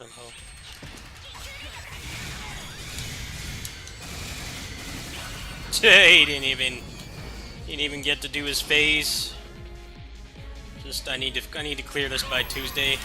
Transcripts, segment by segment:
Somehow. He didn't even get to do his phase. Just I need to clear this by Tuesday.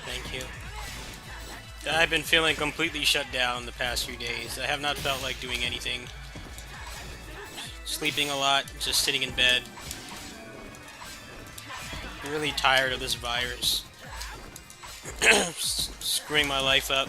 Thank you. I've been feeling completely shut down the past few days. I have not felt like doing anything. Sleeping a lot, just sitting in bed. I'm really tired of this virus. Screwing my life up.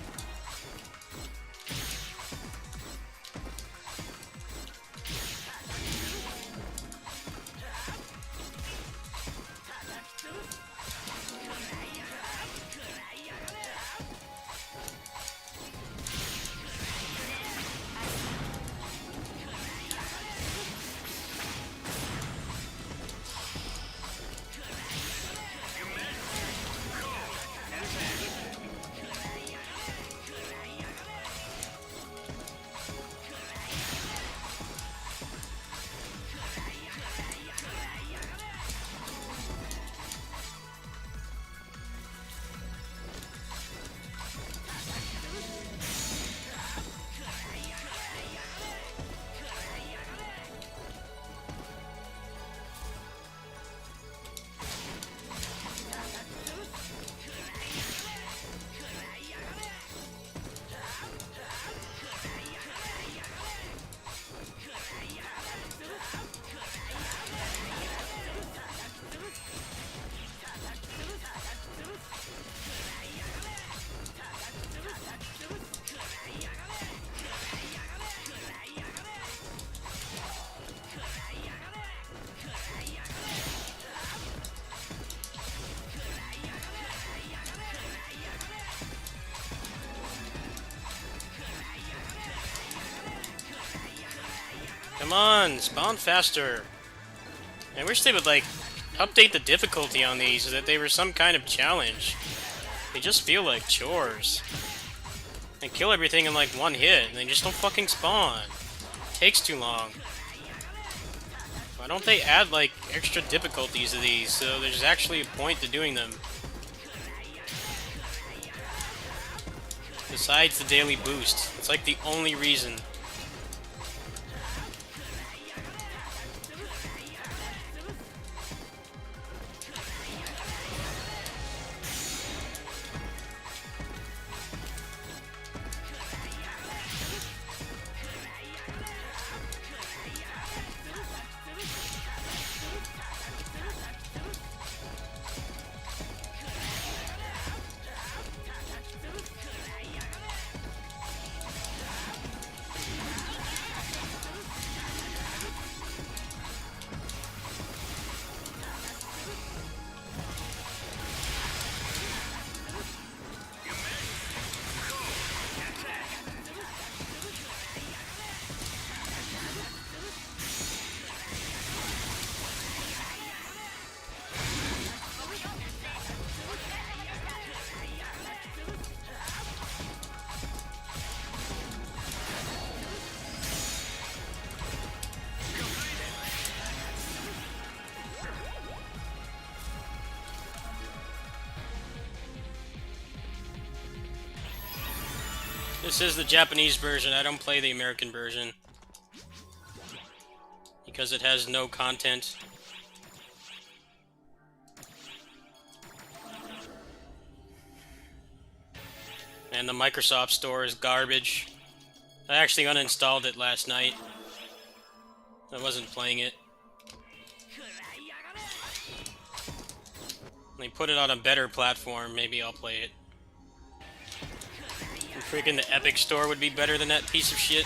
Come on, spawn faster. I wish they would, like, update the difficulty on these so that they were some kind of challenge. They just feel like chores. They kill everything in, like, one hit, and they just don't fucking spawn. It takes too long. Why don't they add, like, extra difficulties to these so there's actually a point to doing them? Besides the daily boost. It's like the only reason. This is the Japanese version. I don't play the American version because it has no content. And the Microsoft Store is garbage. I actually uninstalled it last night. I wasn't playing it. They put it on a better platform, maybe I'll play it. And freaking the Epic Store would be better than that piece of shit.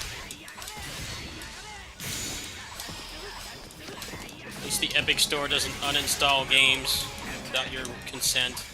At least the Epic Store doesn't uninstall games without your consent.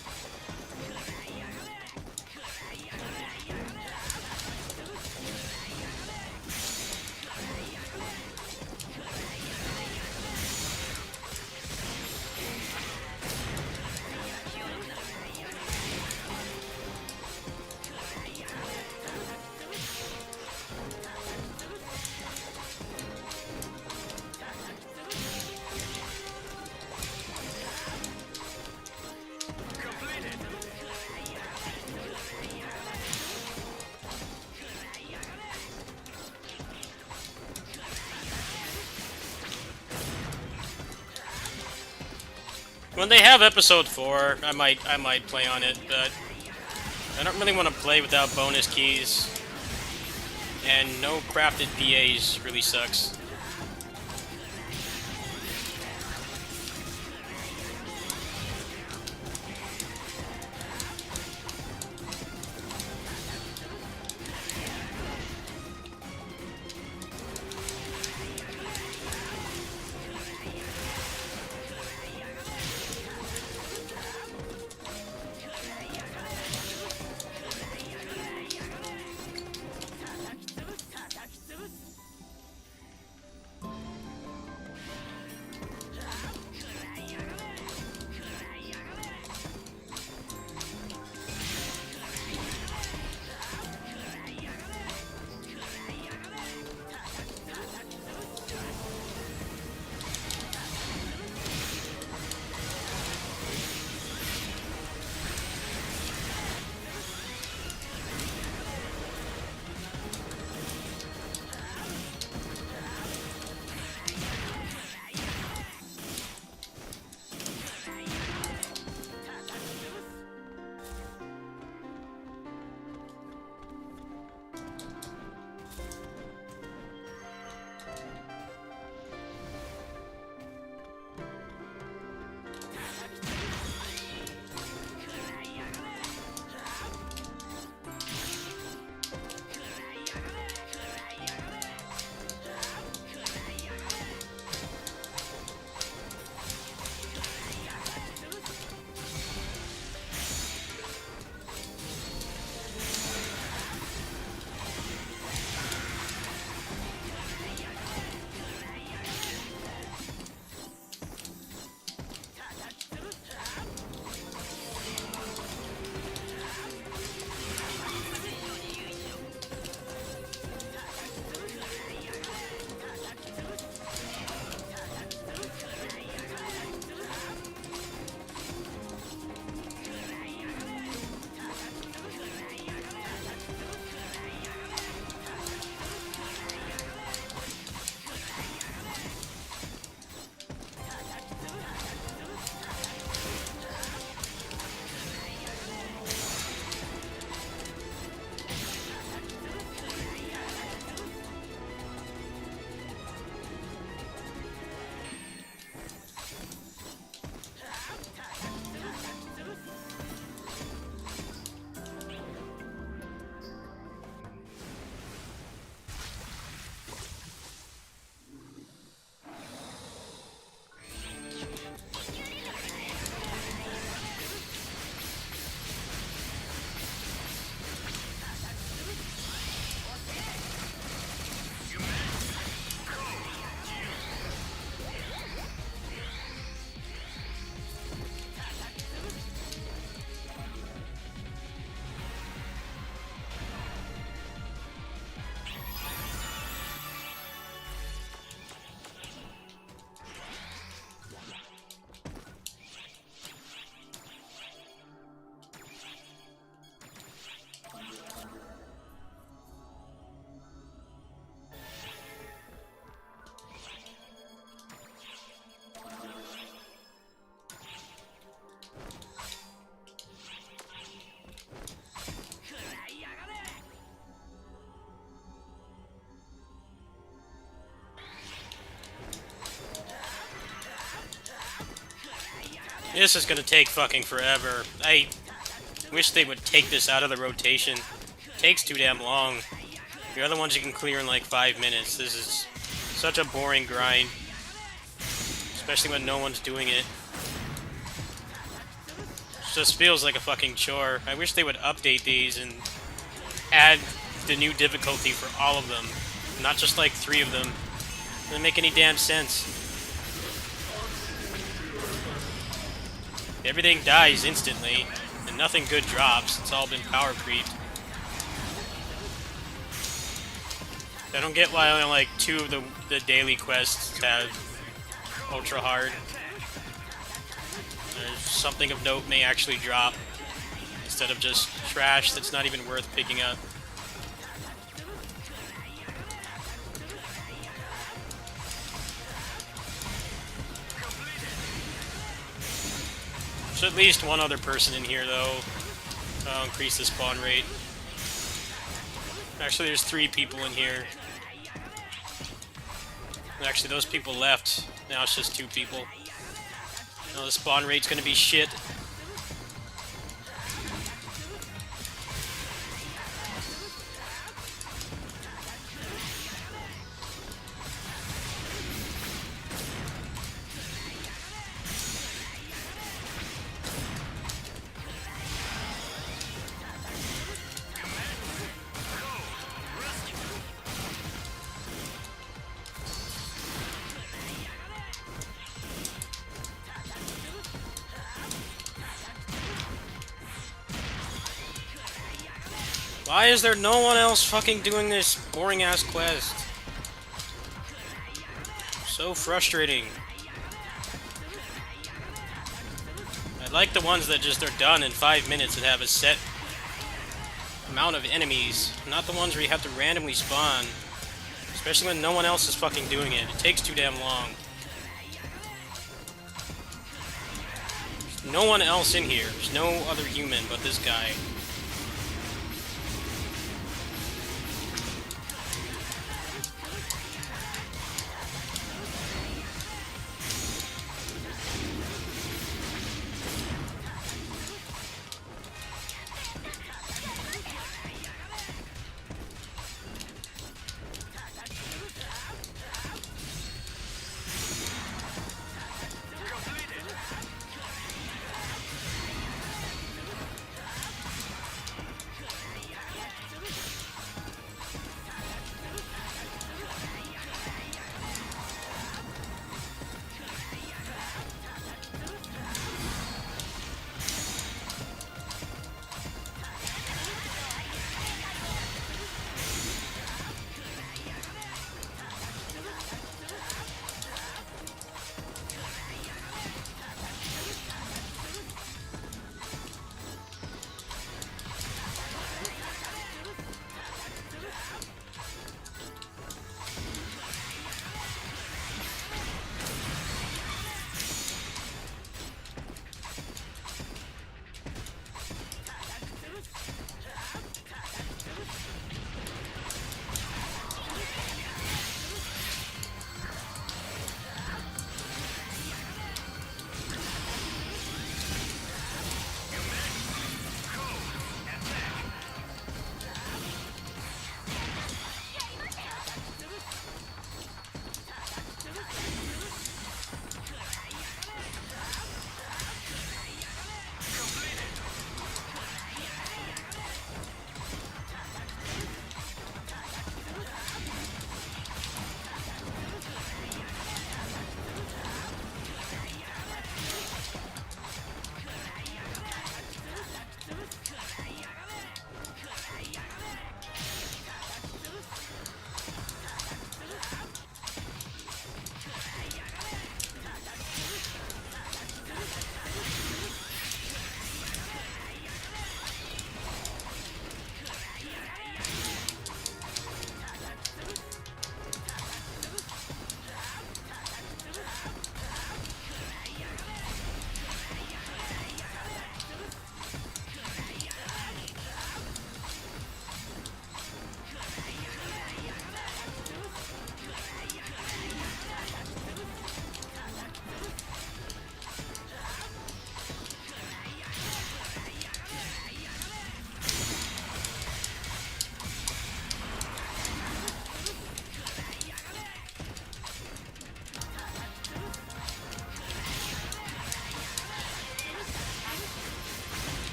When they have episode 4, I might play on it, but I don't really want to play without bonus keys. And no crafted PAs really sucks. This is gonna take fucking forever. I wish they would take this out of the rotation. It takes too damn long. The other ones you can clear in like 5 minutes. This is such a boring grind. Especially when no one's doing it. It just feels like a fucking chore. I wish they would update these and add the new difficulty for all of them. Not just like 3 of them. Doesn't make any damn sense. Everything dies instantly, and nothing good drops. It's all been power creeped. I don't get why only like 2 of the daily quests have ultra hard. Something of note may actually drop instead of just trash that's not even worth picking up. There's at least one other person in here though. I'll increase the spawn rate. Actually, there's 3 people in here. Actually, those people left. Now it's just 2 people. Now the spawn rate's gonna be shit. Why is there no one else fucking doing this boring-ass quest? So frustrating. I like the ones that just are done in 5 minutes and have a set amount of enemies, not the ones where you have to randomly spawn. Especially when no one else is fucking doing it. It takes too damn long. There's no one else in here. There's no other human but this guy.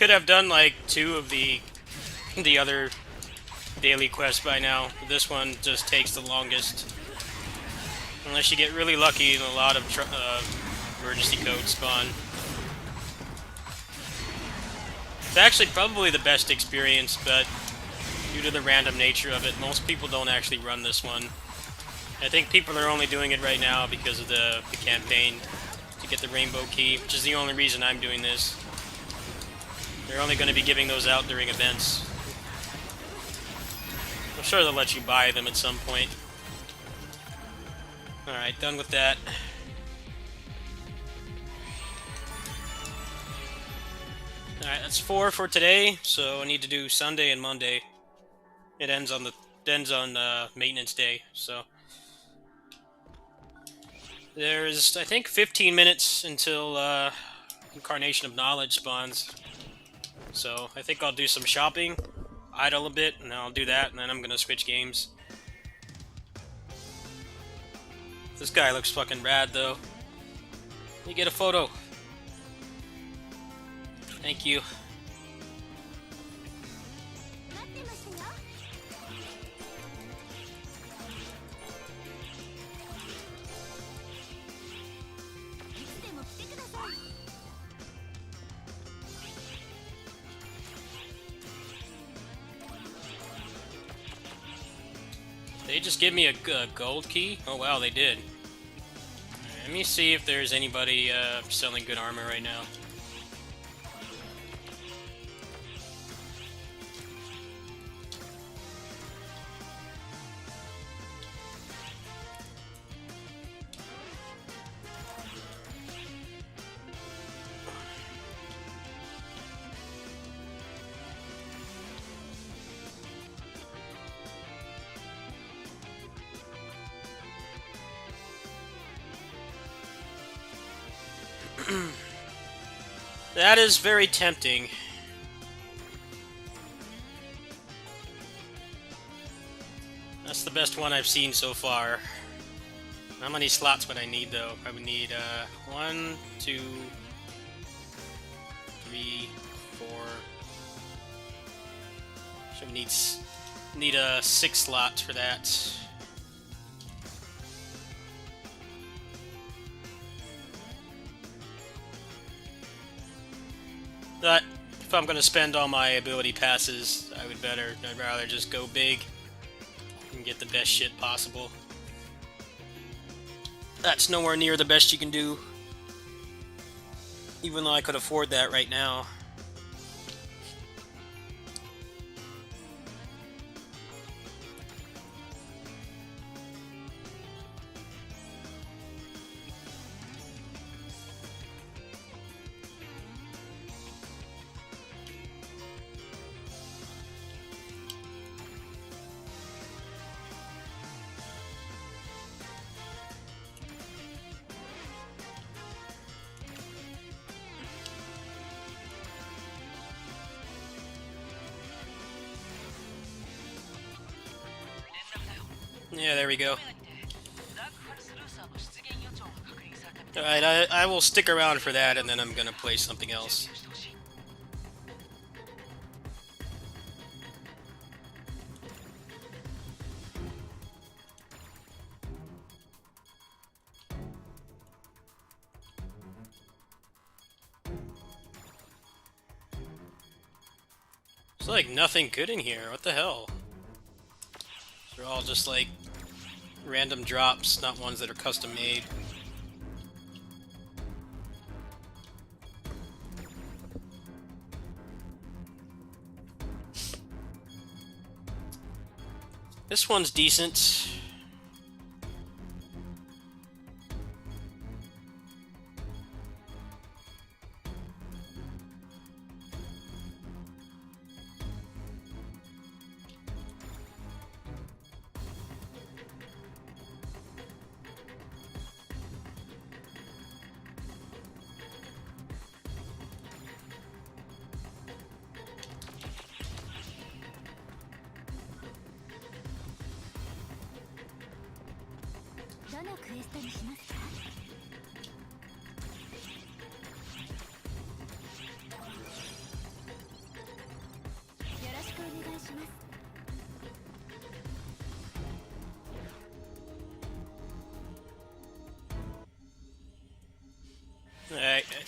could have done like 2 of the other daily quests by now. This one just takes the longest. Unless you get really lucky and a lot of emergency codes spawn. It's actually probably the best experience, but due to the random nature of it, most people don't actually run this one. I think people are only doing it right now because of the campaign to get the rainbow key, which is the only reason I'm doing this. They're only going to be giving those out during events. I'm sure they'll let you buy them at some point. Alright, done with that. Alright, that's 4 for today, so I need to do Sunday and Monday. It ends on maintenance day, so there's, I think, 15 minutes until Incarnation of Knowledge spawns. So I think I'll do some shopping, idle a bit, and I'll do that, and then I'm gonna switch games. This guy looks fucking rad, though. Let me get a photo. Thank you. They just give me a gold key? Oh wow, they did. Right, let me see if there's anybody selling good armor right now. That is very tempting. That's the best one I've seen so far. How many slots would I need, though? I would need 1, 2, 3, 4. Should need a 6 slot for that. But if I'm gonna spend all my ability passes, I'd rather just go big and get the best shit possible. That's nowhere near the best you can do, even though I could afford that right now. Yeah, there we go. Alright, I will stick around for that, and then I'm gonna play something else. There's like nothing good in here, what the hell? They're all just like random drops, not ones that are custom made. This one's decent.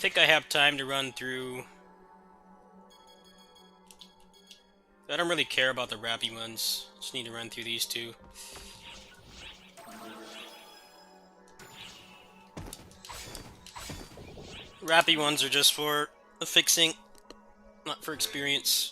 think I have time to run through. I don't really care about the rappy ones. Just need to run through these two. Rappy ones are just for the fixing, not for experience.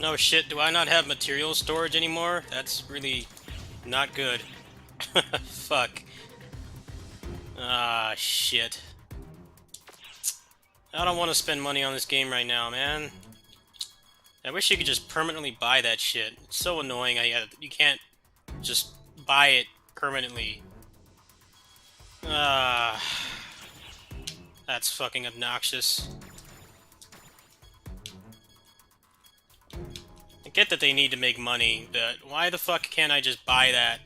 No shit, do I not have material storage anymore? That's really not good. Fuck. Ah, shit. I don't want to spend money on this game right now, man. I wish you could just permanently buy that shit. It's so annoying. You can't just buy it permanently. Ah, that's fucking obnoxious. I get that they need to make money, but why the fuck can't I just buy that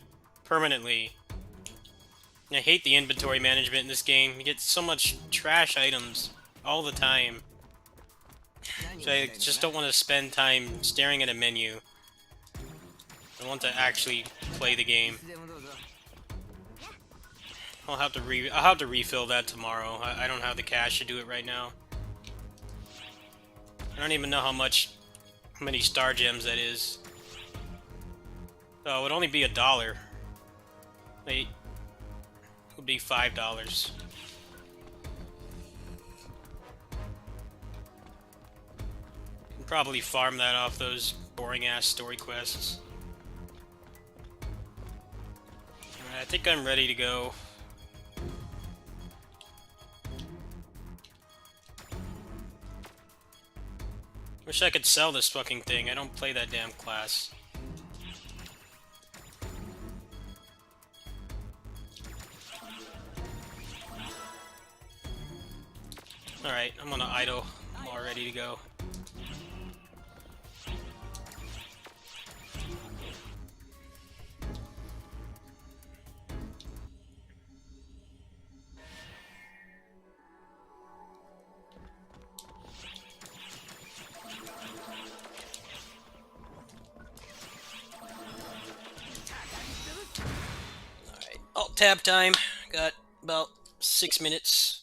permanently? I hate the inventory management in this game. You get so much trash items all the time. So I just don't want to spend time staring at a menu. I want to actually play the game. I'll have to refill that tomorrow. I don't have the cash to do it right now. I don't even know how many star gems that is. Oh, it would only be $1. Wait, it would be $5. Can probably farm that off those boring ass story quests. Alright, I think I'm ready to go. Wish I could sell this fucking thing. I don't play that damn class. Alright, I'm on an idle. I'm all ready to go. Alright, alt tab time. Got about 6 minutes.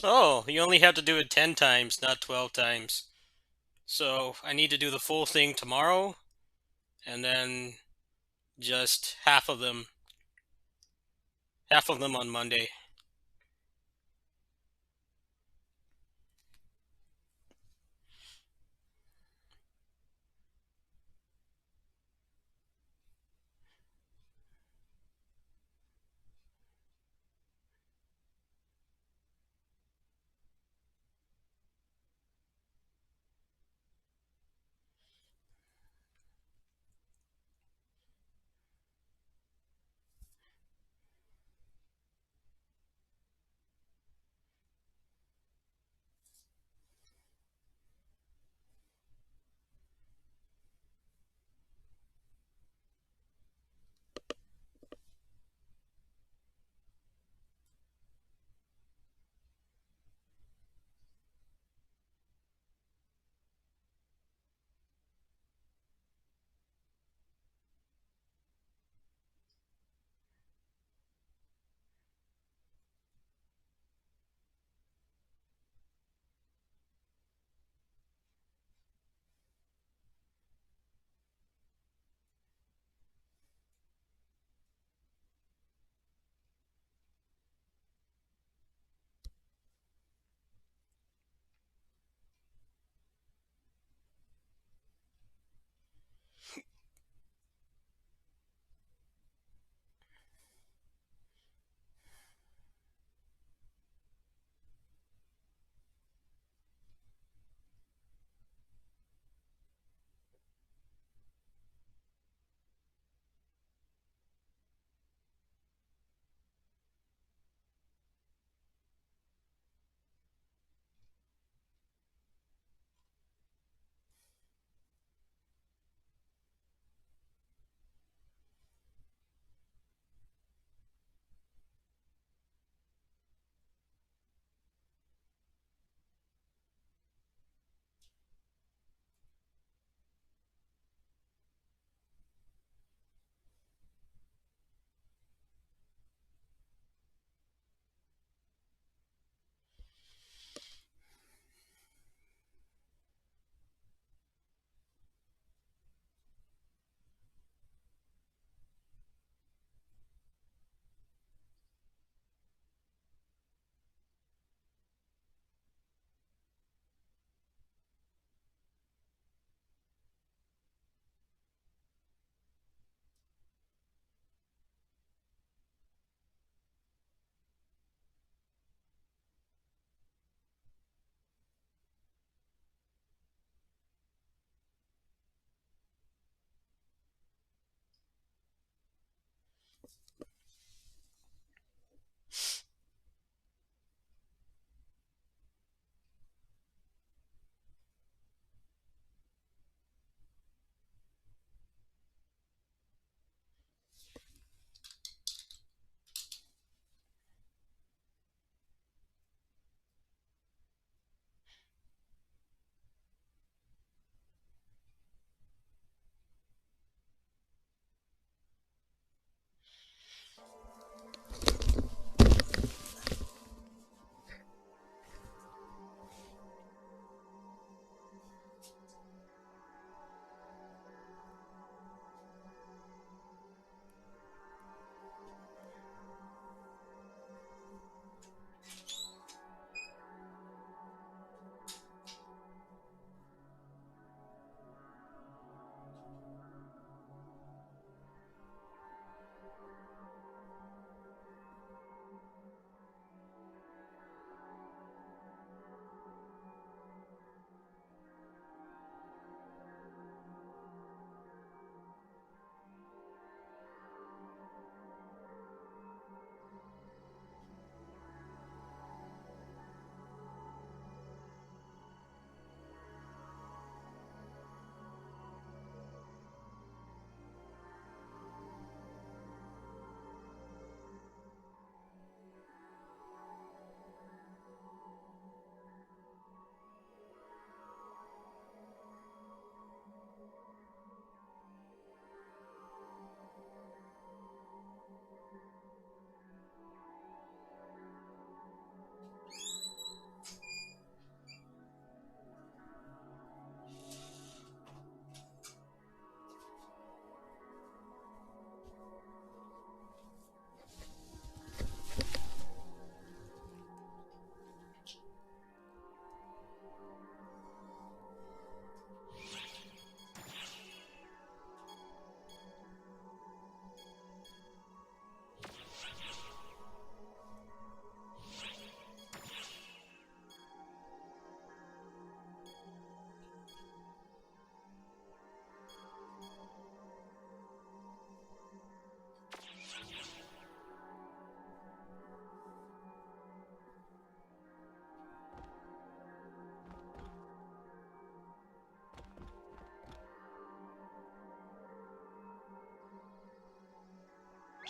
Oh, you only have to do it 10 times, not 12 times. So I need to do the full thing tomorrow, and then just half of them on Monday.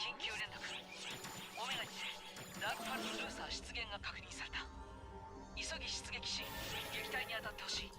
緊急連絡。オメガにてダークパルスルーサー出現が確認された。急ぎ出撃し撃退に当たってほしい。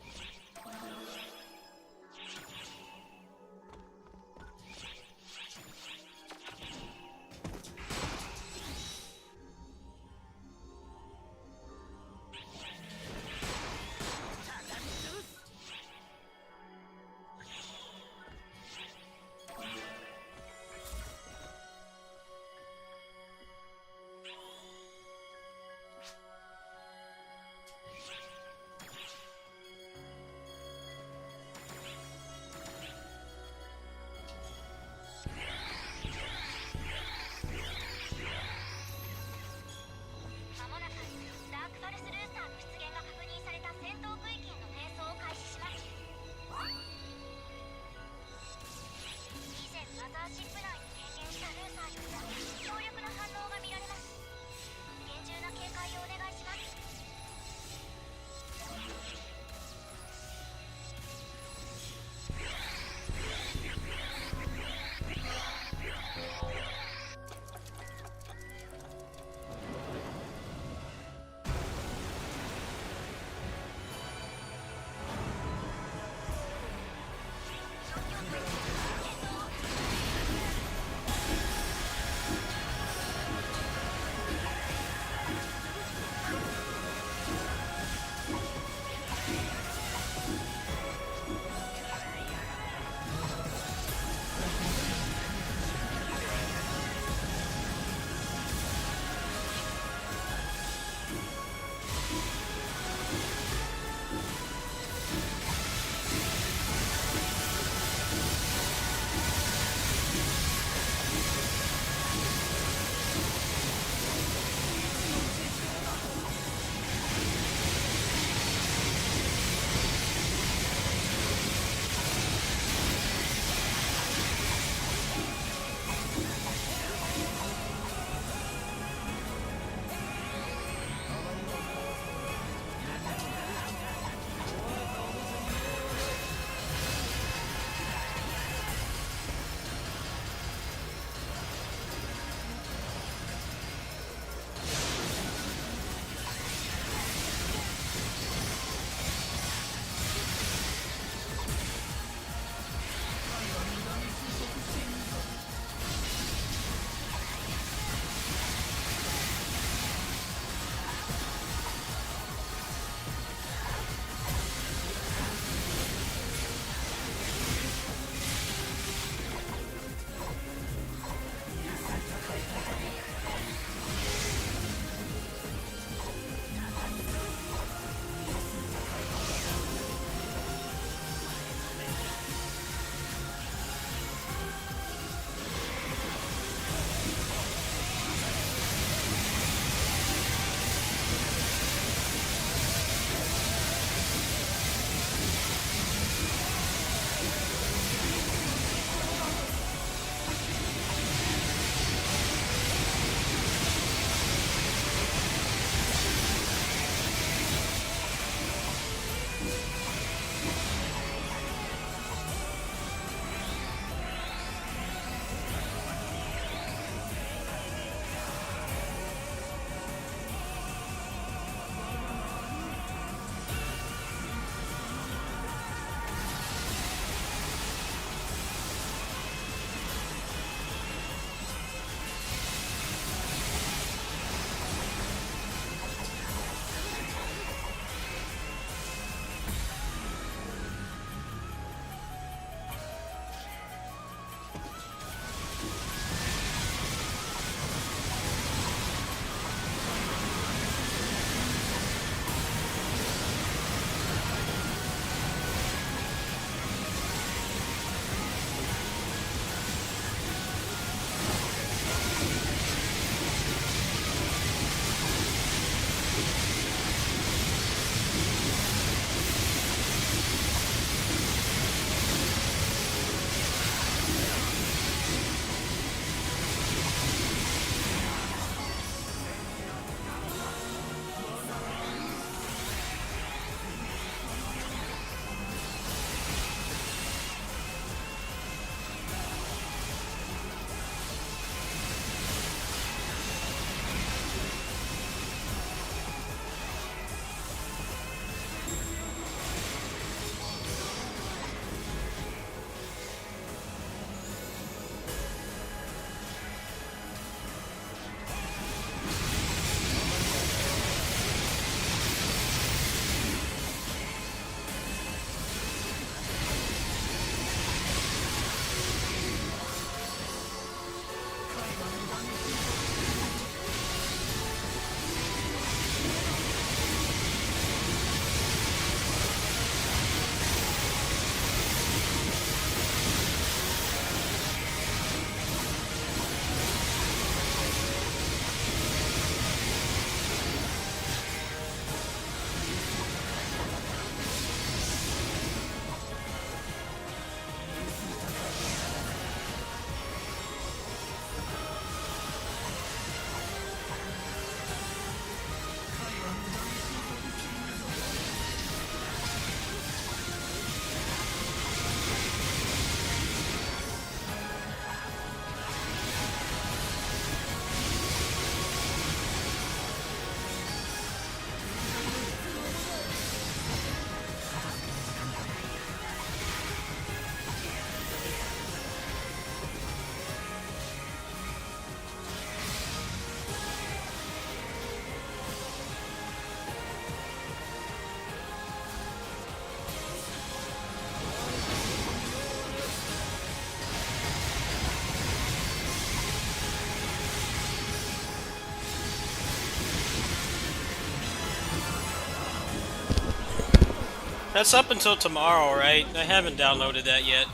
That's up until tomorrow, right? I haven't downloaded that yet.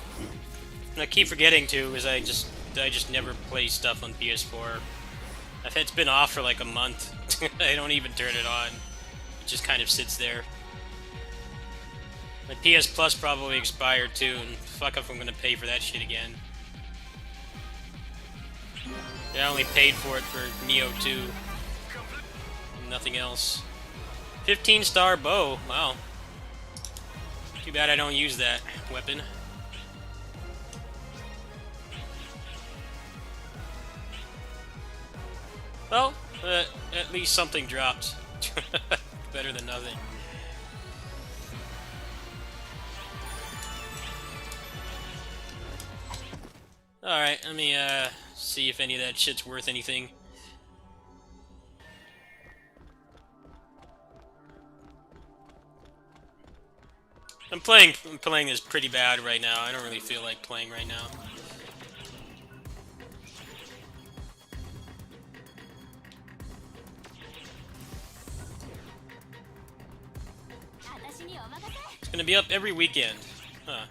And I keep forgetting to, because I just never play stuff on PS4. It's been off for like a month. I don't even turn it on. It just kind of sits there. My PS Plus probably expired too, and fuck if I'm gonna pay for that shit again. I only paid for it for Neo 2. Nothing else. 15-star bow. Wow. Too bad I don't use that weapon. Well, at least something dropped. Better than nothing. Alright, let me see if any of that shit's worth anything. I'm playing this pretty bad right now. I don't really feel like playing right now. It's gonna be up every weekend. Huh.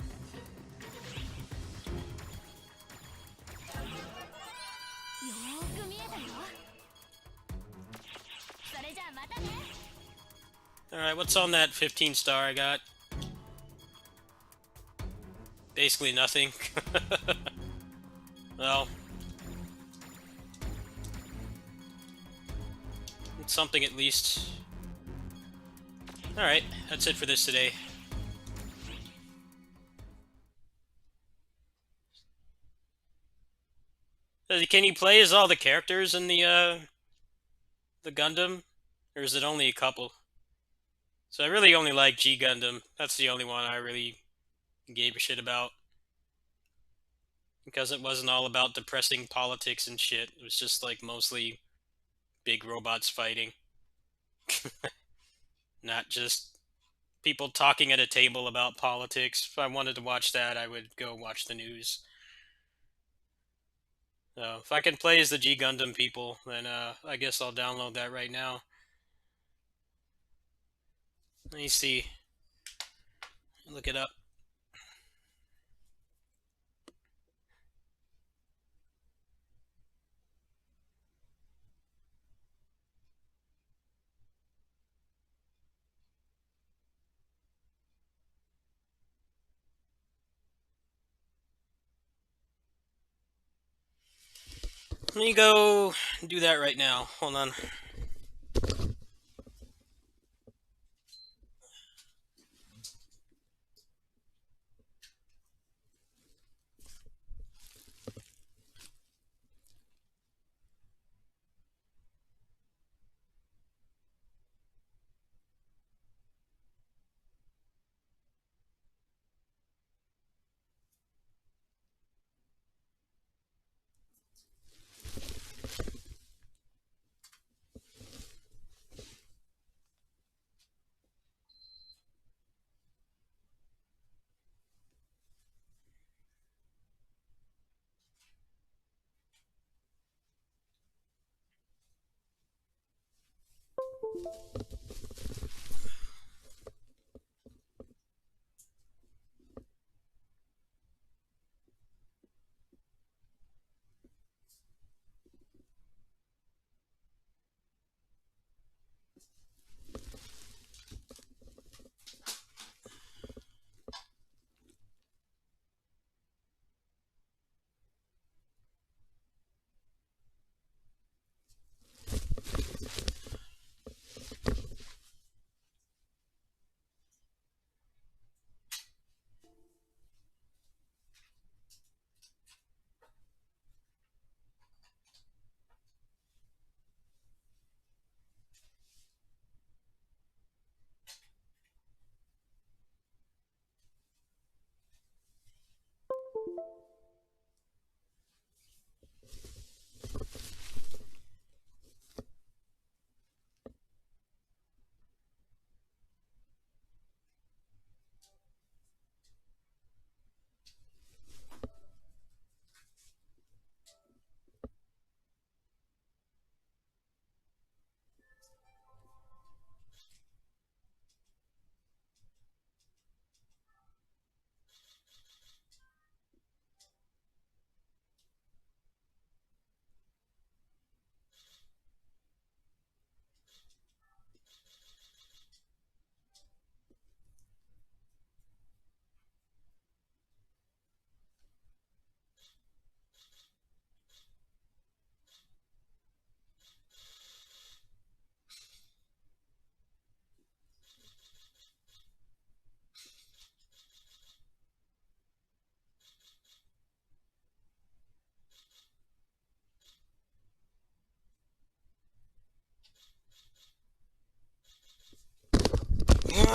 Alright, what's on that 15-star I got? Basically nothing. Well, it's something at least. Alright, that's it for this today. Can you play as all the characters in the Gundam? Or is it only a couple? So I really only like G Gundam. That's the only one I really gave a shit about. Because it wasn't all about depressing politics and shit. It was just like mostly big robots fighting. Not just people talking at a table about politics. If I wanted to watch that, I would go watch the news. So if I can play as the G Gundam people, then I guess I'll download that right now. Let me see. Look it up. Let me go do that right now. Hold on.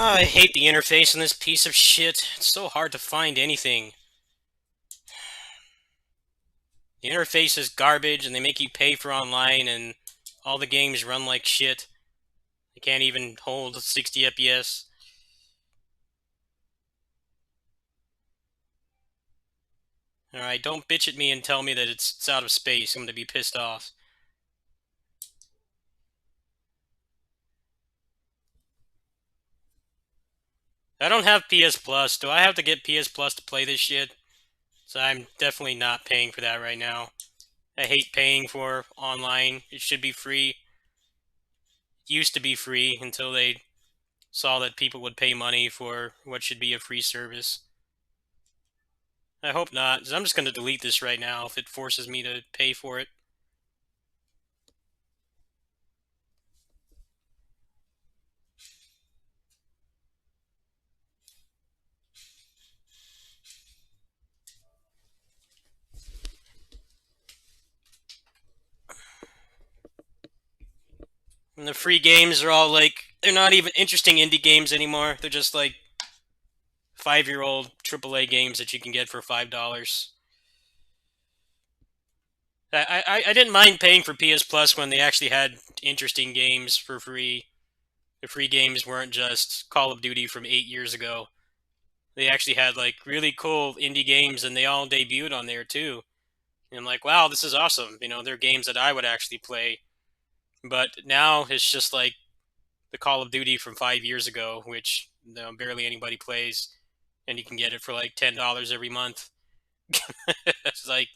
I hate the interface in this piece of shit. It's so hard to find anything. The interface is garbage, and they make you pay for online, and all the games run like shit. They can't even hold 60 FPS. Alright, don't bitch at me and tell me that it's out of space. I'm gonna be pissed off. I don't have PS Plus. Do I have to get PS Plus to play this shit? So I'm definitely not paying for that right now. I hate paying for online. It should be free. It used to be free until they saw that people would pay money for what should be a free service. I hope not, 'cause I'm just going to delete this right now if it forces me to pay for it. And the free games are all like, they're not even interesting indie games anymore. They're just like 5-year-old AAA games that you can get for $5. I didn't mind paying for PS Plus when they actually had interesting games for free. The free games weren't just Call of Duty from 8 years ago. They actually had like really cool indie games, and they all debuted on there too. And I'm like, wow, this is awesome. They're games that I would actually play. But now it's just like the Call of Duty from 5 years ago, which barely anybody plays, and you can get it for like $10 every month. It's like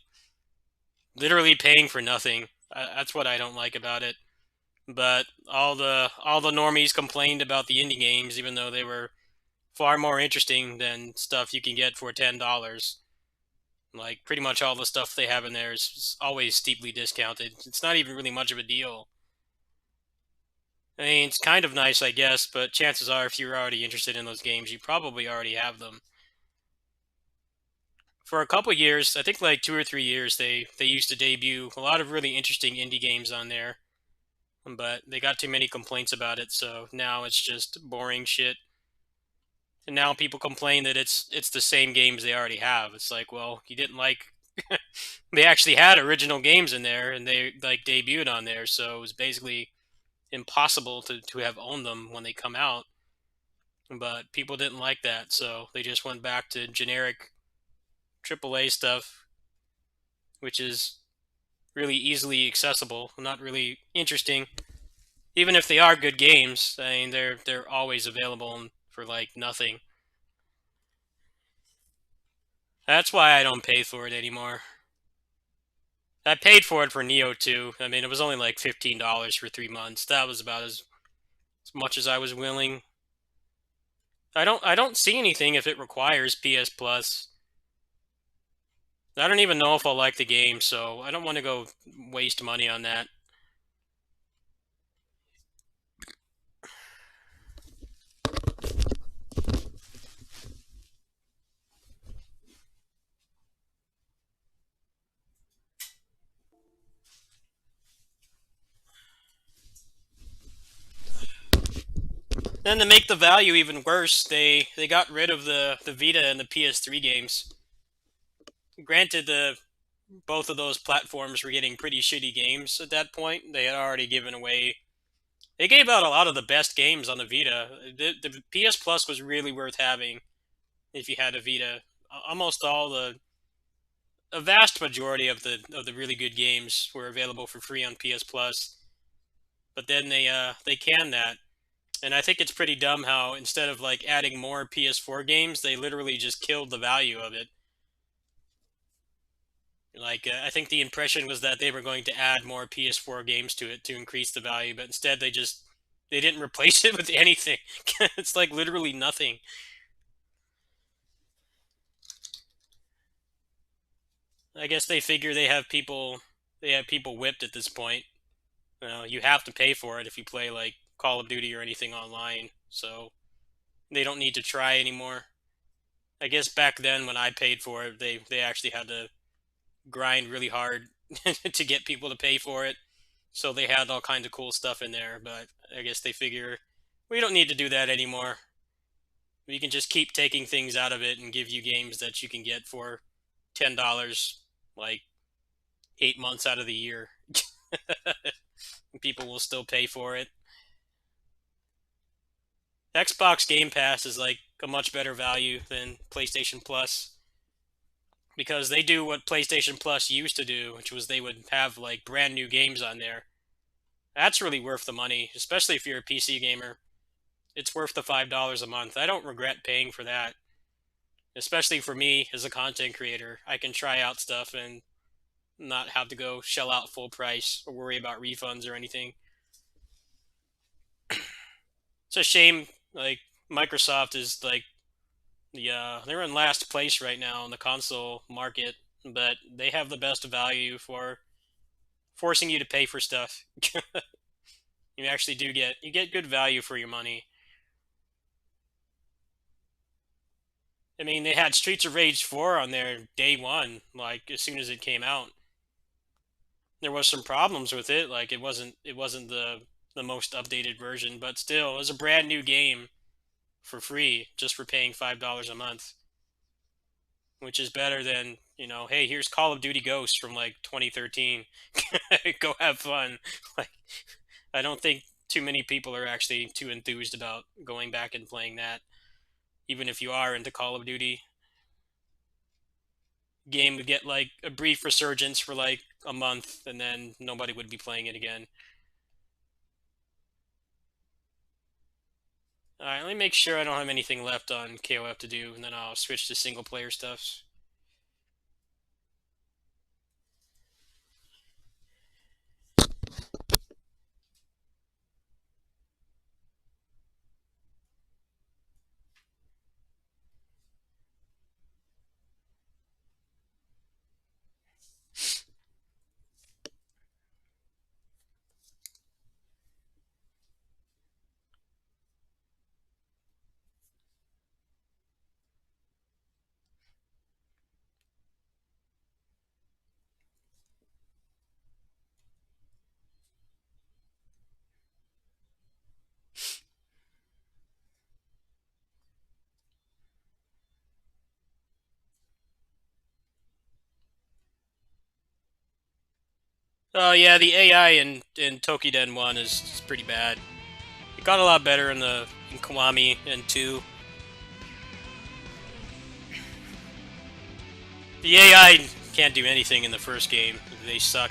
literally paying for nothing. That's what I don't like about it. But all the normies complained about the indie games, even though they were far more interesting than stuff you can get for $10. Like pretty much all the stuff they have in there is always steeply discounted. It's not even really much of a deal. I mean, it's kind of nice, I guess, but chances are, if you're already interested in those games, you probably already have them. For a couple years, I think like 2 or 3 years, they used to debut a lot of really interesting indie games on there, but they got too many complaints about it, so now it's just boring shit. And now people complain that it's the same games they already have. It's like, well, you didn't like. They actually had original games in there, and they like debuted on there, so it was basically impossible to have owned them when they come out. But people didn't like that, so they just went back to generic AAA stuff, which is really easily accessible, not really interesting. Even if they are good games, I mean they're always available for like nothing. That's why I don't pay for it anymore. I paid for it for Neo 2. I mean, it was only like $15 for 3 months. That was about as much as I was willing. I don't see anything if it requires PS Plus. I don't even know if I'll like the game, so I don't want to go waste money on that. Then to make the value even worse, they got rid of the Vita and the PS3 games. Granted, the both of those platforms were getting pretty shitty games at that point. They had already given away. They gave out a lot of the best games on the Vita. The PS Plus was really worth having if you had a Vita. Almost all a vast majority of the really good games were available for free on PS Plus. But then they canned that, and I think it's pretty dumb how instead of like adding more PS4 games, they literally just killed the value of it. Like I think the impression was that they were going to add more PS4 games to it to increase the value, but instead they didn't replace it with anything. It's like literally nothing. I guess they figure they have people whipped at this point. You have to pay for it if you play like Call of Duty or anything online, so they don't need to try anymore. I guess back then when I paid for it, they actually had to grind really hard to get people to pay for it. So they had all kinds of cool stuff in there, but I guess they figure we don't need to do that anymore. We can just keep taking things out of it and give you games that you can get for $10, like 8 months out of the year. People will still pay for it. Xbox Game Pass is like a much better value than PlayStation Plus because they do what PlayStation Plus used to do, which was they would have like brand new games on there. That's really worth the money, especially if you're a PC gamer. It's worth the $5 a month. I don't regret paying for that, especially for me as a content creator. I can try out stuff and not have to go shell out full price or worry about refunds or anything. It's a shame, like Microsoft is like they're in last place right now in the console market, but they have the best value for forcing you to pay for stuff. You actually do get good value for your money. I mean, they had Streets of Rage 4 on there day one, like as soon as it came out. There was some problems with it, like it wasn't the most updated version, but still, it was a brand new game for free just for paying $5 a month, which is better than, hey, here's Call of Duty Ghosts from like 2013. Go have fun. Like, I don't think too many people are actually too enthused about going back and playing that. Even if you are into Call of Duty, game would get like a brief resurgence for like a month, and then nobody would be playing it again. All right, let me make sure I don't have anything left on KOF to do, and then I'll switch to single player stuff. Oh yeah, the AI in Tokiden 1 is pretty bad. It got a lot better in Kiwami and 2. The AI can't do anything in the first game. They suck.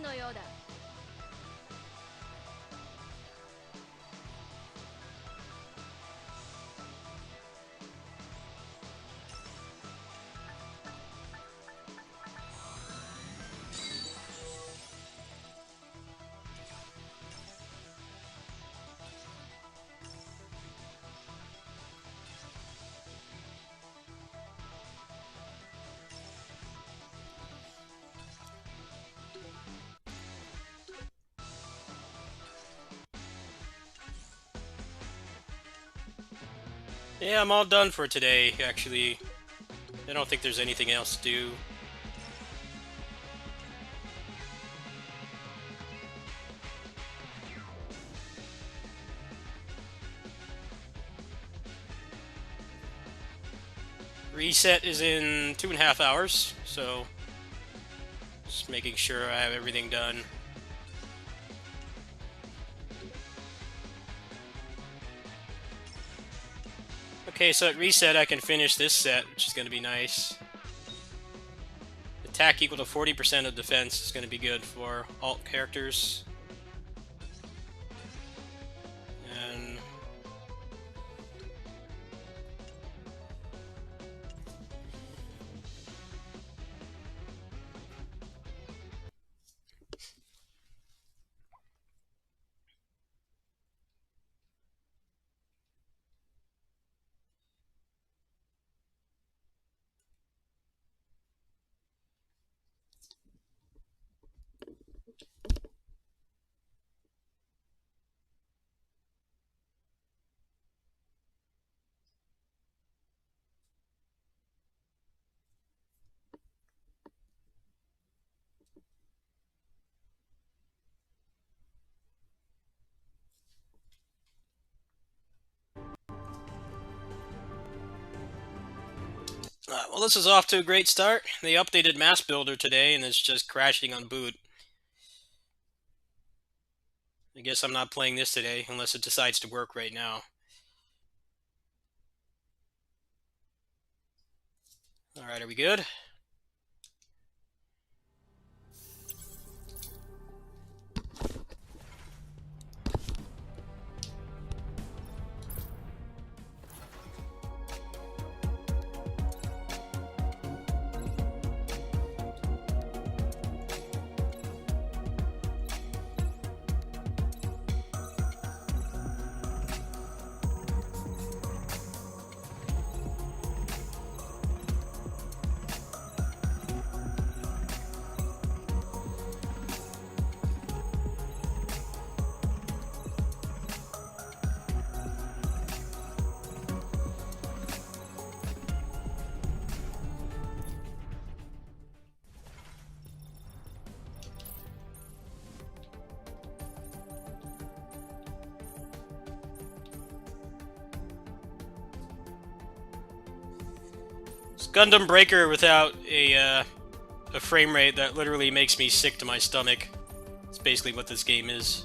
のようだ。Yeah, I'm all done for today, actually. I don't think there's anything else to do. Reset is in 2.5 hours, so just making sure I have everything done. Okay, so at reset I can finish this set, which is going to be nice. Attack equal to 40% of defense is going to be good for alt characters. And well, this is off to a great start. They updated Mass Builder today, and it's just crashing on boot. I guess I'm not playing this today, unless it decides to work right now. Alright, are we good? It's Gundam Breaker without a frame rate that literally makes me sick to my stomach. It's basically what this game is.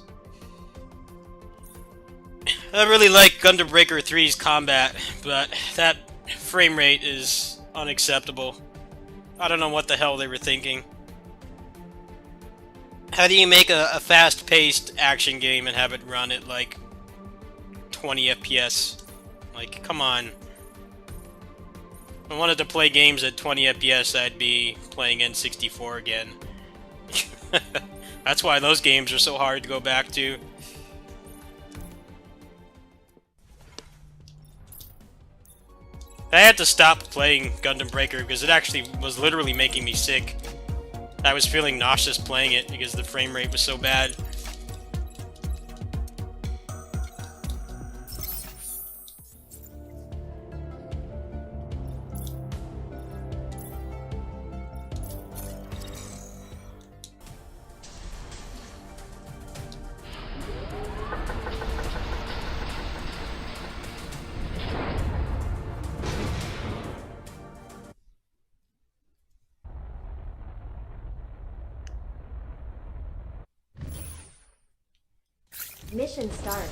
I really like Gundam Breaker 3's combat, but that frame rate is unacceptable. I don't know what the hell they were thinking. How do you make a fast-paced action game and have it run at like 20 FPS? Like, come on. If I wanted to play games at 20 FPS, I'd be playing N64 again. That's why those games are so hard to go back to. I had to stop playing Gundam Breaker because it actually was literally making me sick. I was feeling nauseous playing it because the frame rate was so bad. Mission start.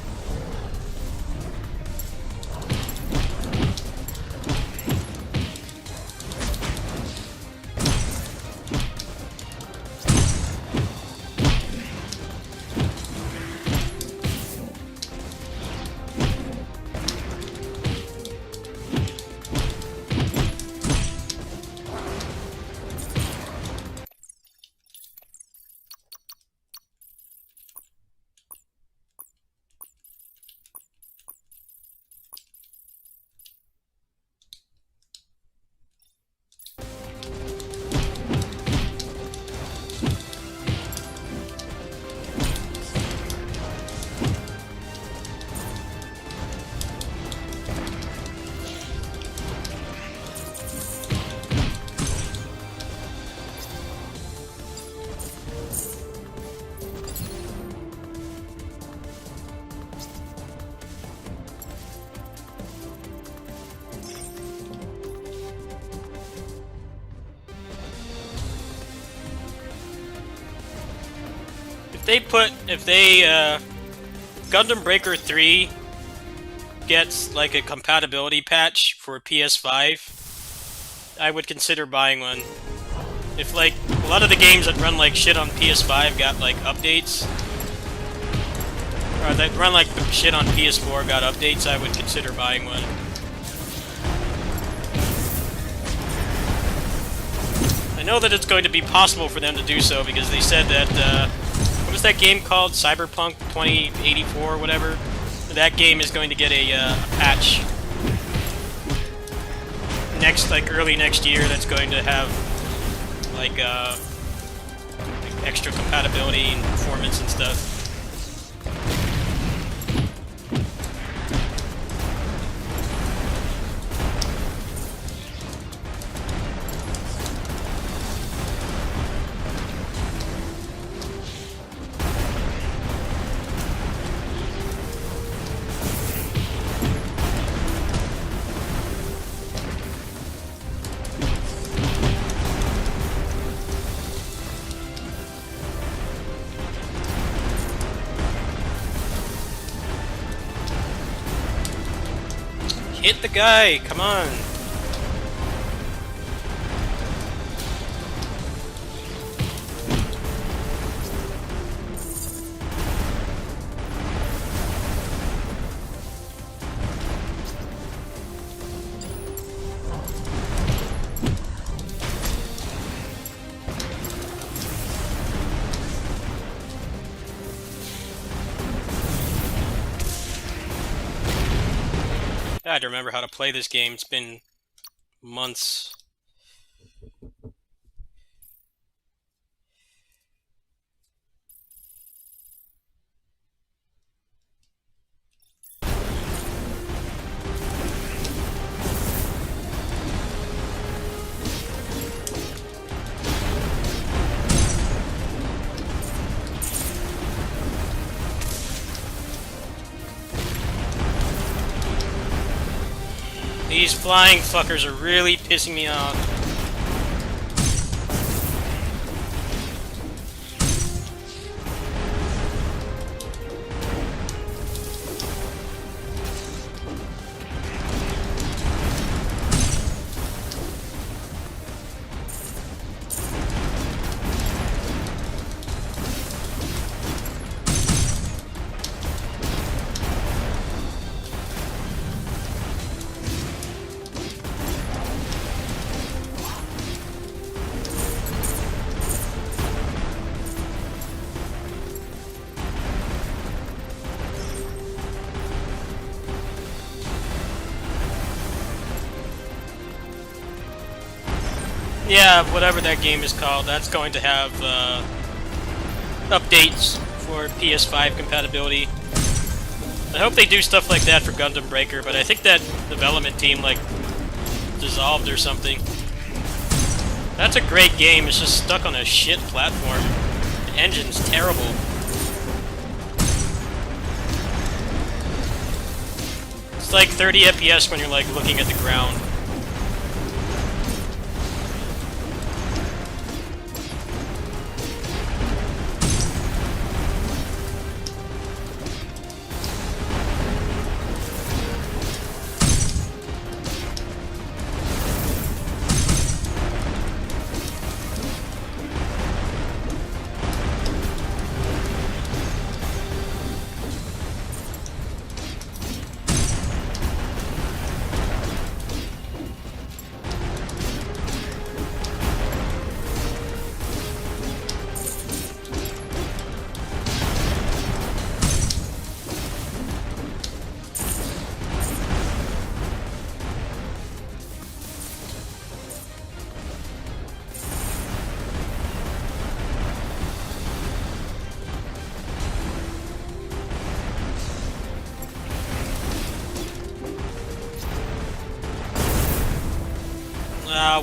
Gundam Breaker 3 gets like a compatibility patch for PS5, I would consider buying one. If like a lot of the games that run like shit on PS5 got like updates, or that run like shit on PS4 got updates, I would consider buying one. I know that it's going to be possible for them to do so because they said that, what was that game called? Cyberpunk 2084 or whatever? That game is going to get a patch early next year that's going to have like extra compatibility and performance and stuff. Hit the guy! Come on! I had to remember how to play this game. It's been months. These flying fuckers are really pissing me off. Yeah, whatever that game is called, that's going to have updates for PS5 compatibility. I hope they do stuff like that for Gundam Breaker, but I think that development team, like, dissolved or something. That's a great game, it's just stuck on a shit platform. The engine's terrible. It's like 30 FPS when you're, like, looking at the ground.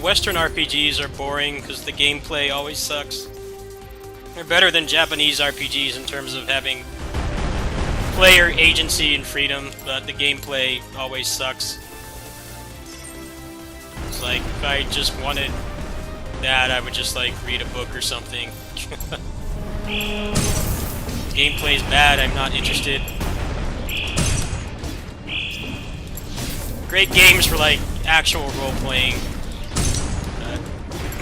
Western RPGs are boring because the gameplay always sucks. They're better than Japanese RPGs in terms of having player agency and freedom, but the gameplay always sucks. It's like, if I just wanted that, I would just, like, read a book or something. gameplay is bad, I'm not interested. Great games for like actual role playing.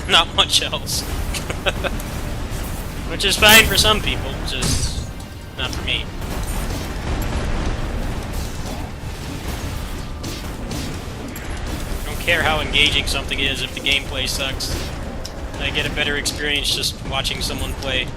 Not much else. Which is fine for some people, just not for me. I don't care how engaging something is if the gameplay sucks. I get a better experience just watching someone play.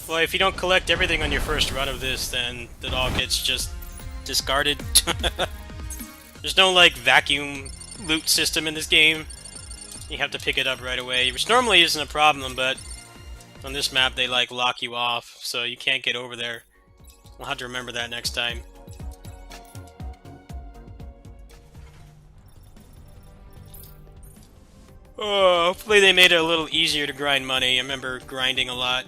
Well, if you don't collect everything on your first run of this, then it all gets just discarded. There's no, like, vacuum loot system in this game. You have to pick it up right away, which normally isn't a problem, but on this map they, like, lock you off, so you can't get over there. We'll have to remember that next time. Oh, hopefully they made it a little easier to grind money. I remember grinding a lot.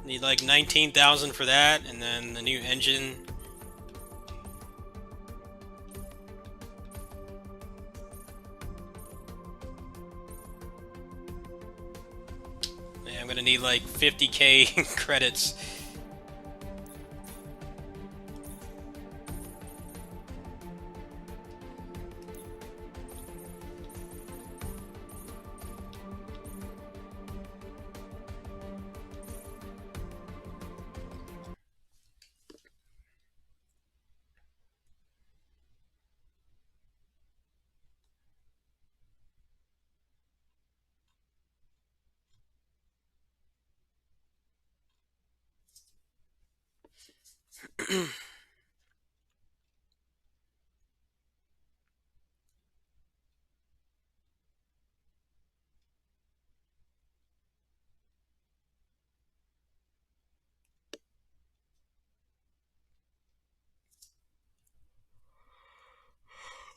Need like 19,000 for that, and then the new engine. Yeah, I'm gonna need like 50k credits.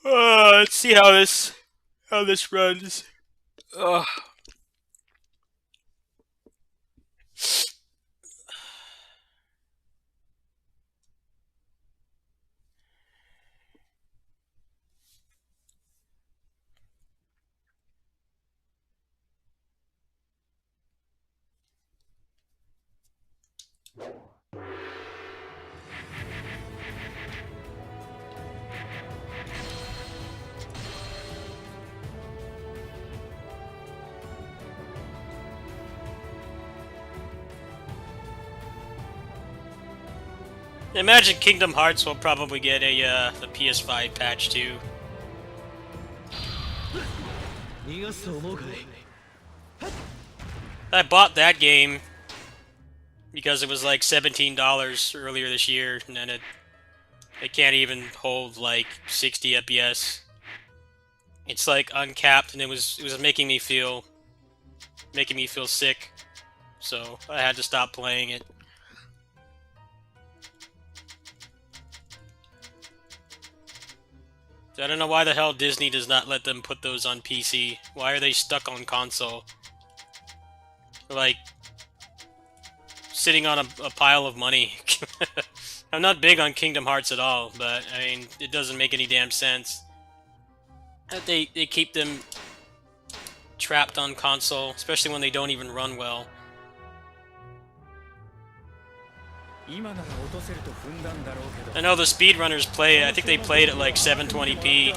Let's see how this runs. Ugh. I imagine Kingdom Hearts will probably get the PS5 patch too. I bought that game because it was like $17 earlier this year, and then it They can't even hold like 60 FPS. It's like uncapped, and it was making me feel sick. So I had to stop playing it. I don't know why the hell Disney does not let them put those on PC. Why are they stuck on console? Like, sitting on a pile of money. I'm not big on Kingdom Hearts at all, but, I mean, it doesn't make any damn sense that they keep them trapped on console, especially when they don't even run well. I know the speedrunners play, I think they played at like 720p,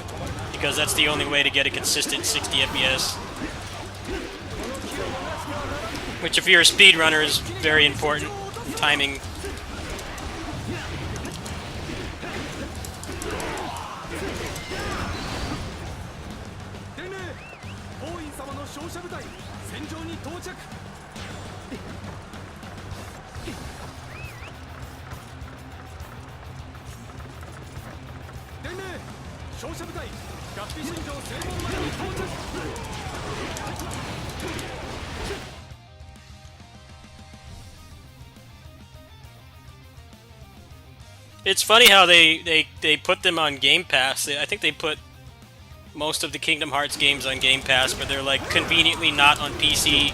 because that's the only way to get a consistent 60 FPS. Which, if you're a speedrunner, is very important. Timing. It's funny how they put them on Game Pass. I think they put most of the Kingdom Hearts games on Game Pass, but they're like conveniently not on PC.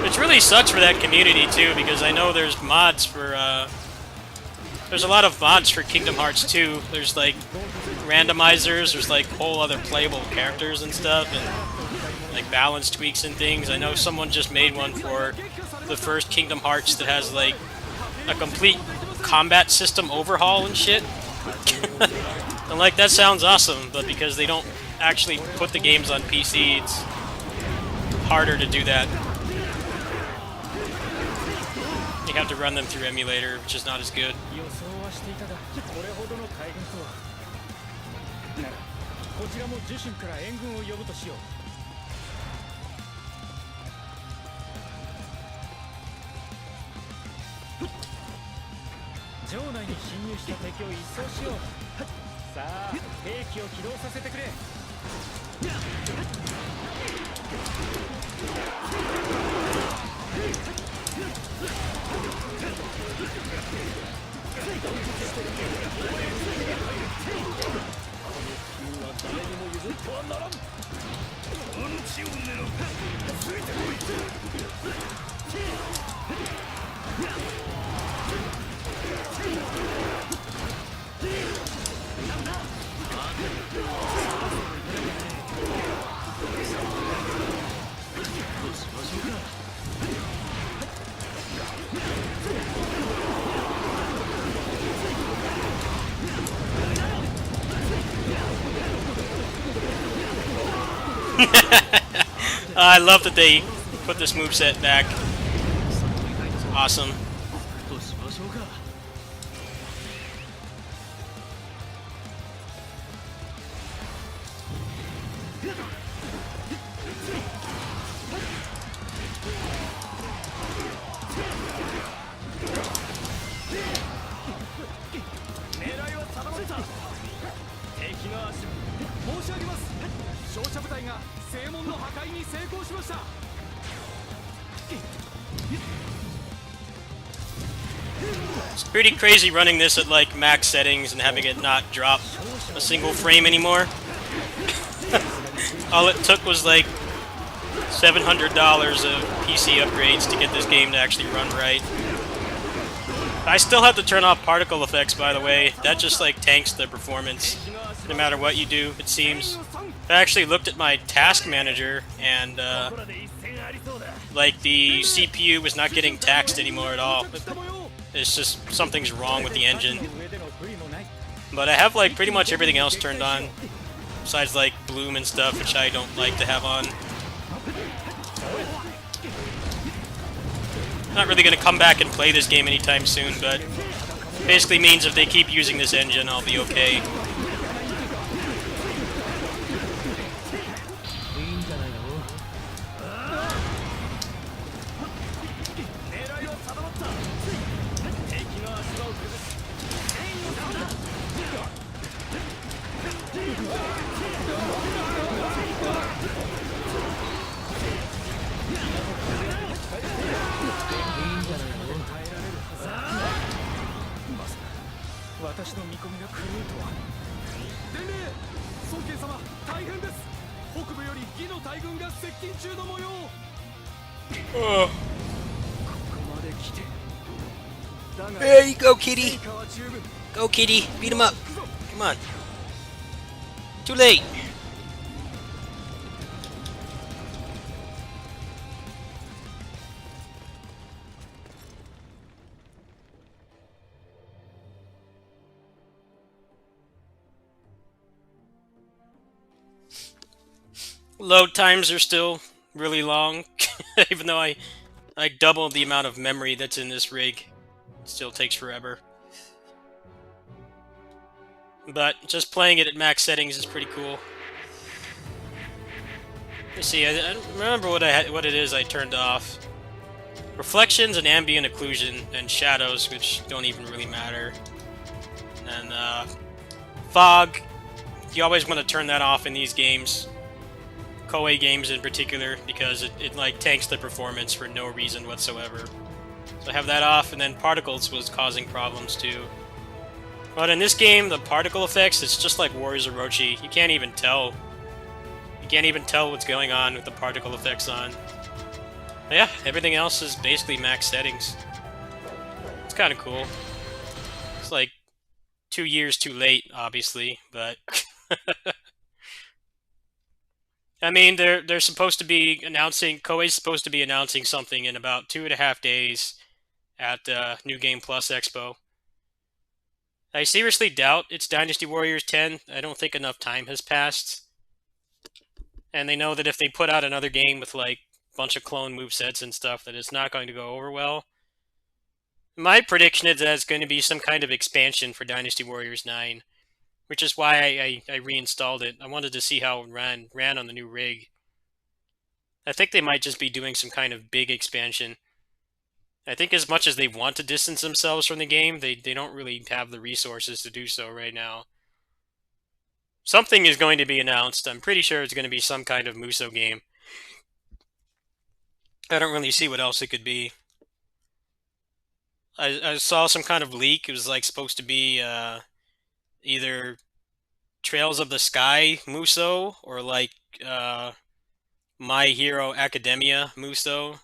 Which really sucks for that community too, because I know there's mods for there's a lot of mods for Kingdom Hearts 2. There's like randomizers, there's like whole other playable characters and stuff, and like balance tweaks and things. I know someone just made one for the first Kingdom Hearts that has like a complete combat system overhaul and shit. And like, that sounds awesome, but because they don't actually put the games on PC, it's harder to do that. You have to run them through emulator, which is not as good. I love that they put this moveset back. Awesome. It's pretty crazy running this at like max settings and having it not drop a single frame anymore. All it took was like $700 of PC upgrades to get this game to actually run right. I still have to turn off particle effects, by the way. That just like tanks the performance no matter what you do, it seems. I actually looked at my task manager and like the CPU was not getting taxed anymore at all. It's just something's wrong with the engine. But I have like pretty much everything else turned on, besides like bloom and stuff, which I don't like to have on. Not really going to come back and play this game anytime soon, but basically means if they keep using this engine, I'll be okay. 私の見込みが狂うとは。伝令、孫権様大変です。北部より義の大軍が接近中の模様。ここまで来て。だが There you go, Kitty. 成果は十分。 Go, Kitty. Beat him up. Come on. Too late. Load times are still really long, even though I doubled the amount of memory that's in this rig. It still takes forever. But just playing it at max settings is pretty cool. Let's see, I don't remember what it is I turned off. Reflections and ambient occlusion and shadows, which don't even really matter. And fog, you always want to turn that off in these games. Koei games in particular, because it like tanks the performance for no reason whatsoever. So I have that off, and then particles was causing problems too. But in this game, the particle effects, it's just like Warriors Orochi. You can't even tell. You can't even tell what's going on with the particle effects on. But yeah, everything else is basically max settings. It's kind of cool. It's like 2 years too late, obviously, but... I mean, they're supposed to be announcing... Koei's supposed to be announcing something in about 2.5 days at New Game Plus Expo. I seriously doubt it's Dynasty Warriors 10. I don't think enough time has passed. And they know that if they put out another game with, like, a bunch of clone movesets and stuff, that it's not going to go over well. My prediction is that it's going to be some kind of expansion for Dynasty Warriors 9. Which is why I reinstalled it. I wanted to see how it ran on the new rig. I think they might just be doing some kind of big expansion. I think as much as they want to distance themselves from the game, they don't really have the resources to do so right now. Something is going to be announced. I'm pretty sure it's going to be some kind of Musou game. I don't really see what else it could be. I saw some kind of leak. It was like supposed to be... either Trails of the Sky Musou or like My Hero Academia Musou.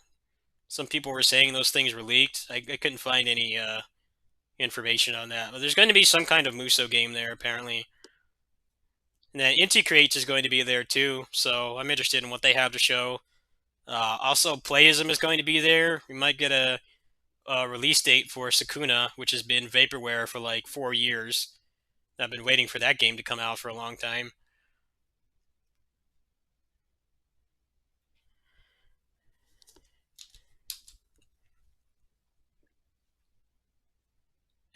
Some people were saying those things were leaked. I couldn't find any information on that. But there's going to be some kind of Musou game there, apparently. And then Inti Creates is going to be there too, so I'm interested in what they have to show. Also, Playism is going to be there. We might get a release date for Sukuna, which has been vaporware for like 4 years. I've been waiting for that game to come out for a long time.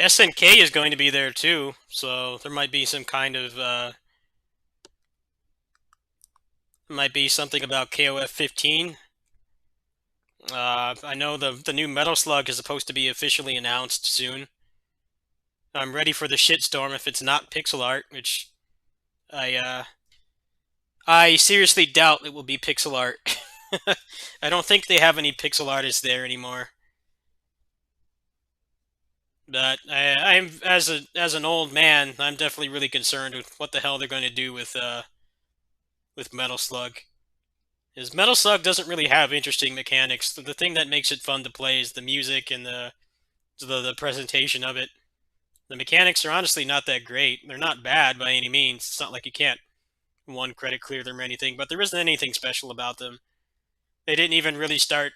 SNK is going to be there too, so there might be some kind of might be something about KOF 15. I know the new Metal Slug is supposed to be officially announced soon. I'm ready for the shitstorm if it's not pixel art, which I seriously doubt it will be pixel art. I don't think they have any pixel artists there anymore. But I'm as an old man, I'm definitely really concerned with what the hell they're going to do with Metal Slug. Because Metal Slug doesn't really have interesting mechanics. The thing that makes it fun to play is the music and the presentation of it. The mechanics are honestly not that great. They're not bad by any means. It's not like you can't one credit clear them or anything, but there isn't anything special about them. They didn't even really start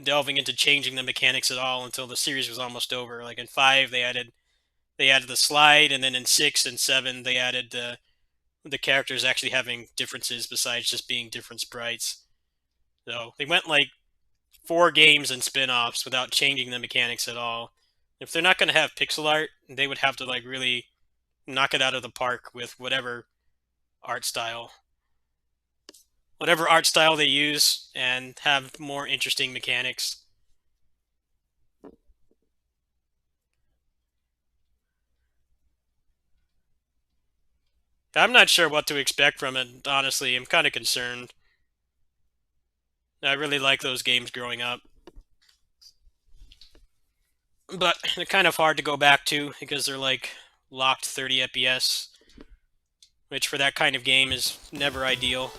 delving into changing the mechanics at all until the series was almost over. Like in 5, they added the slide, and then in 6 and 7, they added the characters actually having differences besides just being different sprites. So they went like 4 games and spin-offs without changing the mechanics at all. If they're not going to have pixel art, they would have to like really knock it out of the park with whatever art style they use and have more interesting mechanics. I'm not sure what to expect from it, honestly. I'm kind of concerned. I really like those games growing up. But they're kind of hard to go back to because they're like locked 30 FPS, which for that kind of game is never ideal.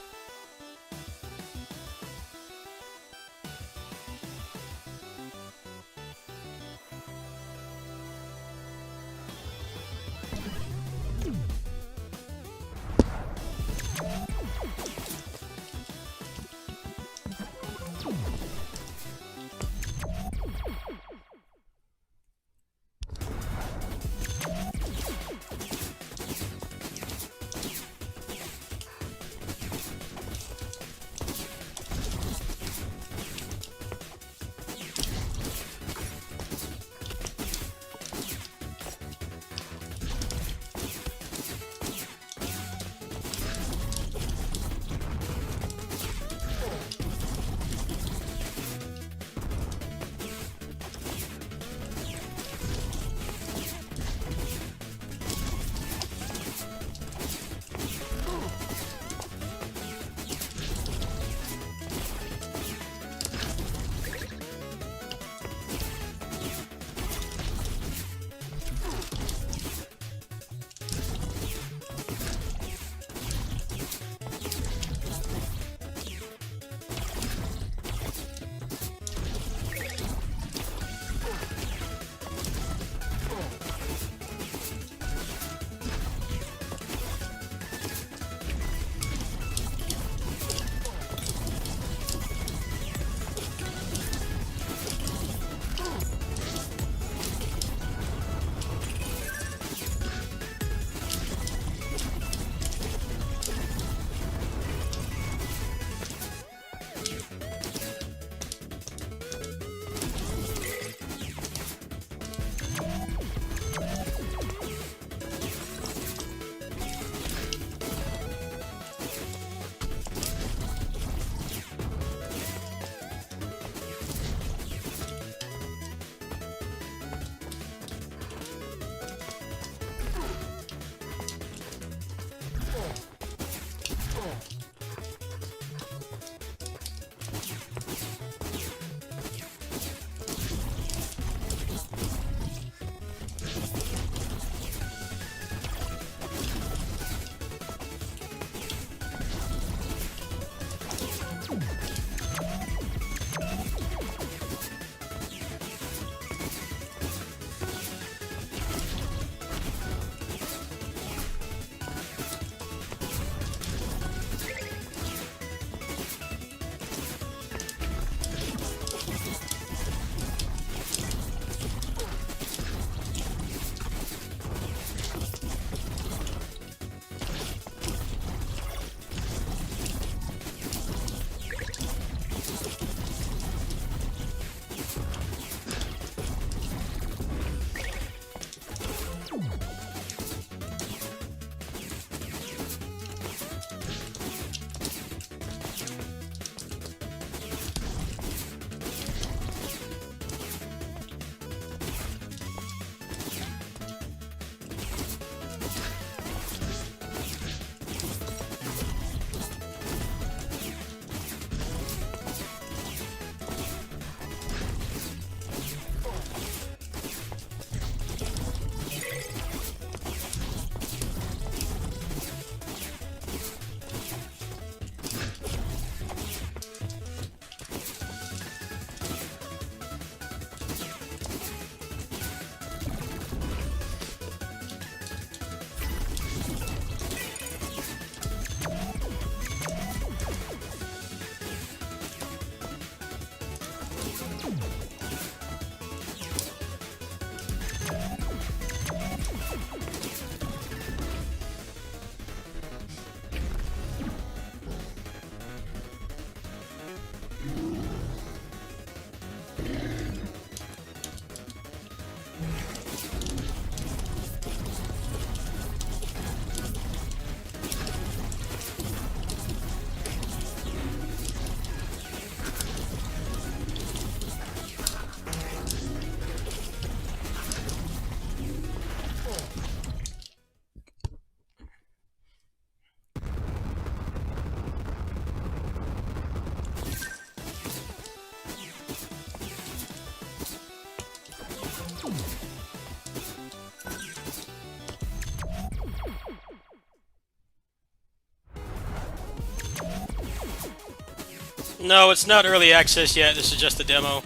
No, it's not early access yet. This is just a demo.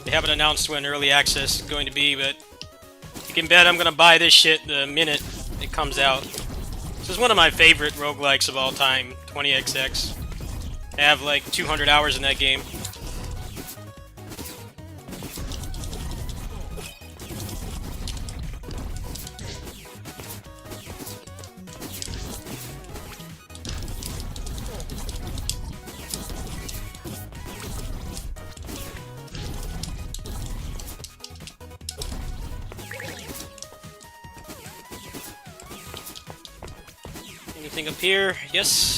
They haven't announced when early access is going to be, but you can bet I'm gonna buy this shit the minute it comes out. This is one of my favorite roguelikes of all time, 20XX. I have like 200 hours in that game. Anything up here? Yes.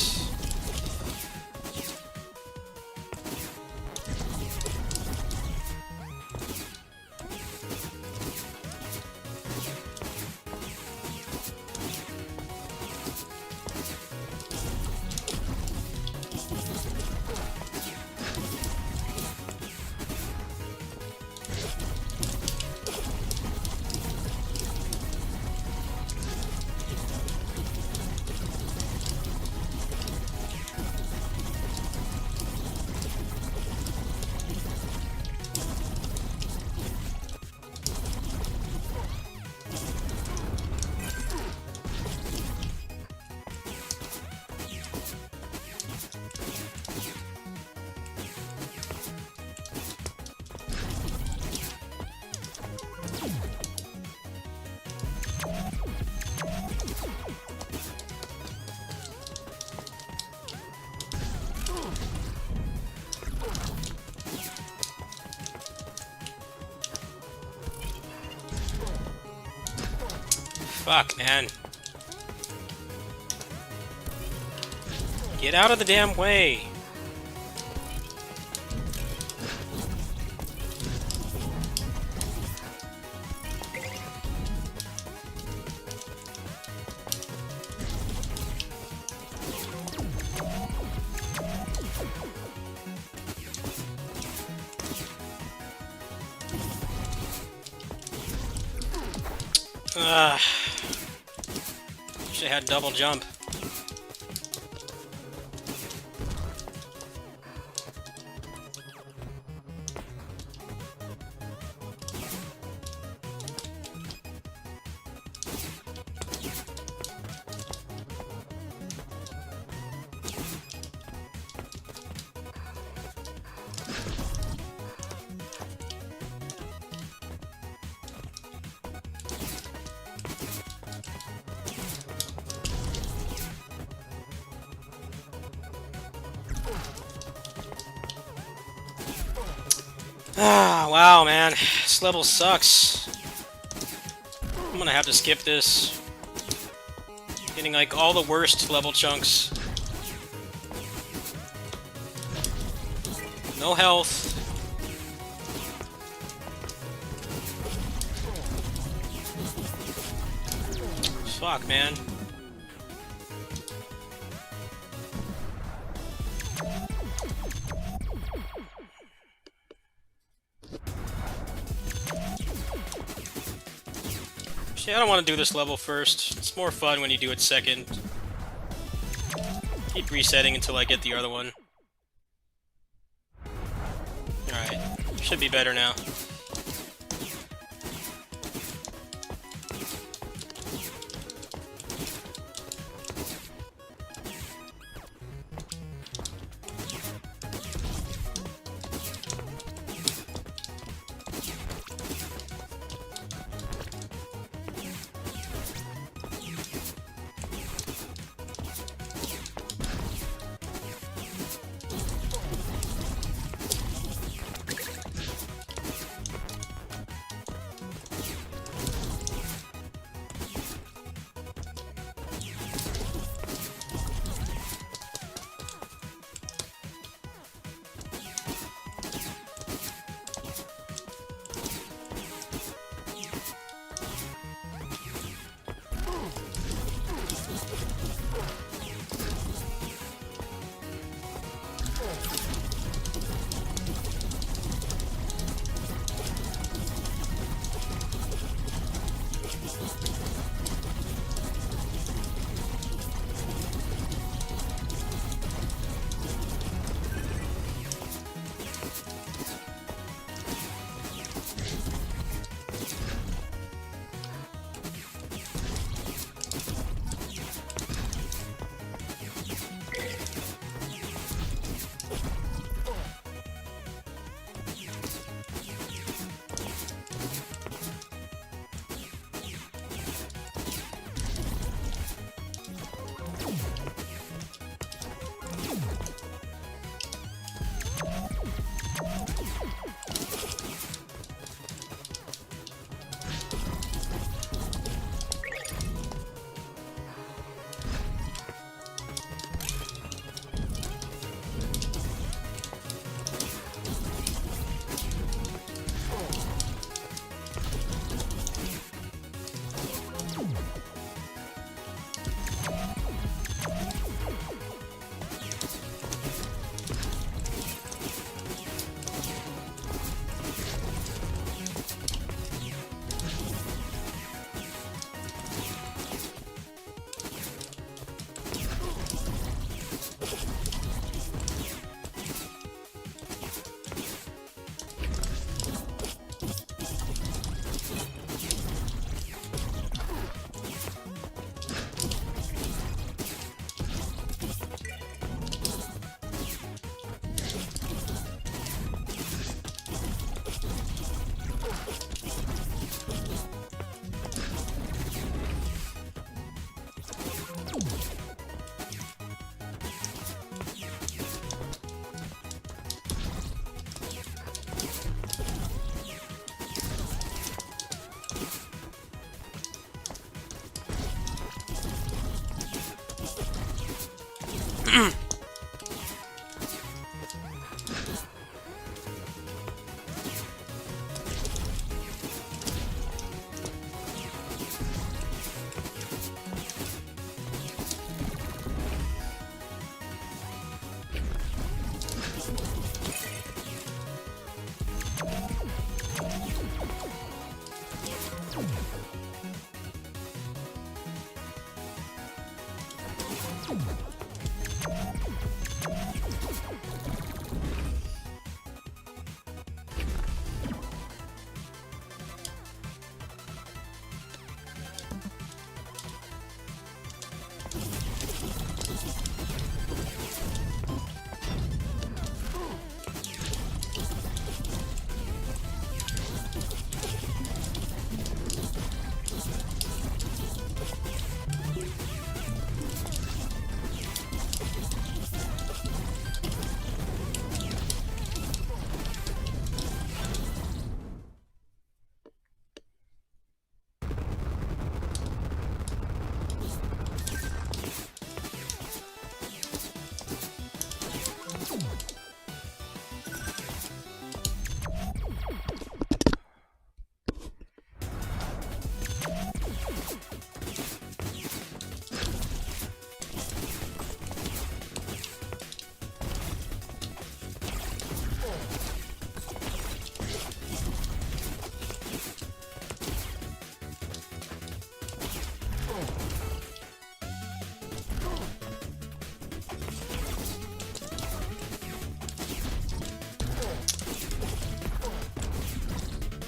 Fuck, man. Get out of the damn way. Wish I had double jump. Ah, wow, man. This level sucks. I'm gonna have to skip this. Getting, like, all the worst level chunks. No health. Fuck, man. I don't want to do this level first. It's more fun when you do it second. Keep resetting until I get the other one. Alright. Should be better now.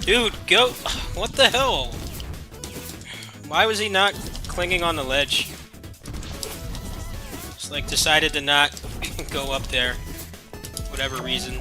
Dude, go! What the hell? Why was he not clinging on the ledge? Just like decided to not go up there. Whatever reason.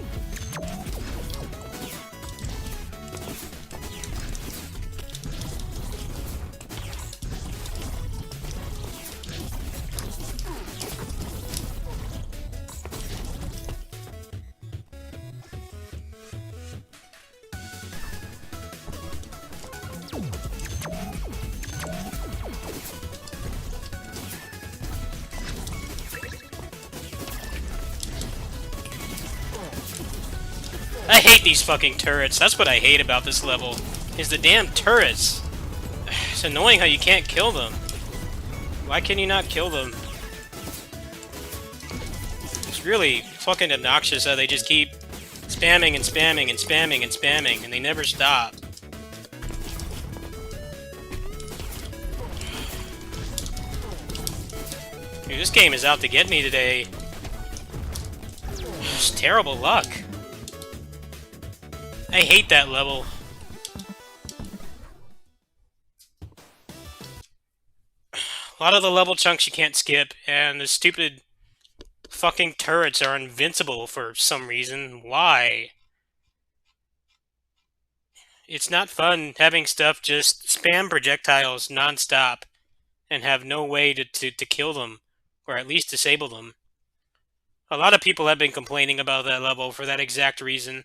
I hate these fucking turrets. That's what I hate about this level, is the damn turrets. It's annoying how you can't kill them. Why can you not kill them? It's really fucking obnoxious how they just keep spamming and spamming and spamming and spamming, and they never stop. Dude, this game is out to get me today. It's terrible luck. I hate that level. A lot of the level chunks you can't skip, and the stupid fucking turrets are invincible for some reason. Why? It's not fun having stuff just spam projectiles non-stop and have no way to kill them, or at least disable them. A lot of people have been complaining about that level for that exact reason.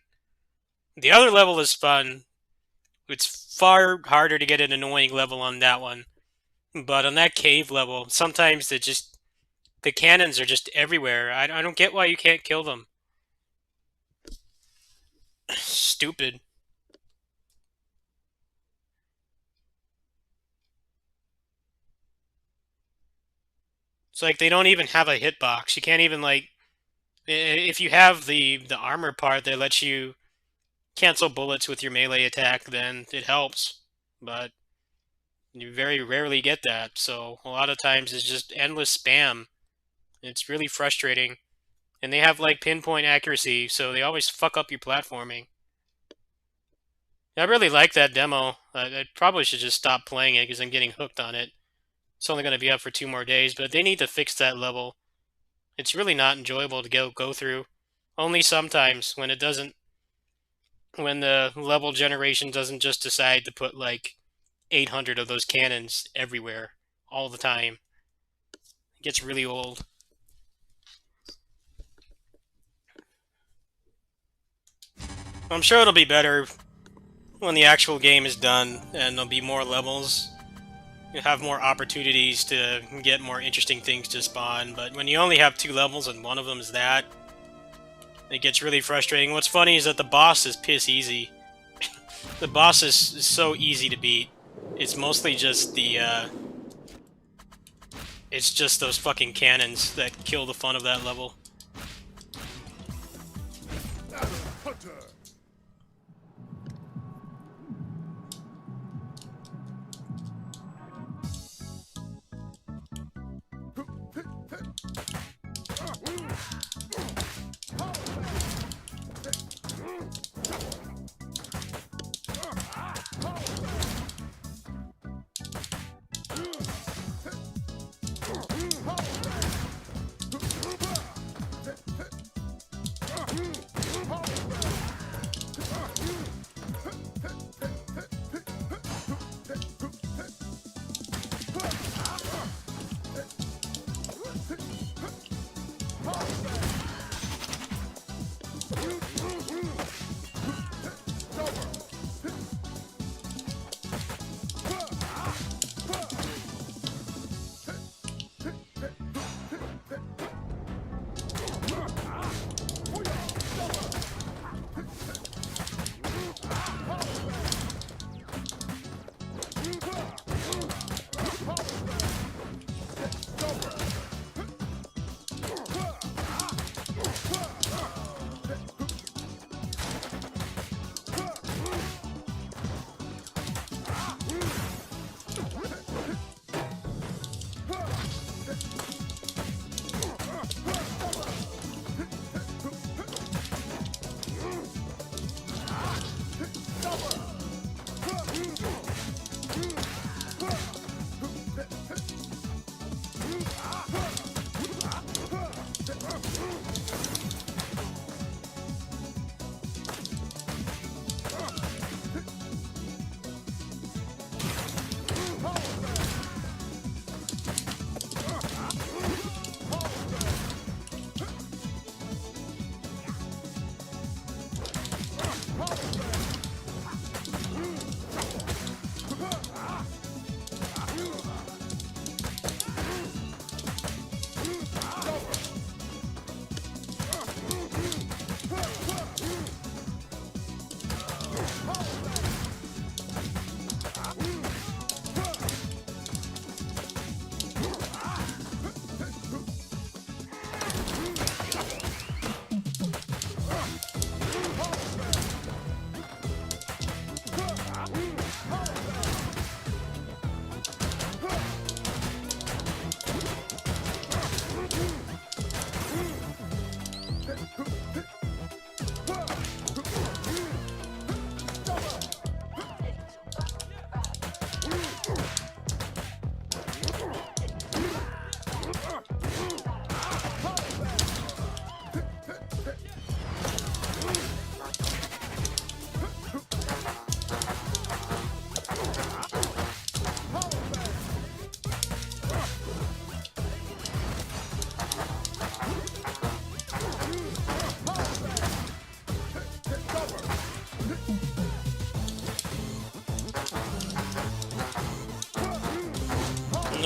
The other level is fun. It's far harder to get an annoying level on that one. But on that cave level, sometimes the cannons are just everywhere. I don't get why you can't kill them. Stupid. It's like they don't even have a hitbox. You can't even, like, if you have the armor part that lets you cancel bullets with your melee attack, then it helps. But you very rarely get that, so a lot of times it's just endless spam. It's really frustrating. And they have, like, pinpoint accuracy, so they always fuck up your platforming. I really like that demo. I probably should just stop playing it because I'm getting hooked on it. It's only going to be up for 2 more days, but they need to fix that level. It's really not enjoyable to go through. Only sometimes when it doesn't, when the level generation doesn't just decide to put like 800 of those cannons everywhere all the time. It gets really old. I'm sure it'll be better when the actual game is done and there'll be more levels. you have more opportunities to get more interesting things to spawn, but when you only have 2 levels and one of them is that, it gets really frustrating. What's funny is that the boss is piss easy. The boss is so easy to beat. It's mostly just the, it's just those fucking cannons that kill the fun of that level.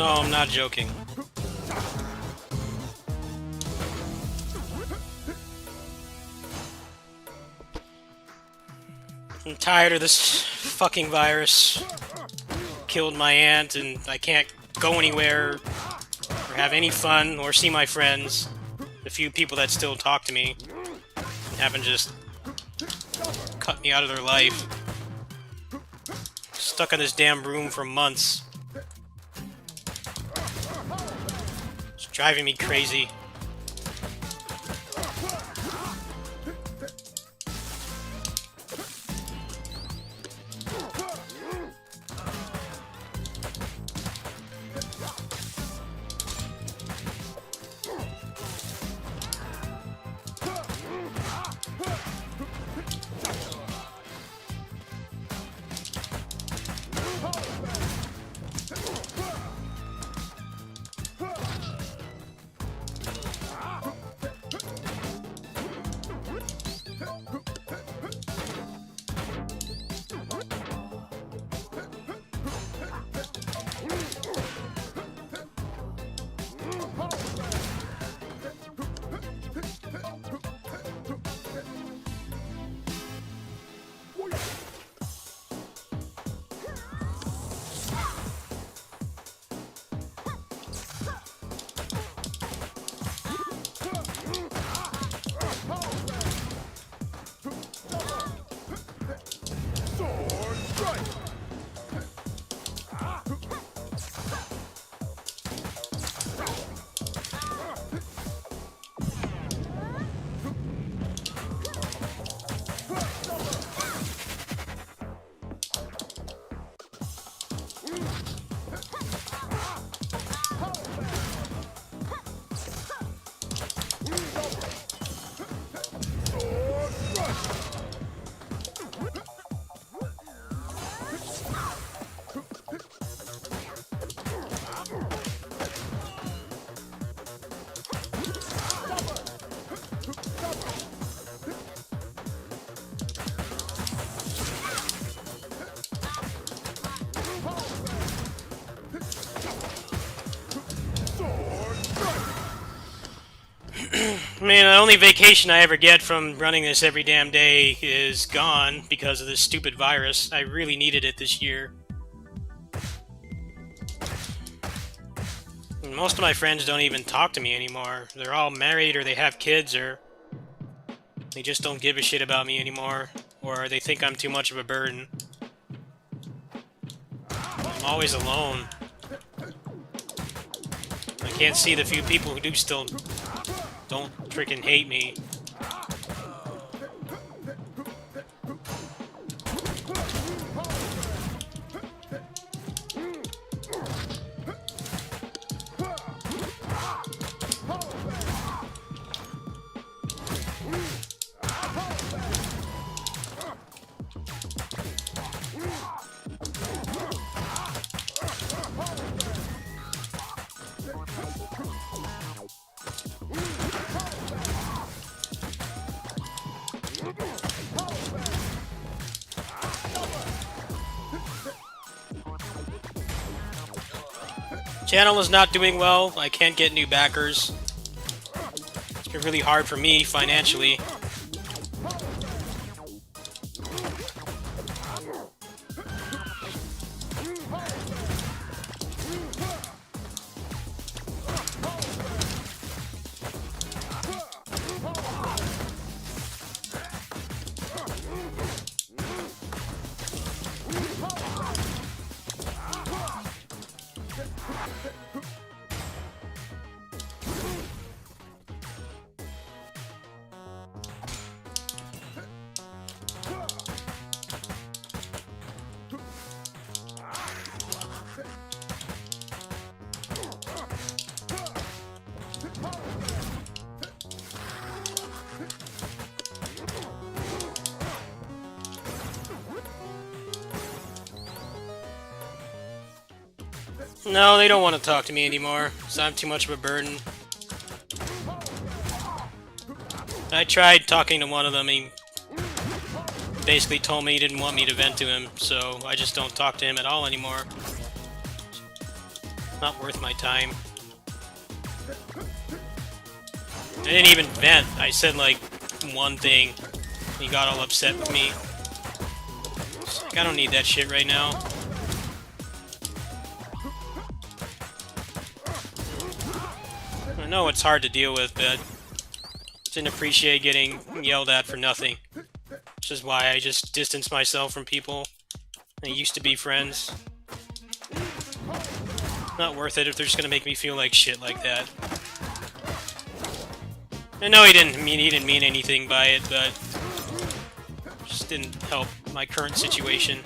No, I'm not joking. I'm tired of this fucking virus. Killed my aunt and I can't go anywhere or have any fun or see my friends. The few people that still talk to me haven't just cut me out of their life. Stuck in this damn room for months. It's driving me crazy. I mean, the only vacation I ever get from running this every damn day is gone because of this stupid virus. I really needed it this year. And most of my friends don't even talk to me anymore. They're all married or they have kids or they just don't give a shit about me anymore. Or they think I'm too much of a burden. I'm always alone. I can't see the few people who do still don't freaking hate me. Channel is not doing well. I can't get new backers. It's been really hard for me financially. No, they don't want to talk to me anymore, so I'm too much of a burden. I tried talking to one of them, he basically told me he didn't want me to vent to him, so I just don't talk to him at all anymore. Not worth my time. I didn't even vent, I said like one thing, he got all upset with me. It's like, I don't need that shit right now. I know it's hard to deal with, but didn't appreciate getting yelled at for nothing. Which is why I just distanced myself from people that used to be friends. Not worth it if they're just gonna make me feel like shit like that. I know he didn't mean anything by it, but just didn't help my current situation.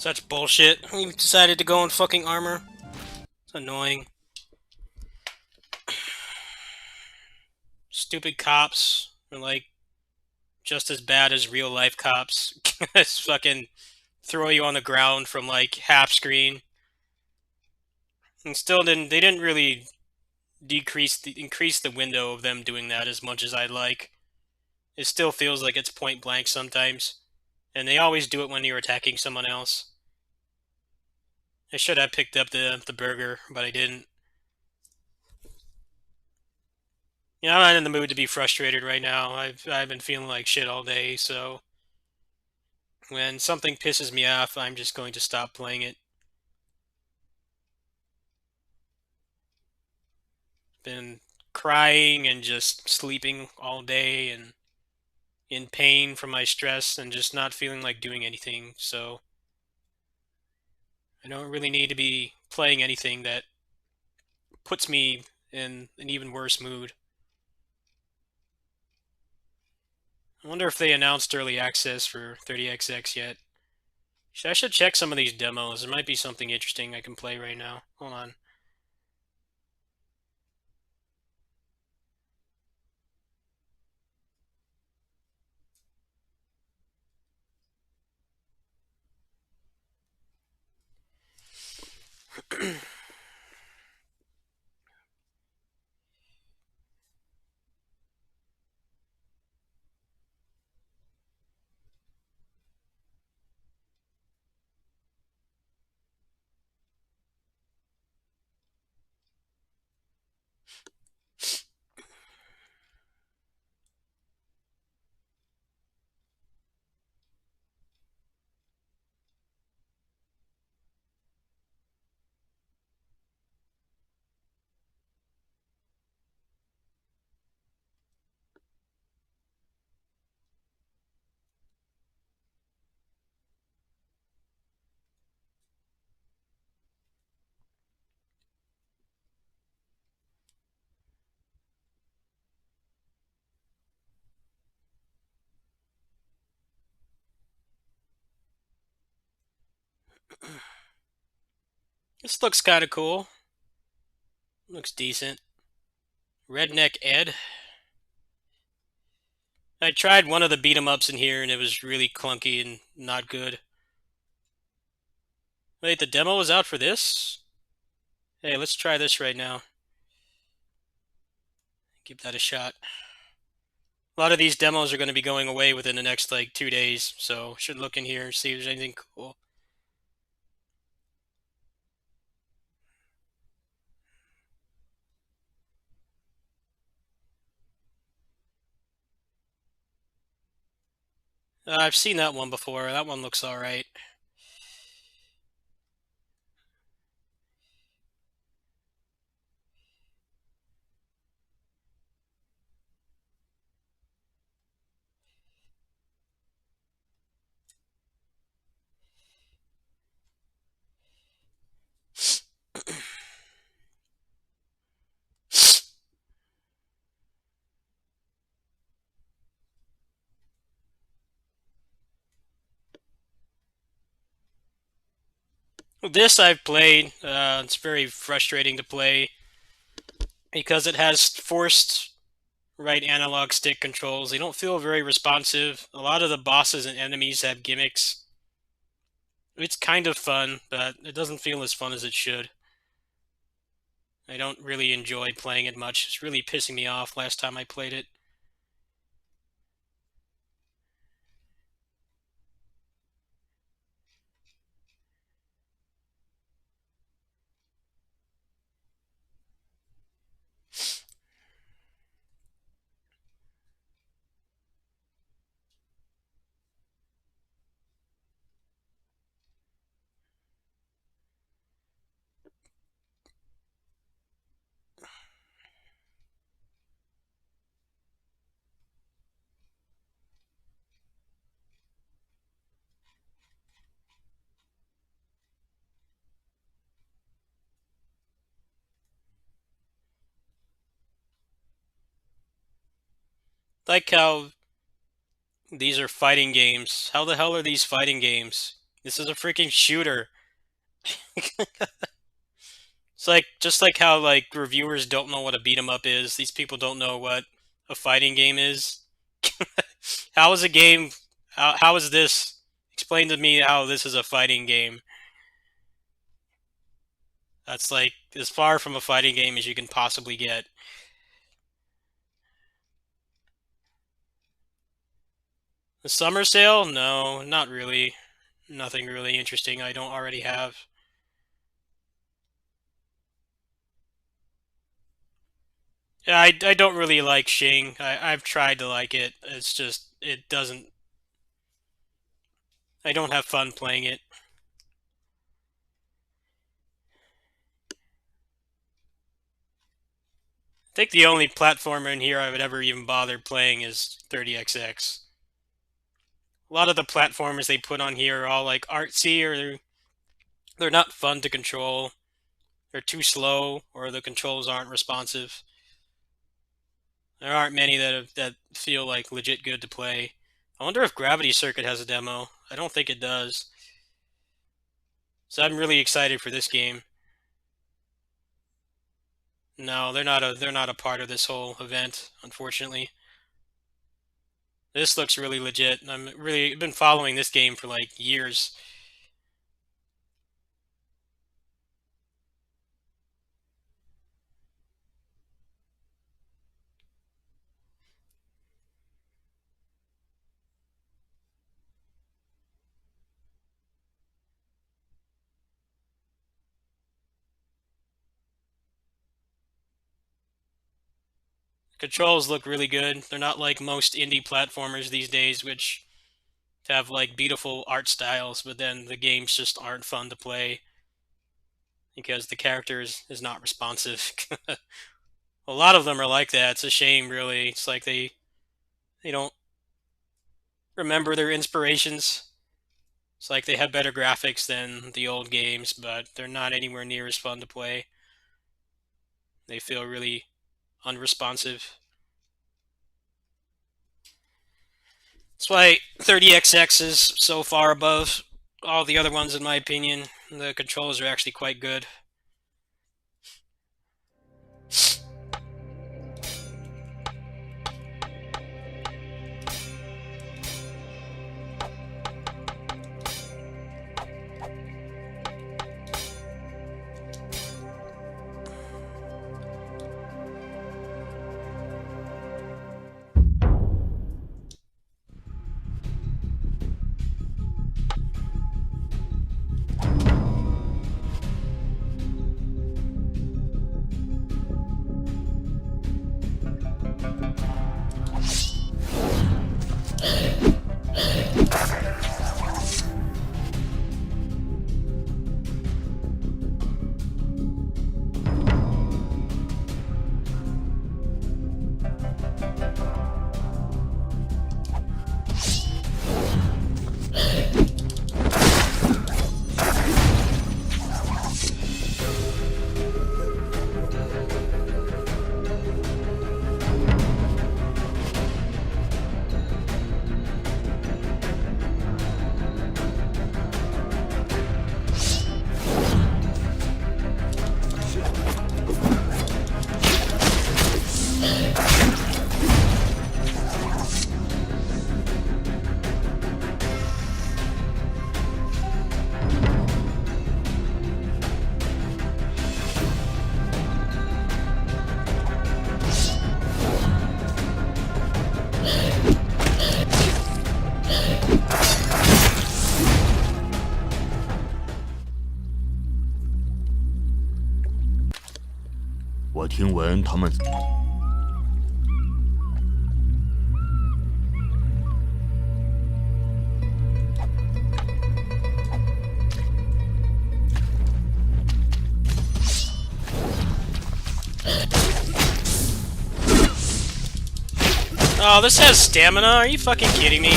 Such bullshit. You decided to go in fucking armor. It's annoying. Stupid cops are like just as bad as real life cops. Just fucking throw you on the ground from like half screen. And still they didn't really increase the window of them doing that as much as I'd like. It still feels like it's point blank sometimes. And they always do it when you're attacking someone else. I should have picked up the burger, but I didn't. I'm not in the mood to be frustrated right now. I've been feeling like shit all day, so when something pisses me off, I'm just going to stop playing it. Been crying and just sleeping all day and in pain from my stress and just not feeling like doing anything, so I don't really need to be playing anything that puts me in an even worse mood. I wonder if they announced early access for 30XX yet. I should check some of these demos. There might be something interesting I can play right now. Hold on. This looks kind of cool. Looks decent. Redneck Ed. I tried one of the beat 'em ups in here and it was really clunky and not good. Wait, the demo was out for this? Hey, let's try this right now. Give that a shot. A lot of these demos are going to be going away within the next like 2 days, so should look in here and see if there's anything cool. I've seen that one before. That one looks alright. This I've played. It's very frustrating to play because it has forced right analog stick controls. They don't feel very responsive. A lot of the bosses and enemies have gimmicks. It's kind of fun, but it doesn't feel as fun as it should. I don't really enjoy playing it much. It's really pissing me off last time I played it. Like how these are fighting games. How the hell are these fighting games? This is a freaking shooter. It's like just like how like reviewers don't know what a beat 'em up is. These people don't know what a fighting game is. How is a game? How is this? Explain to me how this is a fighting game. That's like as far from a fighting game as you can possibly get. The summer sale? No, not really. Nothing really interesting I don't already have. Yeah, I don't really like Shing. I've tried to like it. It's just, it doesn't. I don't have fun playing it. I think the only platformer in here I would ever even bother playing is 30XX. A lot of the platformers they put on here are all like artsy, or they're not fun to control. They're too slow, or the controls aren't responsive. There aren't many that feel like legit good to play. I wonder if Gravity Circuit has a demo. I don't think it does. So I'm really excited for this game. No, they're not a part of this whole event, unfortunately. This looks really legit. I've been following this game for like years. Controls look really good. They're not like most indie platformers these days, which have like beautiful art styles, but then the games just aren't fun to play because the character is not responsive. A lot of them are like that. It's a shame, really. It's like they don't remember their inspirations. It's like they have better graphics than the old games, but they're not anywhere near as fun to play. They feel really unresponsive. That's why 30XX is so far above all the other ones, in my opinion. The controls are actually quite good.我听闻他们。Oh, this has stamina? Are you fucking kidding me?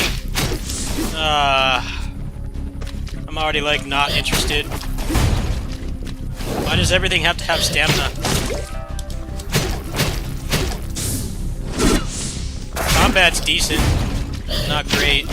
I'm already, like, not interested. Why does everything have to have stamina? Combat's decent. Not great.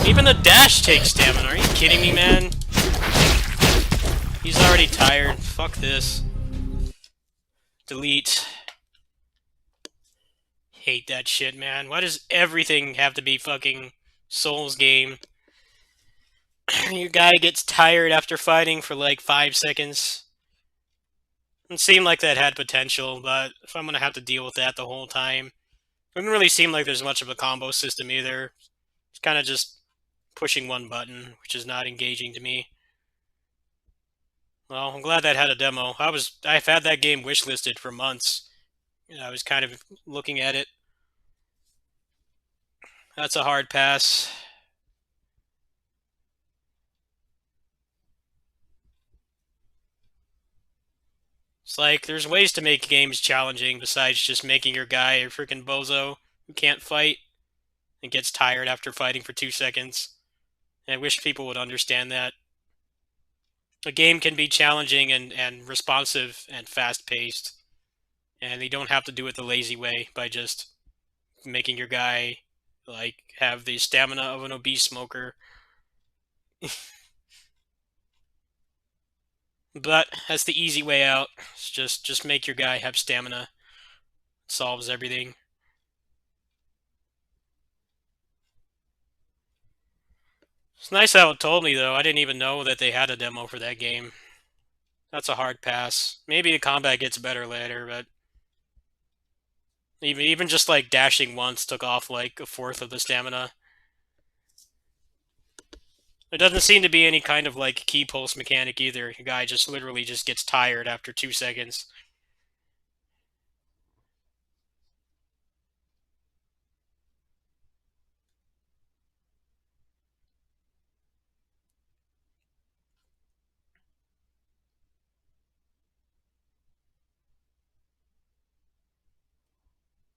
Even the dash takes stamina. Are you kidding me, man? He's already tired. Fuck this. Delete. Hate that shit, man. Why does everything have to be fucking Souls game? Your guy gets tired after fighting for like 5 seconds. It seemed like that had potential, but if I'm gonna have to deal with that the whole time, it didn't really seem like there's much of a combo system either. It's kind of just pushing one button, which is not engaging to me. Well, I'm glad that had a demo. I've had that game wishlisted for months. I was kind of looking at it. That's a hard pass. It's like, there's ways to make games challenging besides just making your guy a freaking bozo who can't fight and gets tired after fighting for 2 seconds. And I wish people would understand that. A game can be challenging and responsive and fast-paced, and you don't have to do it the lazy way by just making your guy, like, have the stamina of an obese smoker. But that's the easy way out. It's just make your guy have stamina. It solves everything. It's nice how it told me, though. I didn't even know that they had a demo for that game. That's a hard pass. Maybe the combat gets better later, but even just like dashing once took off like a fourth of the stamina. There doesn't seem to be any kind of like key pulse mechanic either. The guy just literally just gets tired after 2 seconds.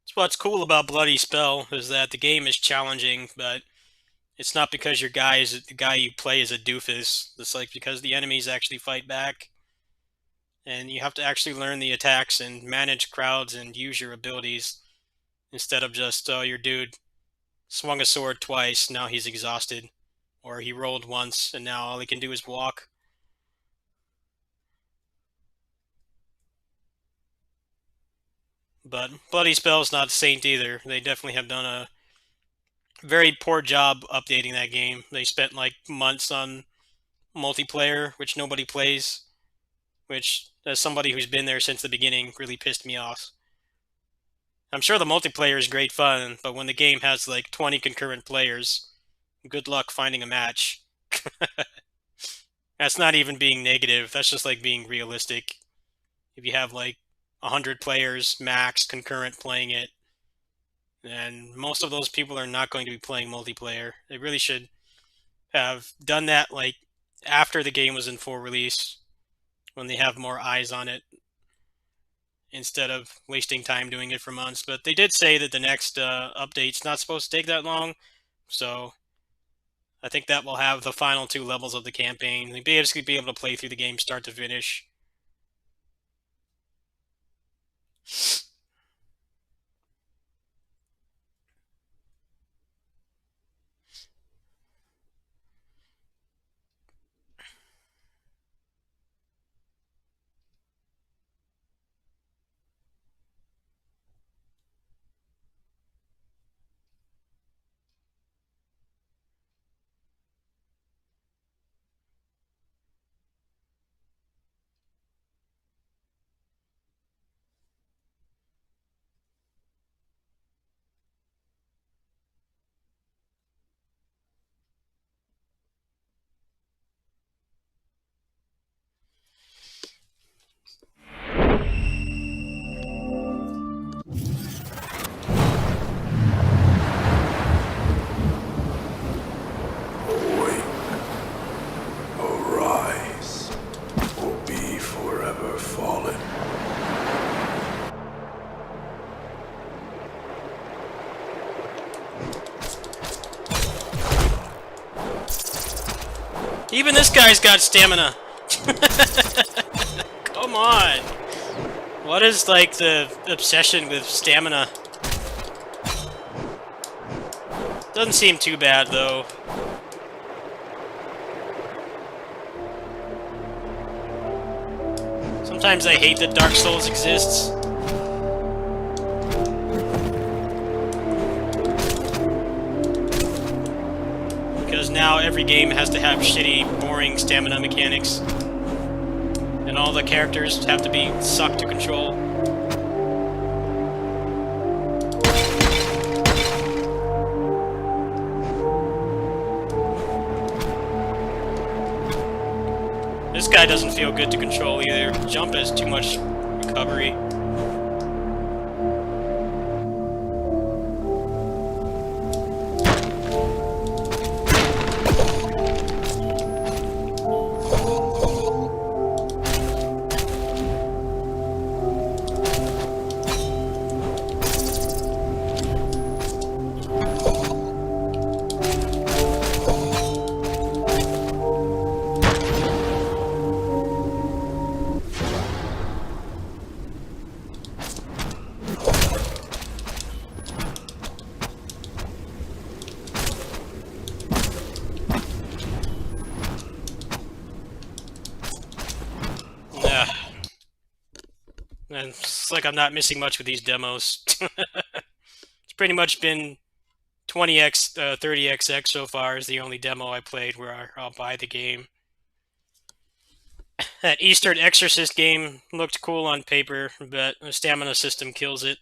That's what's cool about Bloody Spell is that the game is challenging, but it's not because the guy you play is a doofus. It's like because the enemies actually fight back, and you have to actually learn the attacks and manage crowds and use your abilities instead of just, oh, your dude swung a sword twice, now he's exhausted, or he rolled once and now all he can do is walk. But Bloody Spell's not Saint either. They definitely have done a very poor job updating that game. They spent like months on multiplayer, which nobody plays, which, as somebody who's been there since the beginning, really pissed me off. I'm sure the multiplayer is great fun, but when the game has like 20 concurrent players, good luck finding a match. That's not even being negative, that's just like being realistic. If you have like 100 players max concurrent playing it, and most of those people are not going to be playing multiplayer. They really should have done that like after the game was in full release, when they have more eyes on it, instead of wasting time doing it for months. But they did say that the next update's not supposed to take that long, so I think that will have the final 2 levels of the campaign. You'll basically be able to play through the game start to finish. Even this guy's got stamina. Come on. What is, like, the obsession with stamina? Doesn't seem too bad, though. Sometimes I hate that Dark Souls exists. Because now every game has to have shitty, boring stamina mechanics. And all the characters have to be sucked to control. This guy doesn't feel good to control either. Jump has too much recovery. And it's like I'm not missing much with these demos. It's pretty much been 20x, 30xx so far is the only demo I played where I'll buy the game. That Eastern Exorcist game looked cool on paper, but the stamina system kills it.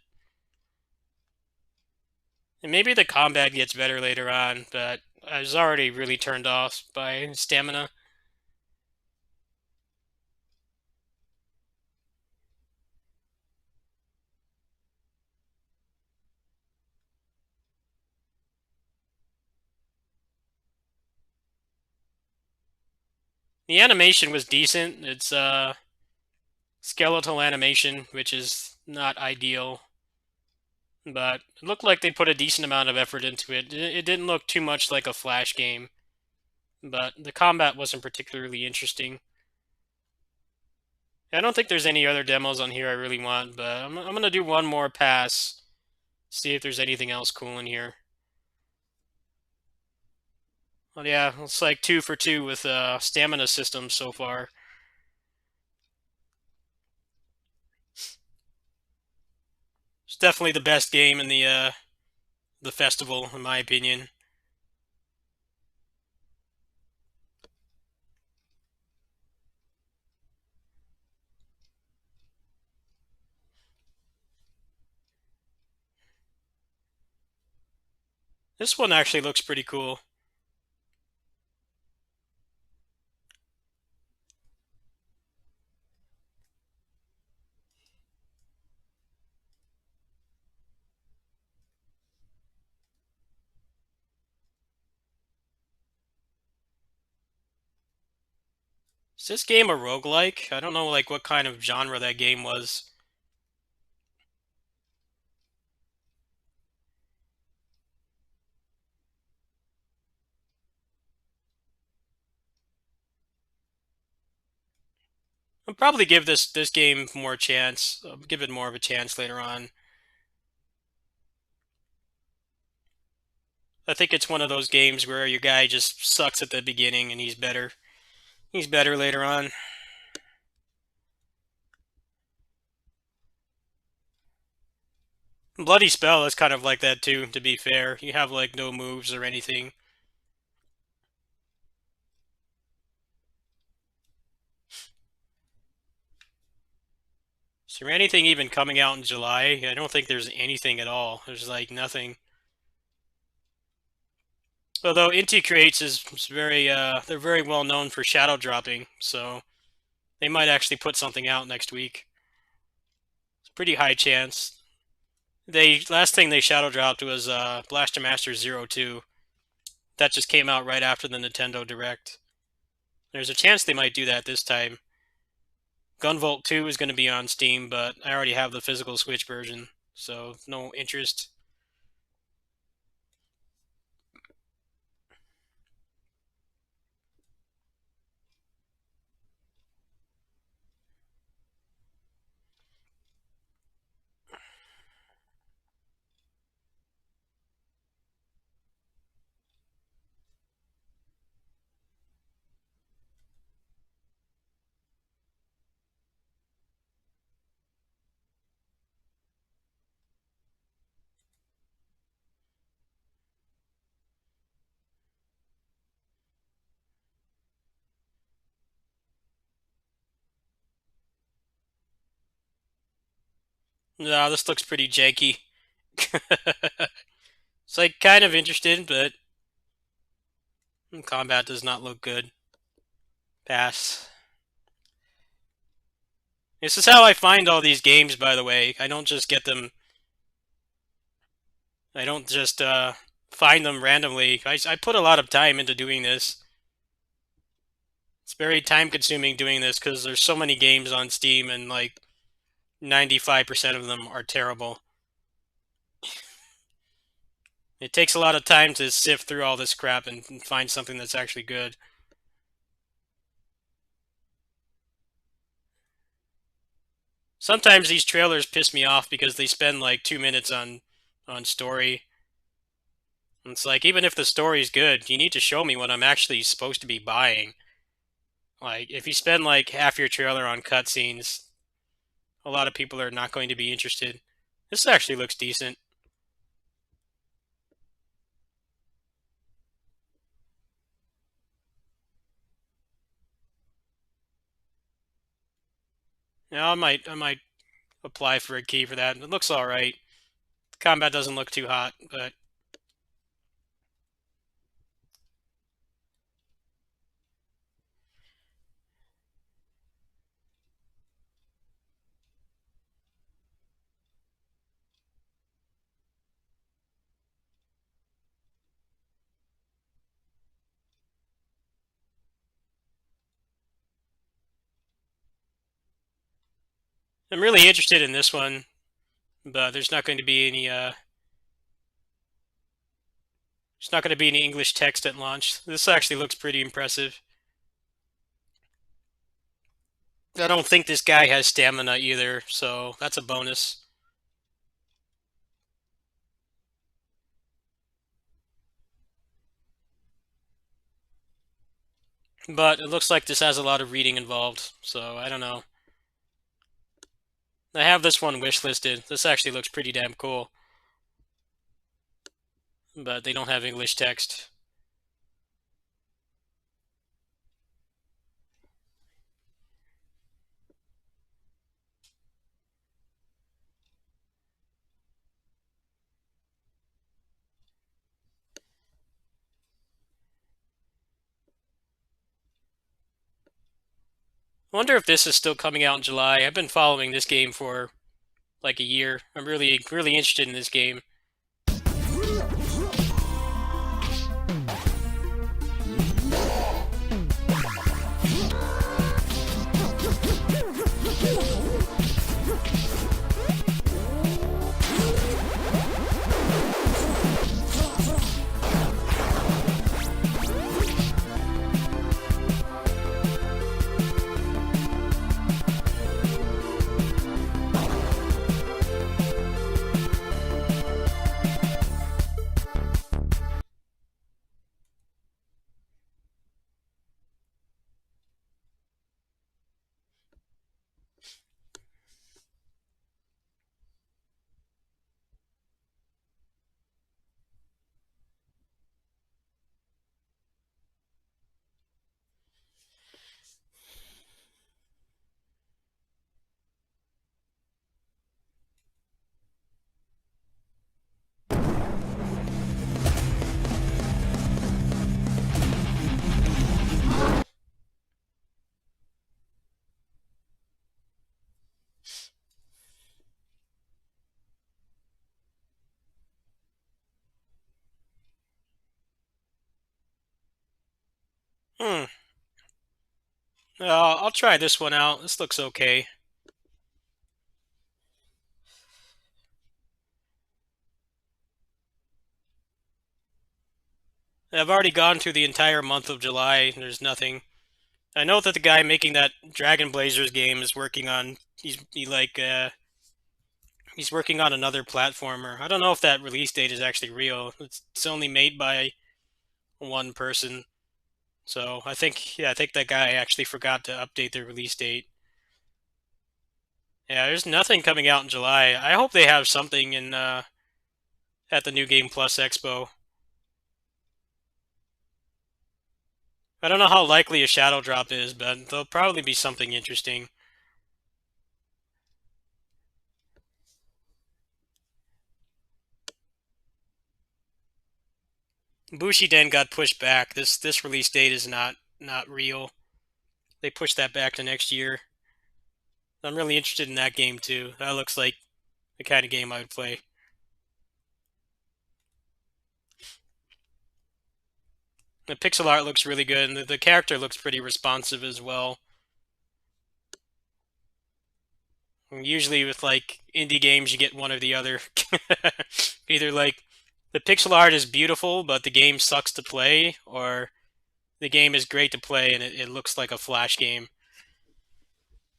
And maybe the combat gets better later on, but I was already really turned off by stamina. The animation was decent. It's skeletal animation, which is not ideal. But it looked like they put a decent amount of effort into it. It didn't look too much like a Flash game. But the combat wasn't particularly interesting. I don't think there's any other demos on here I really want, but I'm going to do one more pass. See if there's anything else cool in here. Well, yeah, it's like 2 for 2 with stamina systems so far. It's definitely the best game in the festival, in my opinion. This one actually looks pretty cool. Is this game a roguelike? I don't know like what kind of genre that game was. I'll probably give this game more a chance. I'll give it more of a chance later on. I think it's one of those games where your guy just sucks at the beginning and he's better. He's better later on. Bloody Spell is kind of like that too, to be fair. You have like no moves or anything. Is there anything even coming out in July? I don't think there's anything at all. There's like nothing. Although Inti Creates is very, they're very well known for shadow dropping, so they might actually put something out next week. It's a pretty high chance. Last thing they shadow dropped was Blaster Master 02. That just came out right after the Nintendo Direct. There's a chance they might do that this time. Gunvolt 2 is going to be on Steam, but I already have the physical Switch version, so no interest. No, this looks pretty janky. It's like kind of interested, but combat does not look good. Pass. This is how I find all these games, by the way. I don't just get them. I don't just find them randomly. I put a lot of time into doing this. It's very time consuming doing this because there's so many games on Steam and like 95% of them are terrible. It takes a lot of time to sift through all this crap and find something that's actually good. Sometimes these trailers piss me off because they spend like 2 minutes on story. And it's like, even if the story's good, you need to show me what I'm actually supposed to be buying. Like, if you spend like half your trailer on cutscenes, a lot of people are not going to be interested. This actually looks decent. Yeah, I might apply for a key for that. It looks all right. Combat doesn't look too hot, but I'm really interested in this one. But there's not going to be any there's not going to be any English text at launch. This actually looks pretty impressive. I don't think this guy has stamina either, so that's a bonus. But it looks like this has a lot of reading involved, so I don't know. I have this one wishlisted. This actually looks pretty damn cool. But they don't have English text. I wonder if this is still coming out in July. I've been following this game for like a year. I'm really, really interested in this game. Hmm. I'll try this one out. This looks okay. I've already gone through the entire month of July, and there's nothing. I know that the guy making that Dragon Blazers game is working on. He's working on another platformer. I don't know if that release date is actually real. It's only made by one person, so I think that guy actually forgot to update the release date. Yeah, there's nothing coming out in July. I hope they have something in at the New Game Plus Expo. I don't know how likely a shadow drop is, but there'll probably be something interesting. Bushiden got pushed back. This release date is not real. They pushed that back to next year. I'm really interested in that game too. That looks like the kind of game I would play. The pixel art looks really good, and the character looks pretty responsive as well. Usually with like indie games, you get one or the other. Either like the pixel art is beautiful, but the game sucks to play, or the game is great to play and it looks like a Flash game.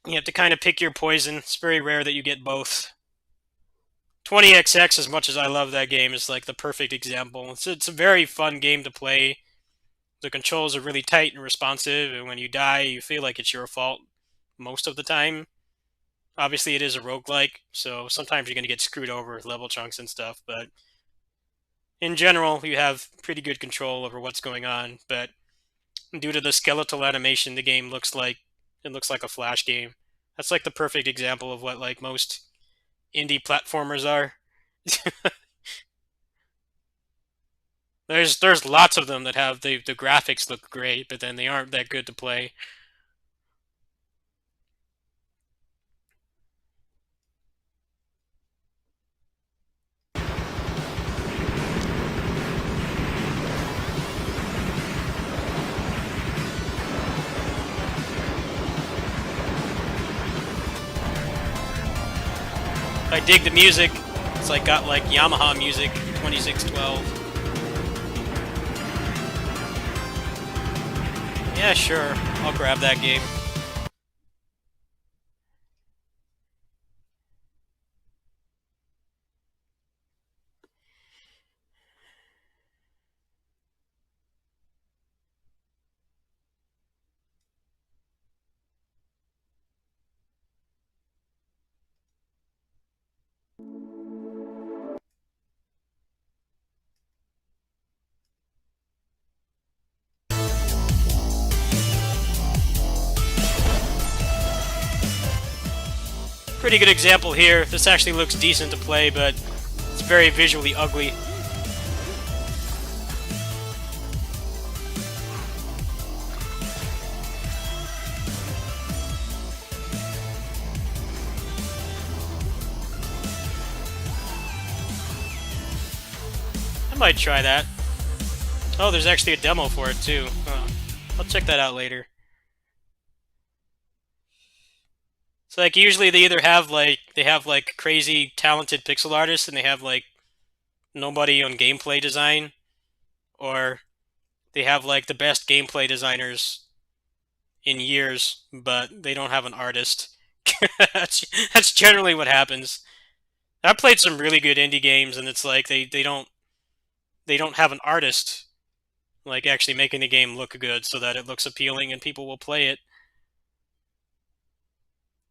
You have to kind of pick your poison. It's very rare that you get both. 20XX, as much as I love that game, is like the perfect example. It's a very fun game to play. The controls are really tight and responsive, and when you die, you feel like it's your fault most of the time. Obviously, it is a roguelike, so sometimes you're going to get screwed over with level chunks and stuff, but in general, you have pretty good control over what's going on. But due to the skeletal animation, the game looks like a Flash game. That's like the perfect example of what like most indie platformers are. There's lots of them that have the graphics look great, but then they aren't that good to play. I dig the music. It's like got like Yamaha music, 2612. Yeah, sure. I'll grab that game. Pretty good example here. This actually looks decent to play, but it's very visually ugly. I might try that. Oh, there's actually a demo for it too. I'll check that out later. So like usually they either have like crazy talented pixel artists and they have like nobody on gameplay design, or they have like the best gameplay designers in years, but they don't have an artist. that's generally what happens. I've played some really good indie games, and it's like they don't have an artist like actually making the game look good so that it looks appealing and people will play it.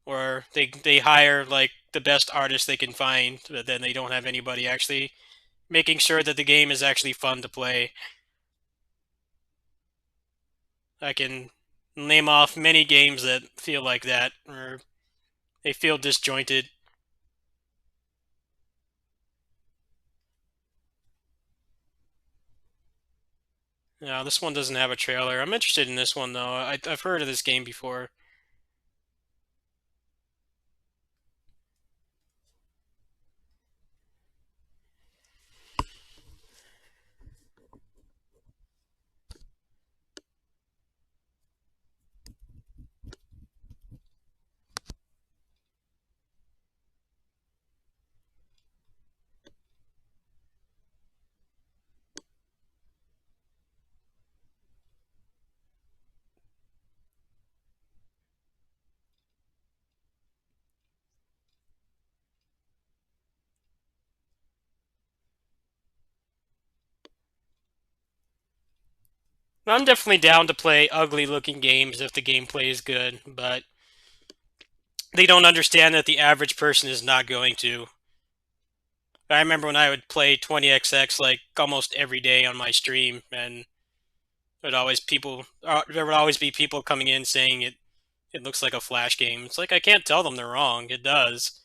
Or they hire like the best artist they can find, but then they don't have anybody actually making sure that the game is actually fun to play. I can name off many games that feel like that, or they feel disjointed. No, this one doesn't have a trailer. I'm interested in this one though. I've heard of this game before. I'm definitely down to play ugly looking games if the gameplay is good, but they don't understand that the average person is not going to. I remember when I would play 20XX like almost every day on my stream, and there would always be people coming in saying it looks like a Flash game. It's like I can't tell them they're wrong. It does,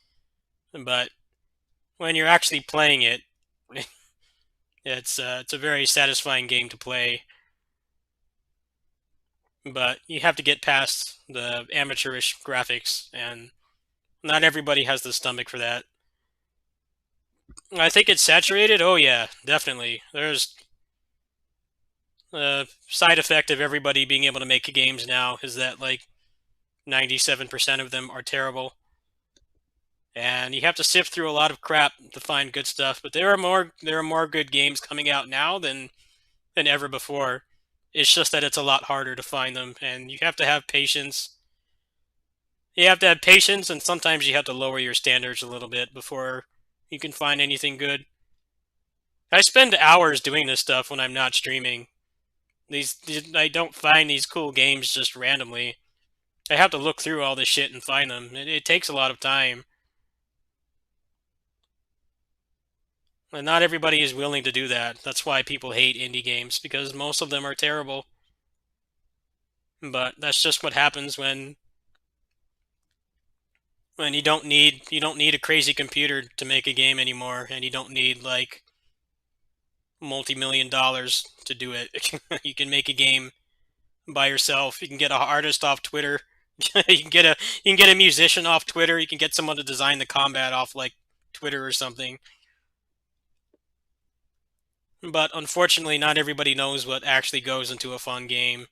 but when you're actually playing it, It's a very satisfying game to play, but you have to get past the amateurish graphics, and not everybody has the stomach for that. I think it's saturated. Oh yeah, definitely. There's a side effect of everybody being able to make games now is that like 97% of them are terrible, and you have to sift through a lot of crap to find good stuff. But there are more good games coming out now than ever before. It's just that it's a lot harder to find them, and you have to have patience. You have to have patience, and sometimes you have to lower your standards a little bit before you can find anything good. I spend hours doing this stuff when I'm not streaming. I don't find these cool games just randomly. I have to look through all this shit and find them. It takes a lot of time. And not everybody is willing to do that. That's why people hate indie games, because most of them are terrible. But that's just what happens when you don't need a crazy computer to make a game anymore, and you don't need like multi-million dollars to do it. You can make a game by yourself. You can get an artist off Twitter. You can get a musician off Twitter. You can get someone to design the combat off like Twitter or something. But unfortunately, not everybody knows what actually goes into a fun game.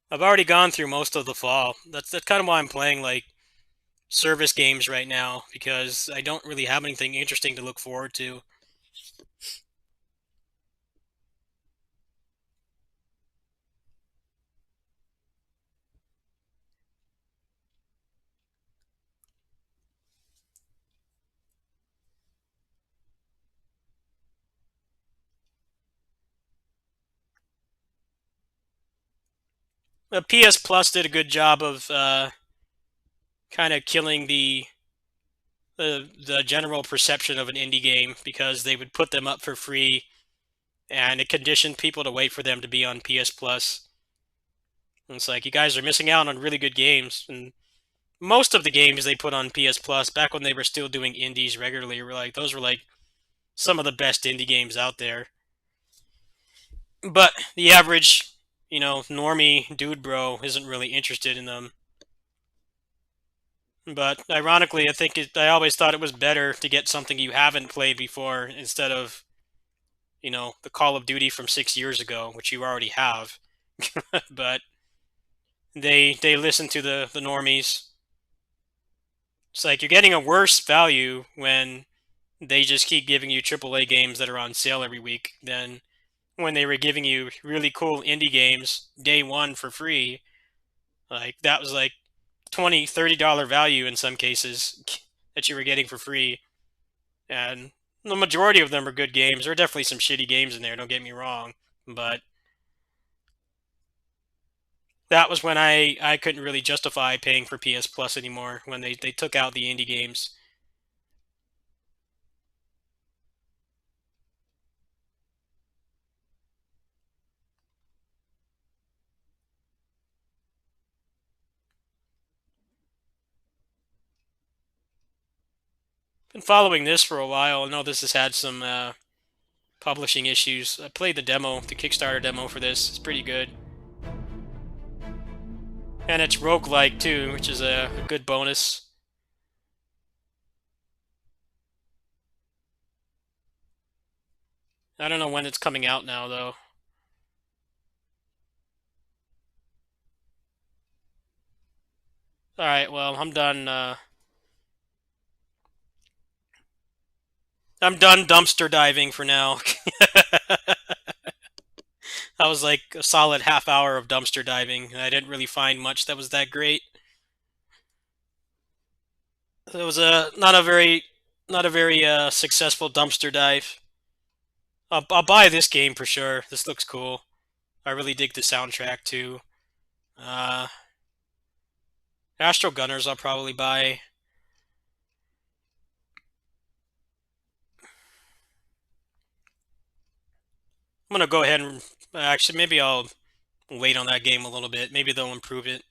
I've already gone through most of the fall. That's kind of why I'm playing like service games right now, because I don't really have anything interesting to look forward to. PS Plus did a good job of kind of killing the general perception of an indie game, because they would put them up for free, and it conditioned people to wait for them to be on PS Plus. And it's like, you guys are missing out on really good games. And most of the games they put on PS Plus back when they were still doing indies regularly were like, those were like some of the best indie games out there. But the average, normie dude bro isn't really interested in them. But ironically, I always thought it was better to get something you haven't played before instead of, the Call of Duty from 6 years ago, which you already have. But they listen to the normies. It's like you're getting a worse value when they just keep giving you AAA games that are on sale every week than when they were giving you really cool indie games day one for free. Like that was like $20, $30 value in some cases that you were getting for free. And the majority of them are good games. There are definitely some shitty games in there, don't get me wrong. But that was when I couldn't really justify paying for PS Plus anymore, when they took out the indie games. Been following this for a while. I know this has had some publishing issues. I played the demo, the Kickstarter demo for this. It's pretty good. And it's roguelike too, which is a good bonus. I don't know when it's coming out now, though. Alright, well, I'm done. I'm done dumpster diving for now. That was like a solid half hour of dumpster diving, and I didn't really find much that was that great. It was not a very successful dumpster dive. I'll buy this game for sure. This looks cool. I really dig the soundtrack too. Uh, Astro Gunners I'll probably buy. I'm gonna go ahead and actually maybe I'll wait on that game a little bit. Maybe they'll improve it.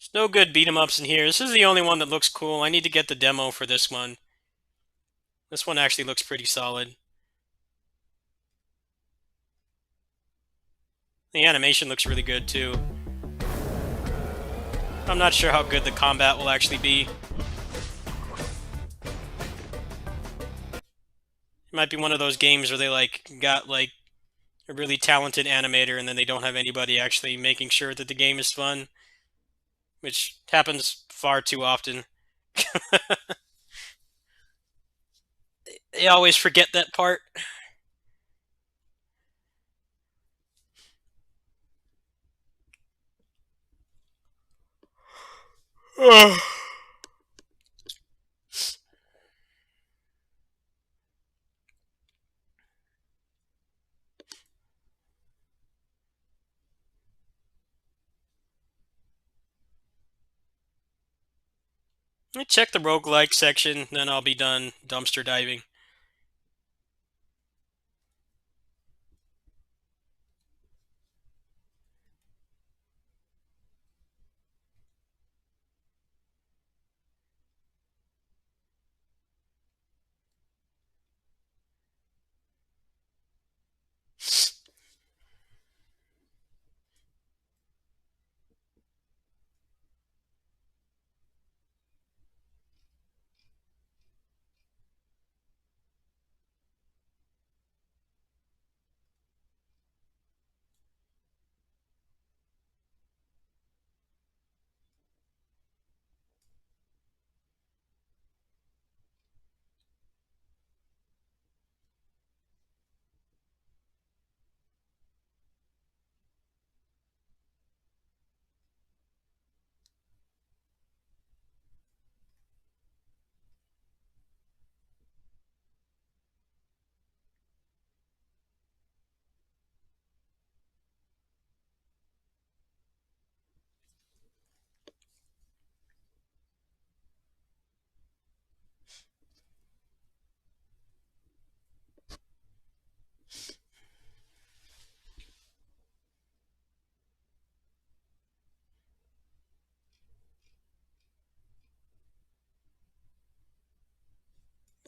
There's no good beat 'em ups in here. This is the only one that looks cool. I need to get the demo for this one. This one actually looks pretty solid. The animation looks really good too. I'm not sure how good the combat will actually be. It might be one of those games where they got a really talented animator and then they don't have anybody actually making sure that the game is fun, which happens far too often. They always forget that part. I check the roguelike section, then I'll be done dumpster diving.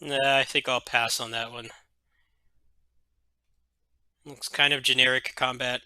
Nah, I think I'll pass on that one. Looks kind of generic combat.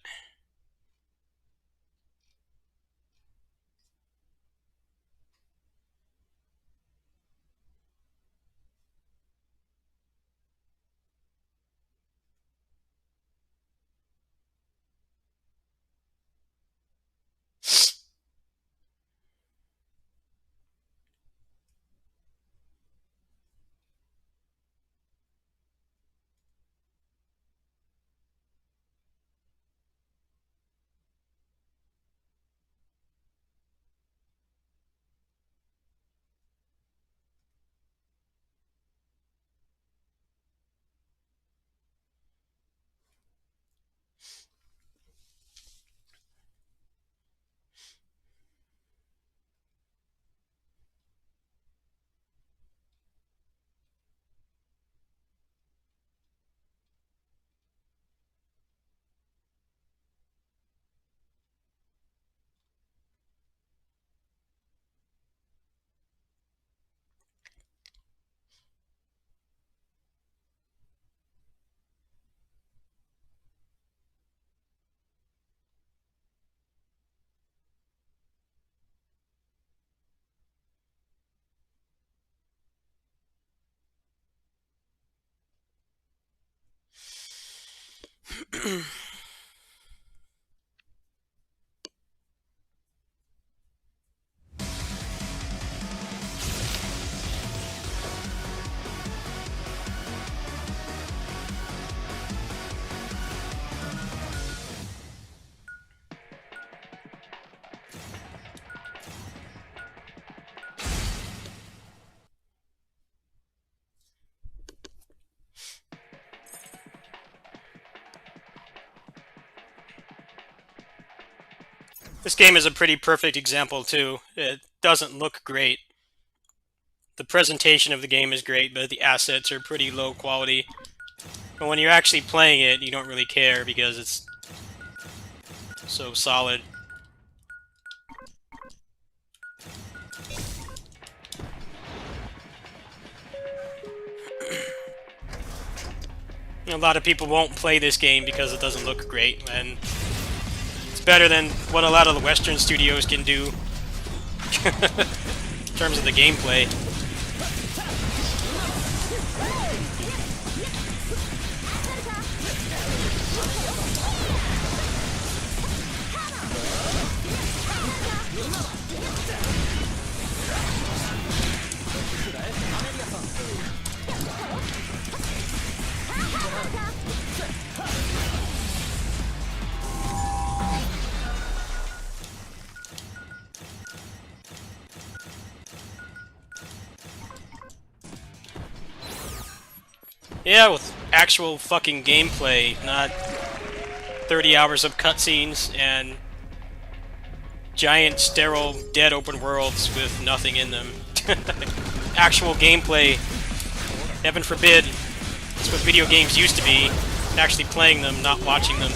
This game is a pretty perfect example too. It doesn't look great. The presentation of the game is great, but the assets are pretty low quality. But when you're actually playing it, you don't really care because it's so solid. A lot of people won't play this game because it doesn't look great, and it's better than what a lot of the Western studios can do in terms of the gameplay. Yeah, with actual fucking gameplay, not 30 hours of cutscenes and giant, sterile, dead open worlds with nothing in them. Actual gameplay, heaven forbid, it's what video games used to be, actually playing them, not watching them.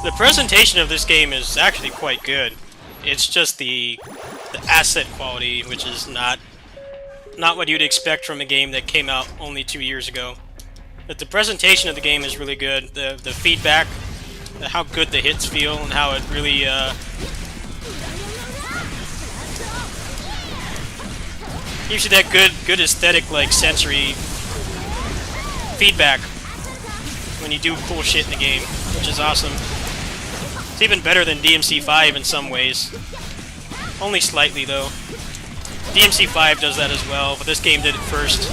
The presentation of this game is actually quite good. It's just the asset quality, which is not what you'd expect from a game that came out only 2 years ago. But the presentation of the game is really good. The feedback, how good the hits feel, and how it really gives you that good aesthetic, like sensory feedback when you do cool shit in the game, which is awesome. It's even better than DMC5 in some ways. Only slightly, though. DMC5 does that as well, but this game did it first.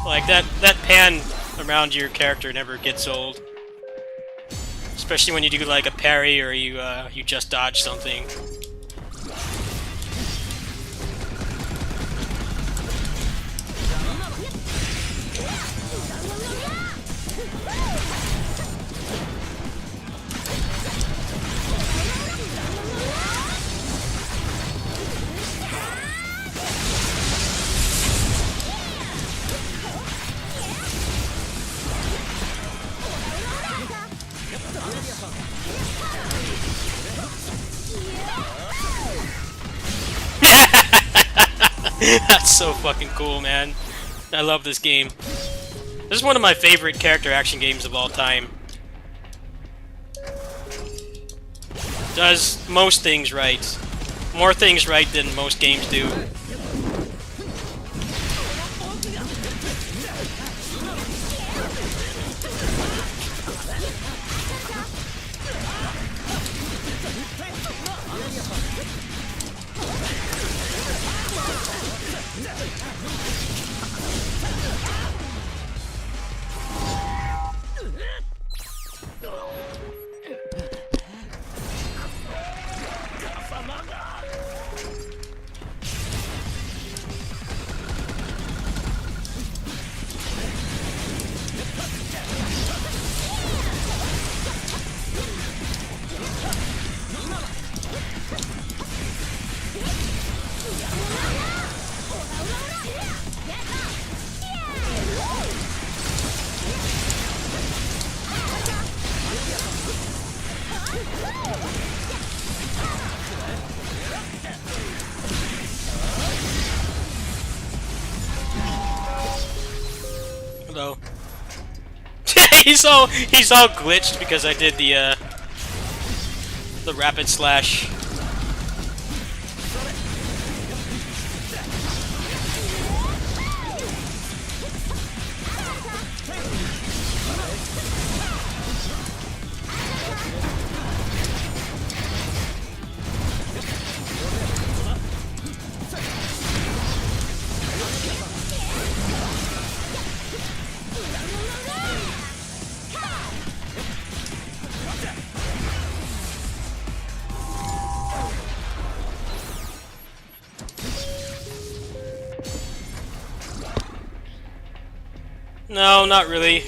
Like, that pan around your character never gets old. Especially when you do, like, a parry or you just dodge something. That's so fucking cool, man. I love this game. This is one of my favorite character action games of all time. Does most things right. More things right than most games do. Hello. he's all glitched because I did the rapid slash. No, not really.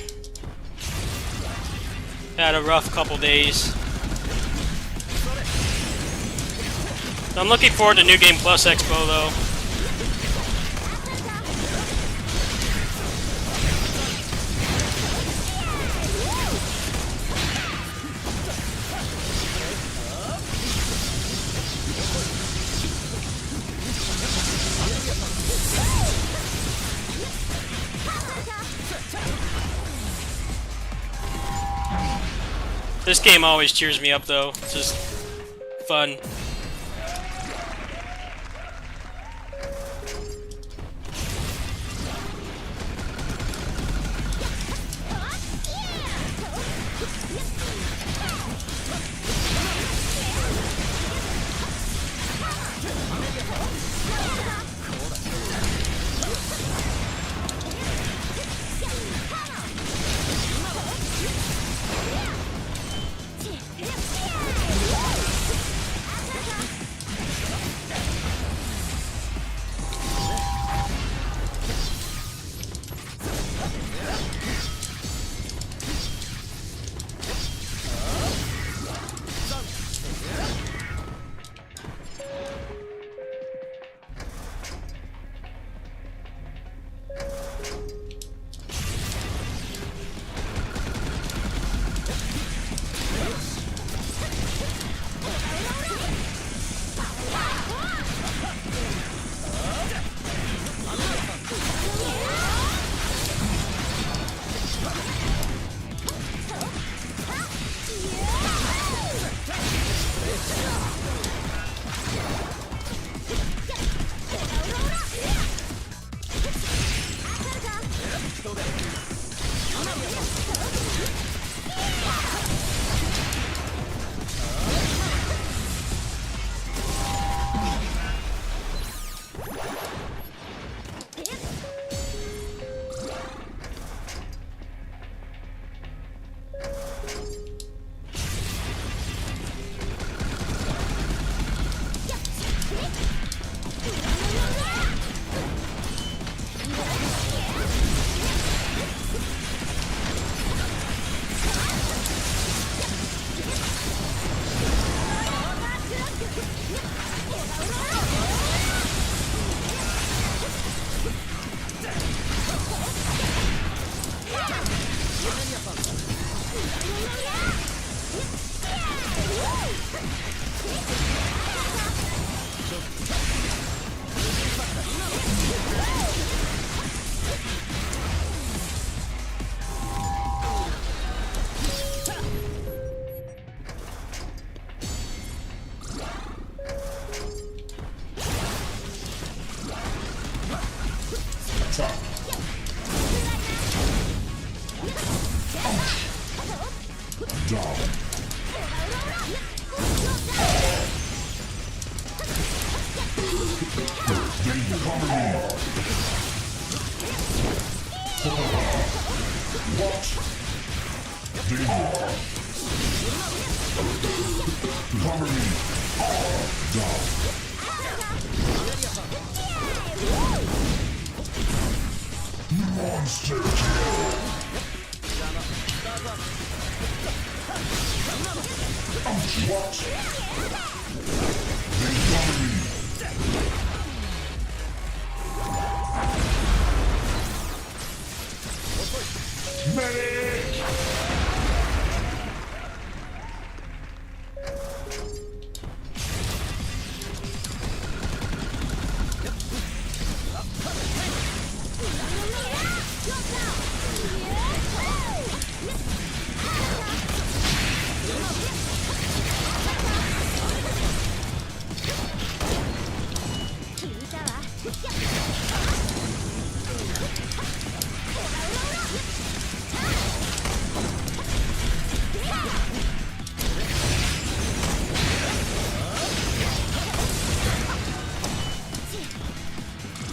Had a rough couple days. I'm looking forward to New Game Plus Expo though. This game always cheers me up though. It's just fun.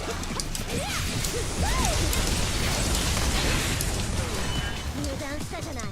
油断したじゃない。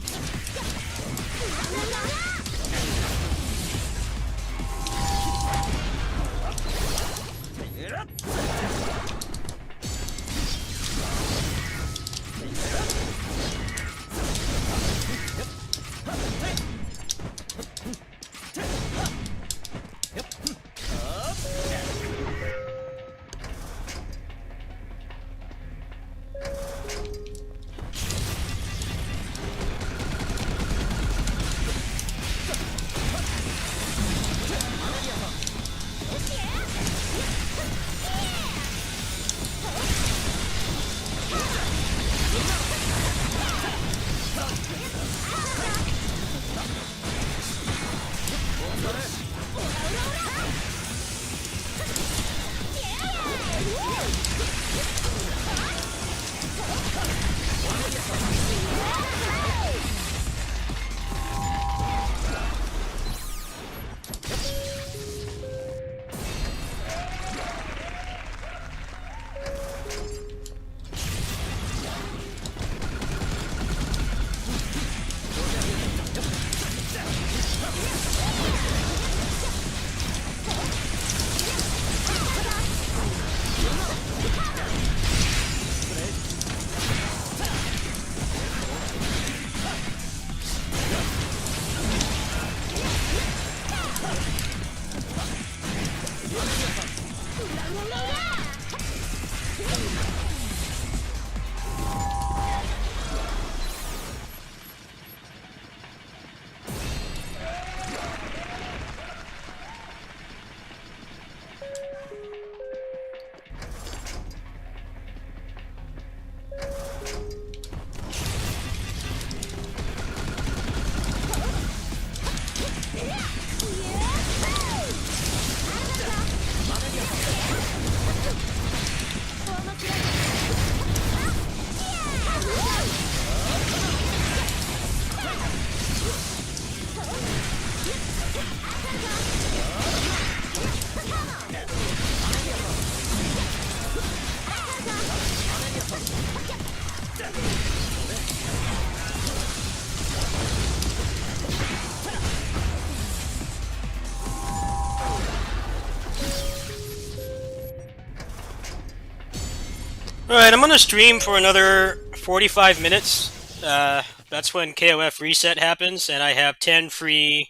Alright, I'm gonna stream for another 45 minutes. That's when KOF reset happens, and I have 10 free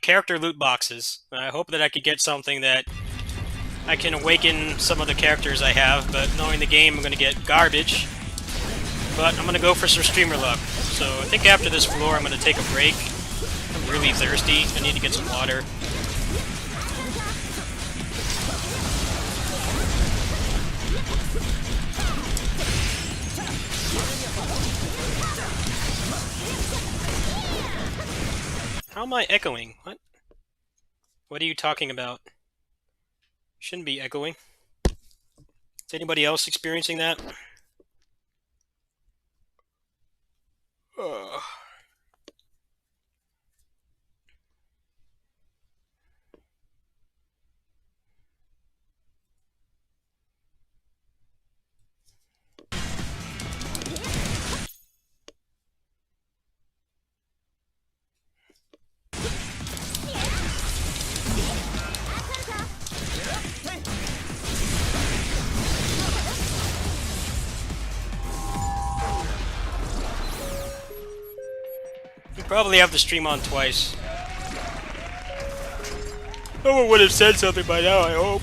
character loot boxes. I hope that I could get something that I can awaken some of the characters I have, but knowing the game, I'm gonna get garbage. But I'm gonna go for some streamer luck. So I think after this floor, I'm gonna take a break. I'm really thirsty. I need to get some water. How am I echoing? What? What are you talking about? Shouldn't be echoing. Is anybody else experiencing that? Ugh. Probably have to stream on twice. Someone would have said something by now, I hope.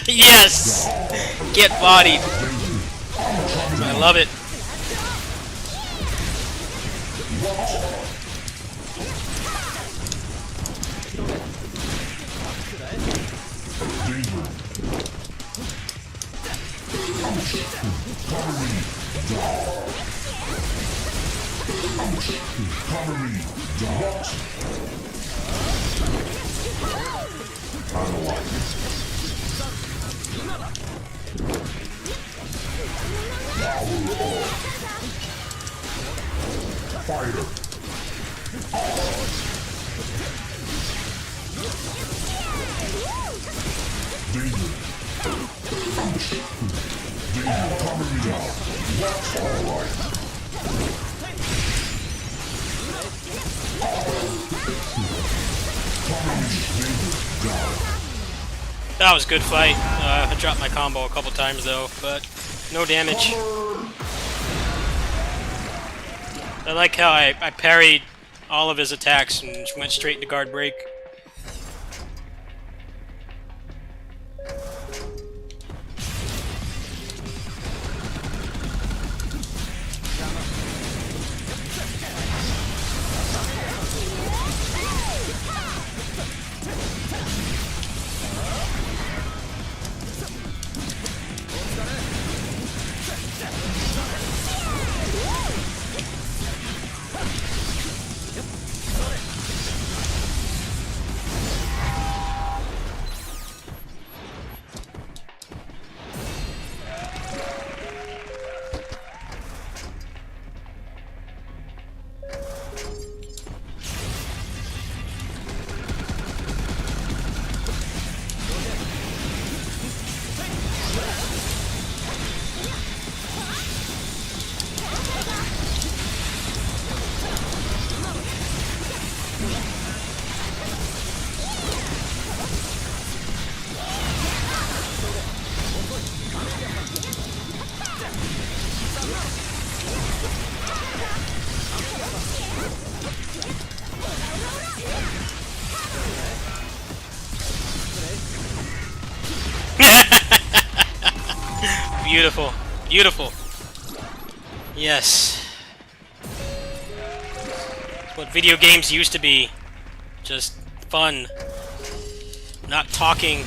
Yes! Get bodied. I love it. That was a good fight. I dropped my combo a couple times though, but no damage. I like how I parried all of his attacks and went straight into guard break. Beautiful. Beautiful. Yes. It's what video games used to be. Just fun. Not talking,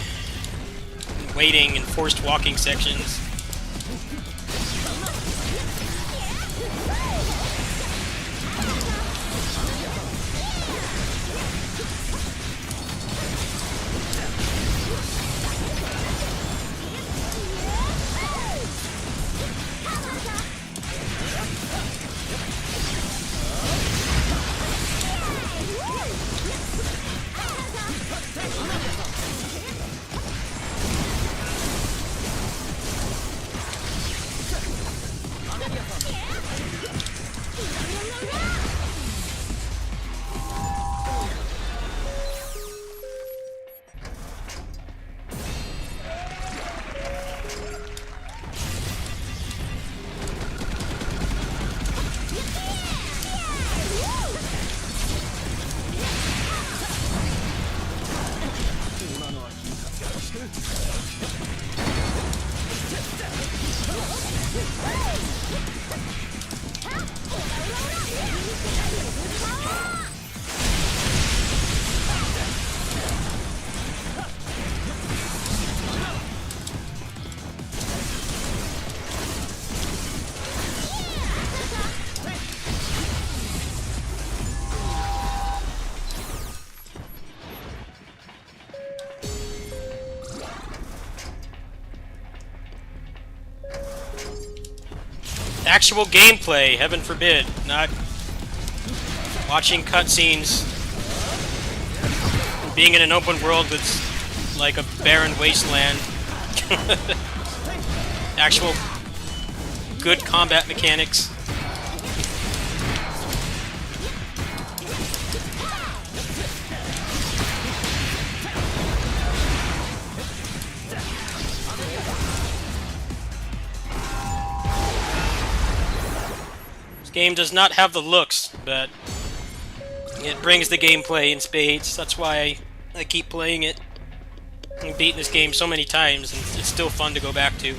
waiting, and forced walking sections. Actual gameplay, heaven forbid, not watching cutscenes, being in an open world that's like a barren wasteland. Actual good combat mechanics. Game does not have the looks, but it brings the gameplay in spades. That's why I keep playing it. I've beaten this game so many times, and it's still fun to go back to.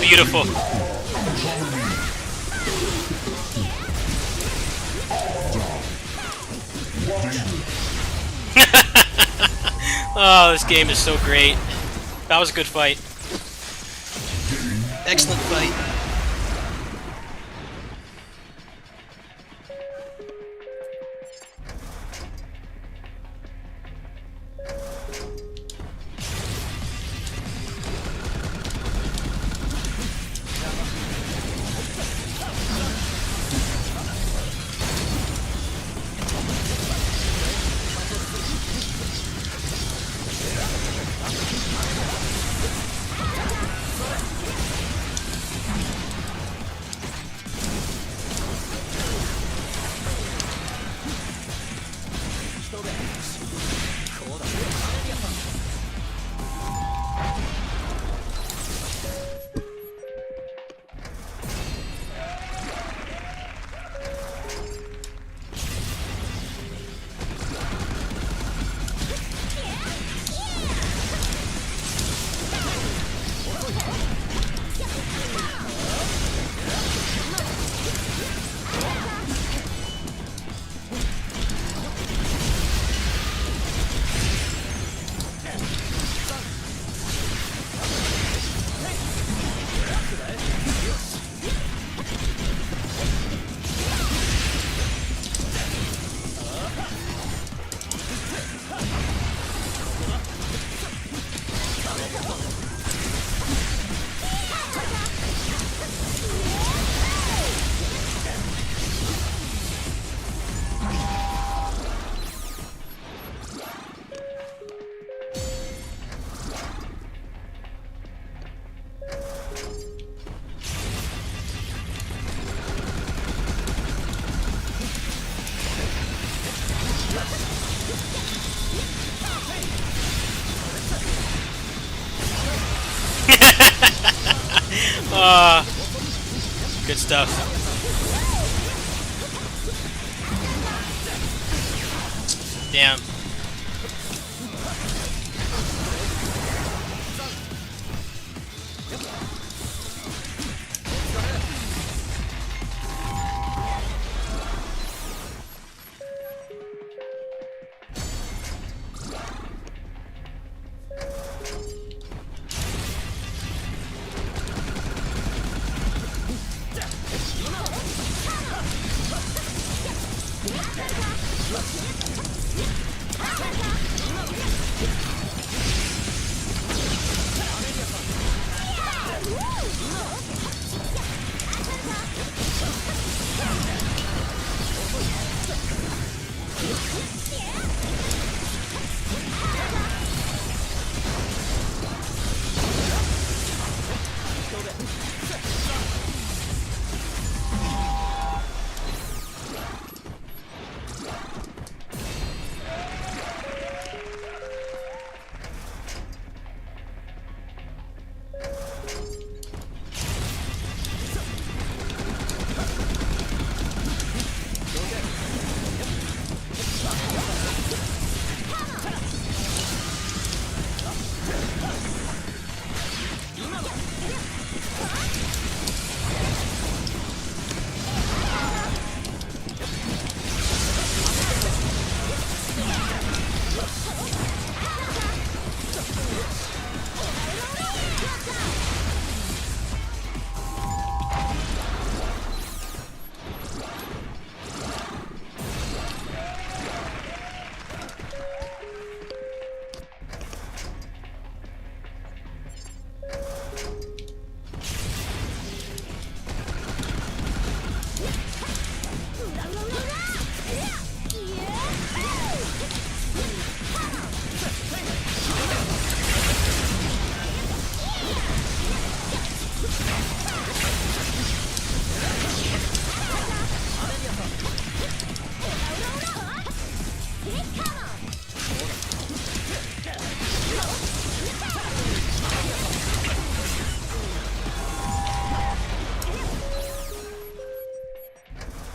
Beautiful. Oh, this game is so great. That was a good fight. Excellent fight. Good stuff. Damn.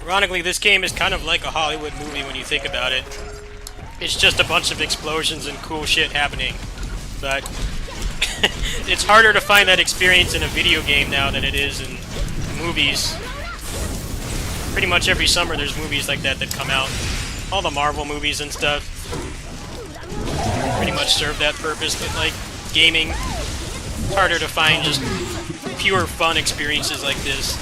Ironically, this game is kind of like a Hollywood movie when you think about it. It's just a bunch of explosions and cool shit happening. But it's harder to find that experience in a video game now than it is in movies. Pretty much every summer there's movies like that that come out. All the Marvel movies and stuff pretty much serve that purpose, but like gaming, harder to find just pure fun experiences like this.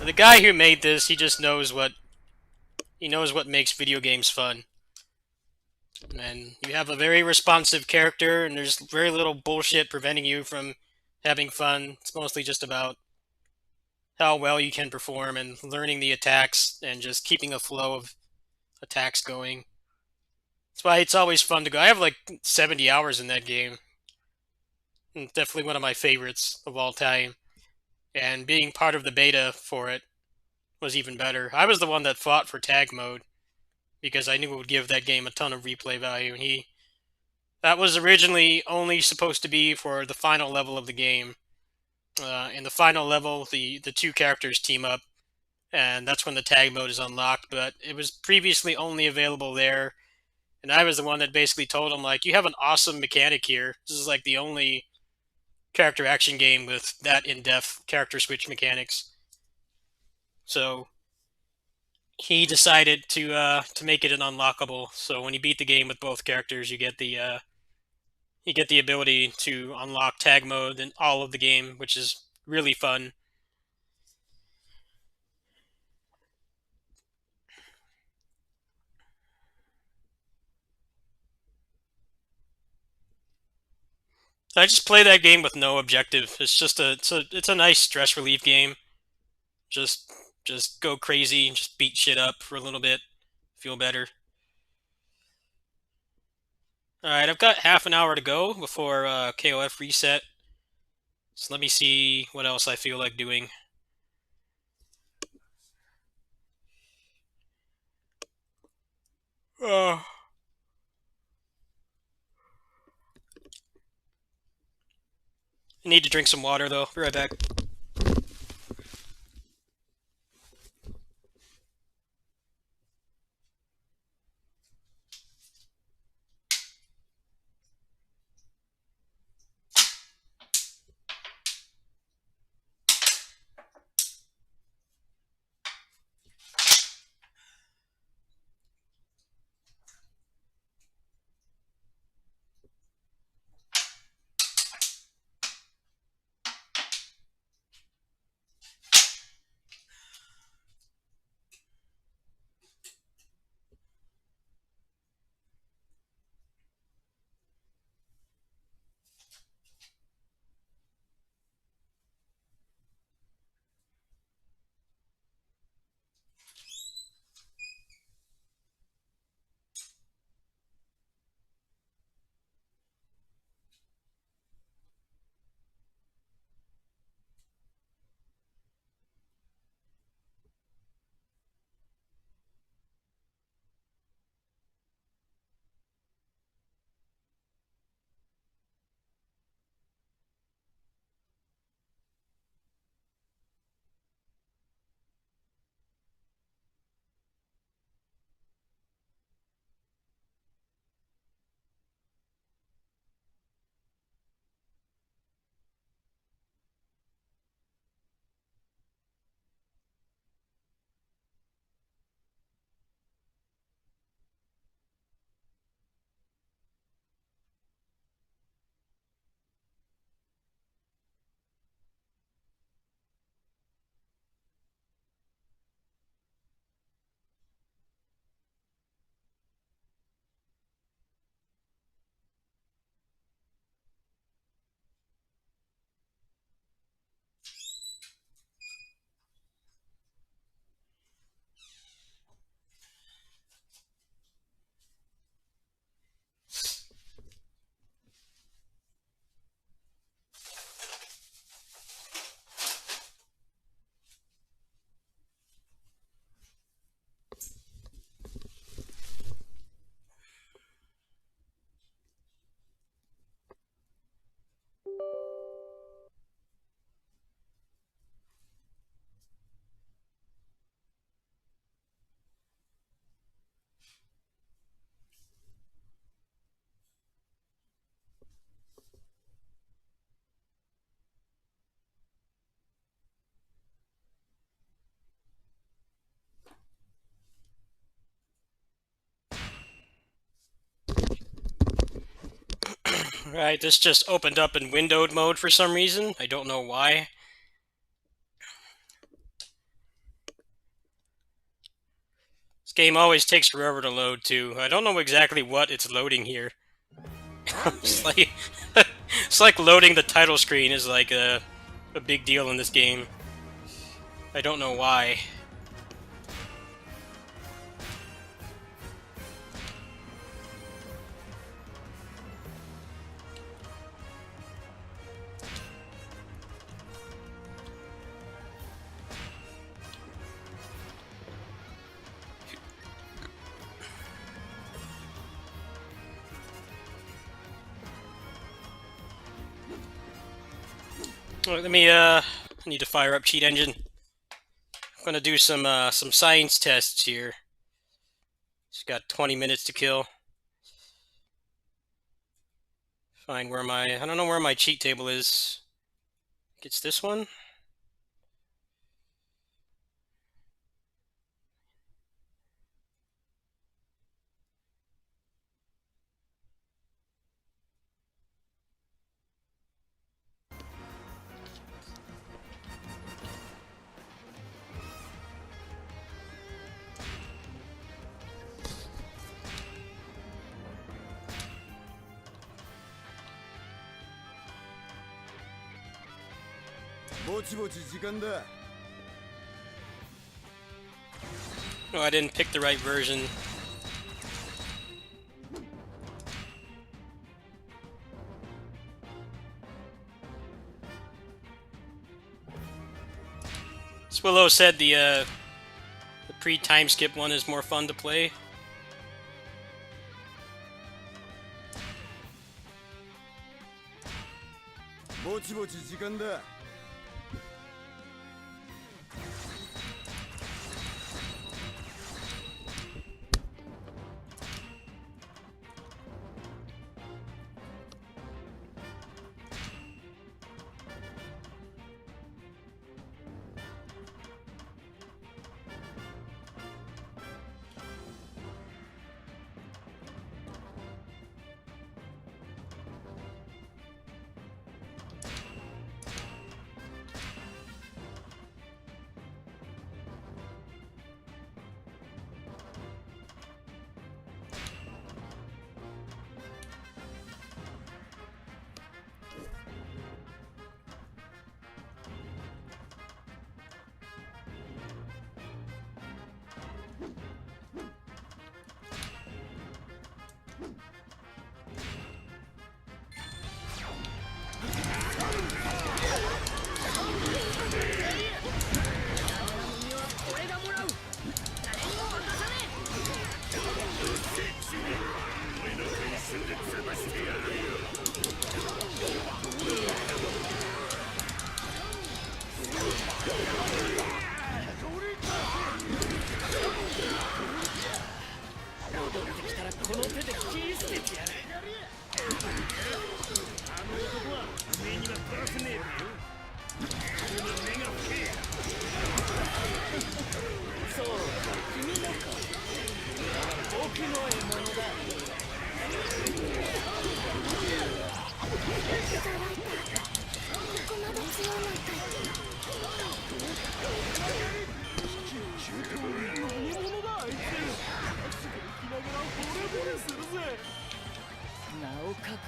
The guy who made this, he just knows what makes video games fun. And you have a very responsive character, and there's very little bullshit preventing you from having fun. It's mostly just about how well you can perform and learning the attacks and just keeping a flow of attacks going. That's why it's always fun to go. I have like 70 hours in that game. It's definitely one of my favorites of all time. And being part of the beta for it was even better. I was the one that fought for tag mode because I knew it would give that game a ton of replay value. And that was originally only supposed to be for the final level of the game. In the final level, the two characters team up, and that's when the tag mode is unlocked. But it was previously only available there, and I was the one that basically told him, like, you have an awesome mechanic here. This is like the only character action game with that in-depth character switch mechanics. So he decided to make it an unlockable. So when you beat the game with both characters, you get the ability to unlock tag mode in all of the game, which is really fun. I just play that game with no objective. It's just it's a nice stress relief game. Just go crazy and just beat shit up for a little bit, feel better. Alright, I've got half an hour to go before KOF reset. So let me see what else I feel like doing. I need to drink some water though. Be right back. Right, this just opened up in windowed mode for some reason. I don't know why. This game always takes forever to load too. I don't know exactly what it's loading here. it's like it's like loading the title screen is like a big deal in this game. I don't know why. Let me I need to fire up Cheat Engine. I'm gonna do some science tests here. Just got 20 minutes to kill. Find where I don't know where my cheat table is. It's this one. No, I didn't pick the right version. Swillow said the pre-time skip one is more fun to play. ぼちぼち時間だ。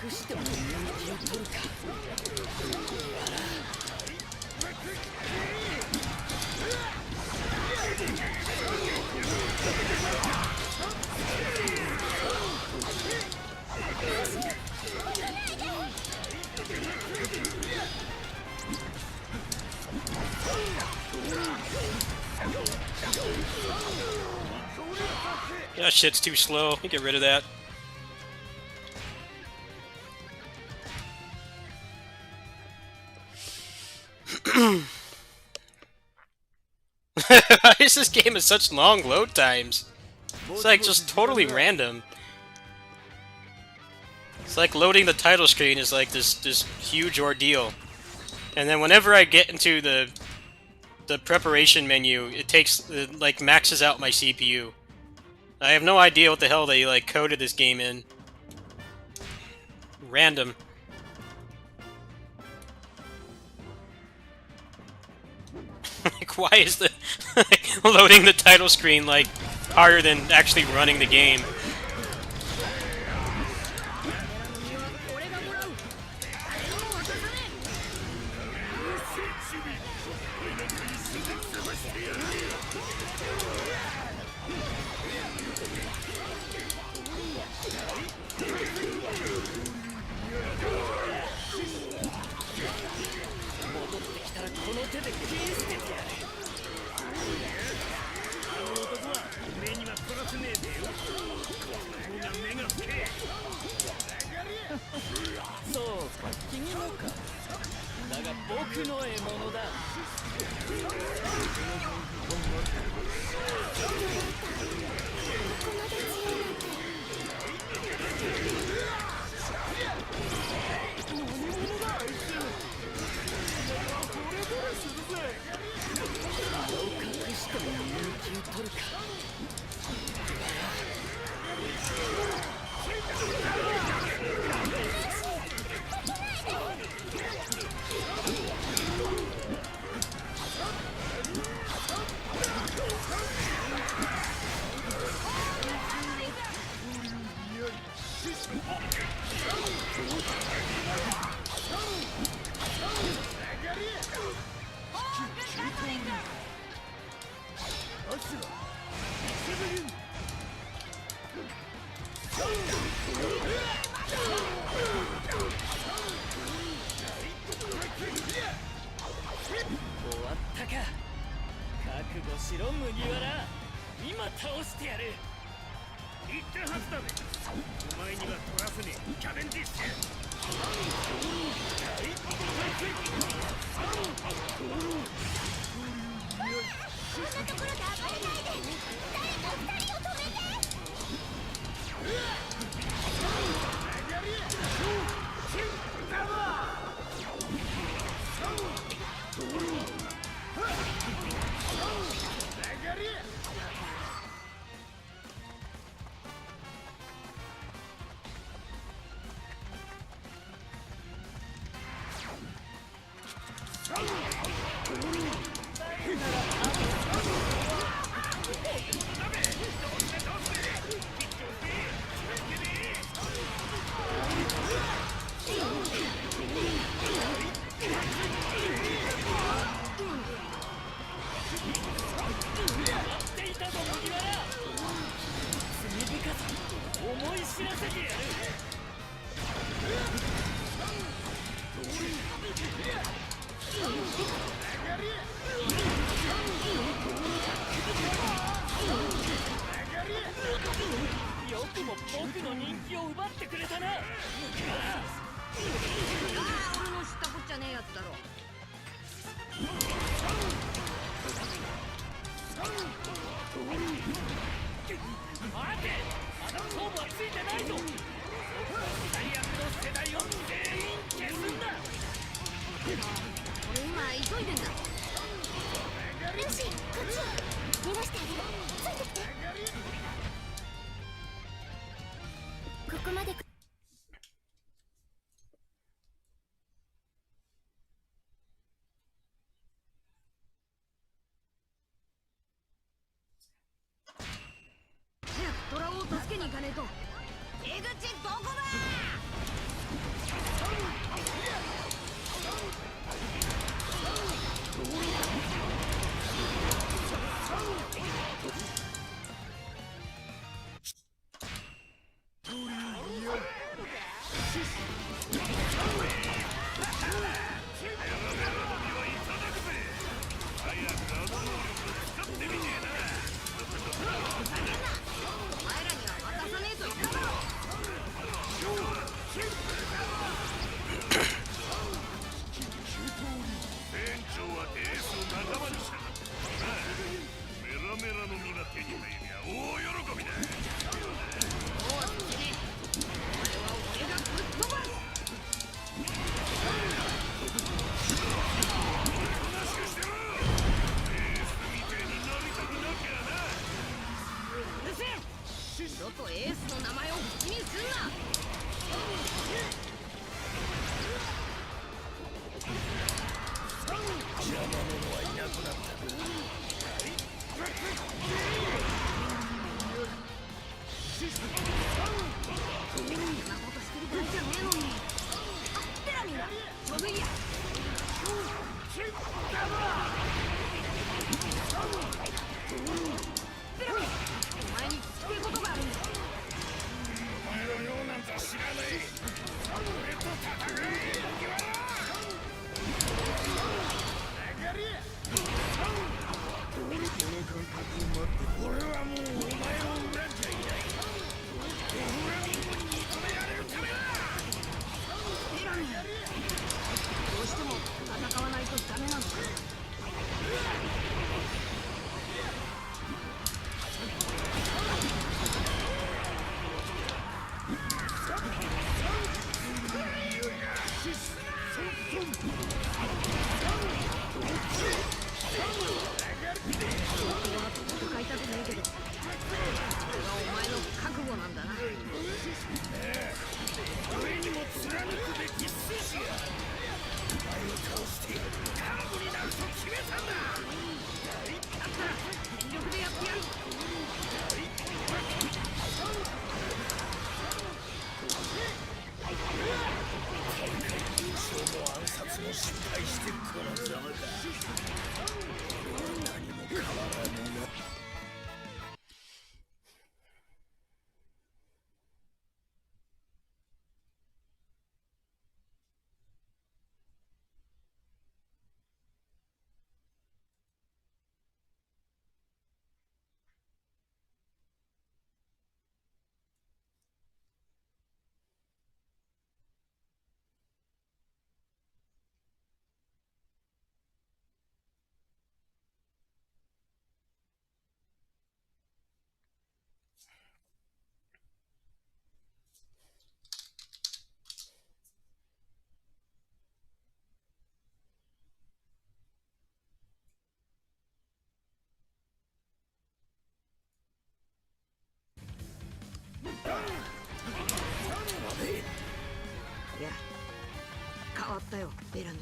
隠しても人気を取るか。Yeah, shit's too slow. Let me get rid of that. Why is this game at such long load times? It's like just totally random. It's like loading the title screen is like this huge ordeal. And then whenever I get into the preparation menu, it like maxes out my CPU. I have no idea what the hell they like coded this game in. Random. Like, why is the loading the title screen like harder than actually running the game? 言ったはずだべ。お前には取らせねえ。チャレンジして。こんなところで暴れないで。誰か二人を止めて。思い知らせてやる。よくも僕の人気を奪ってくれたな。ああ、俺の知ったこっちゃねえやつだろ。待て、まだ勝負はついてないぞ。最悪の世代を全員消すんだ。俺今急いでんだ。ルーシー、こっち逃がしてあげる。ついてきて。ここまで早くトラを助けに行かねえと。出口どこだ。お前らには渡さねえと言っただろ。船長はエースを仲間にしたかったな。メラメラの実が手に入りゃ大喜びだ。おわすね。お前は俺がぶっ飛ばす。おとなしくしてろ。エースみてえになりたくなきゃな。うるせえ。二度とエースの名前を口にすんな。邪魔者はいなくなった。そんなことしてる場合じゃねえのに。あ、テラミンだ。ちょうどいいや。テラミン、お前に聞きたいことがあるんだ。お前のようなんざ知らない。俺と戦え、麦わら。この感覚を待って俺はもうお前を恨んじゃいない。フラミンゴに認められるためだ。テラミン、どうしても戦わないとダメなのか。戦いたくないけどったよベラヌ。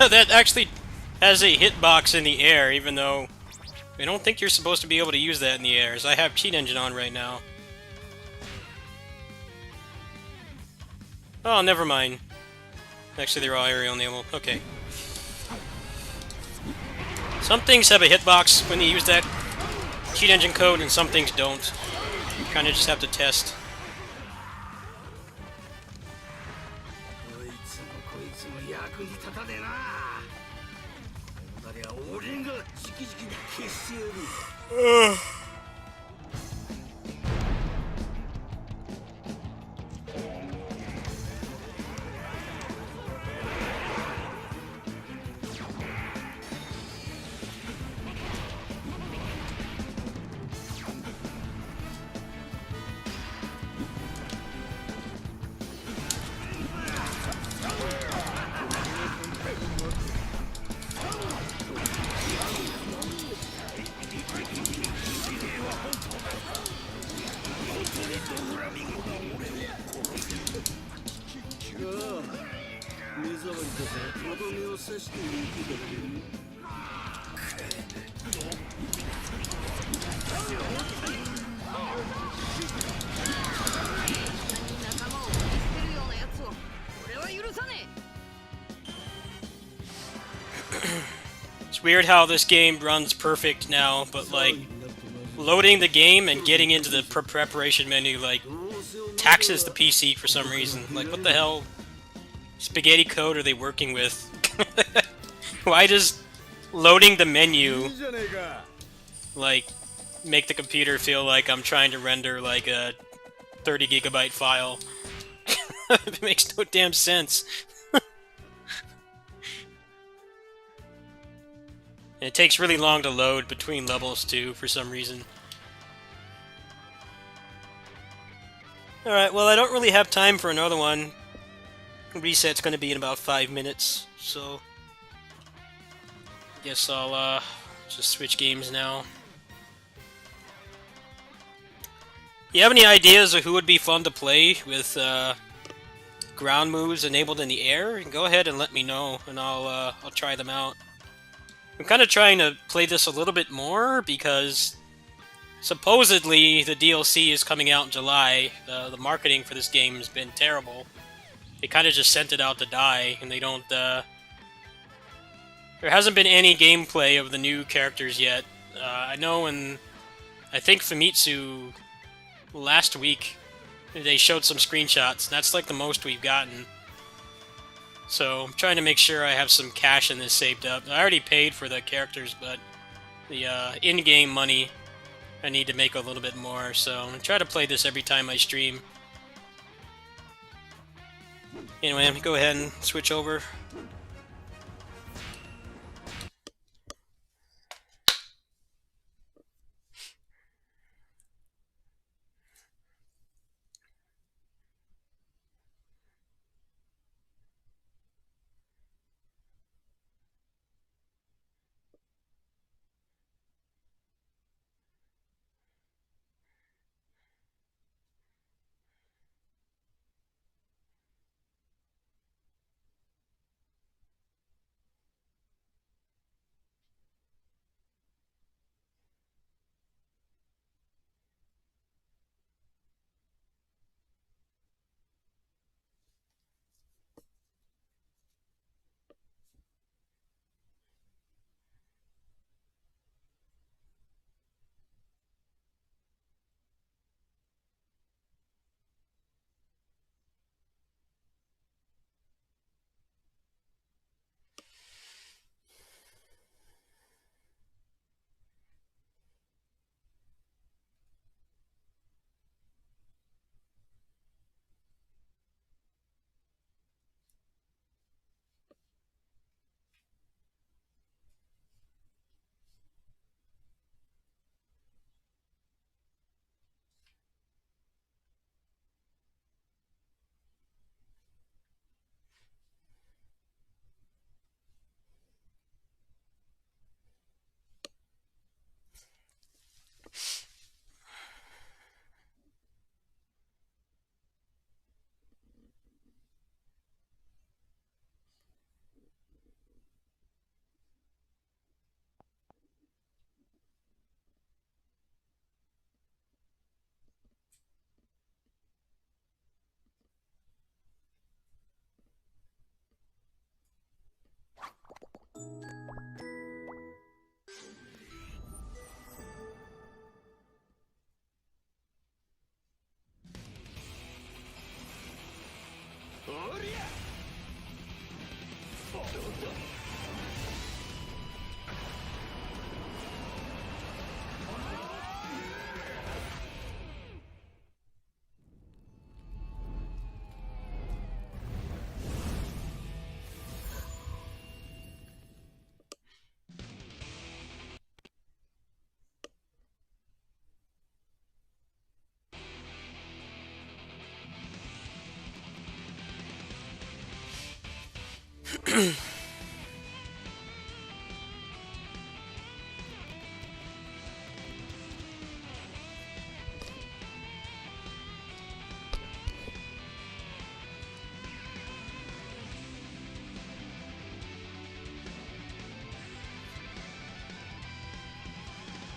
That actually has a hitbox in the air, even though I don't think you're supposed to be able to use that in the air, as I have Cheat Engine on right now. Oh, never mind. Actually, they're all aerial naval. Okay. Some things have a hitbox when you use that Cheat Engine code, and some things don't. You kind of just have to test. こいつもこいつも役に立たねえな。こうなりゃ俺が直々に消してやる。It's weird how this game runs perfect now, but like loading the game and getting into the preparation menu like taxes the PC for some reason. Like, what the hell spaghetti code are they working with? Why does loading the menu like make the computer feel like I'm trying to render like a 30 gigabyte file? It makes no damn sense. And it takes really long to load between levels too, for some reason. Alright, well I don't really have time for another one. Reset's gonna be in about 5 minutes, so... guess I'll just switch games now. You have any ideas of who would be fun to play with ground moves enabled in the air? Go ahead and let me know, and I'll try them out. I'm kind of trying to play this a little bit more because supposedly the DLC is coming out in July. The marketing for this game has been terrible. They kind of just sent it out to die, and they don't. There hasn't been any gameplay of the new characters yet. I know, and I think Famitsu last week they showed some screenshots. That's like the most we've gotten. So I'm trying to make sure I have some cash in this saved up. I already paid for the characters, but the in-game money I need to make a little bit more. So I'm gonna try to play this every time I stream. Anyway, I'm gonna go ahead and switch over.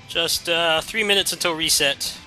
Just 3 minutes until reset.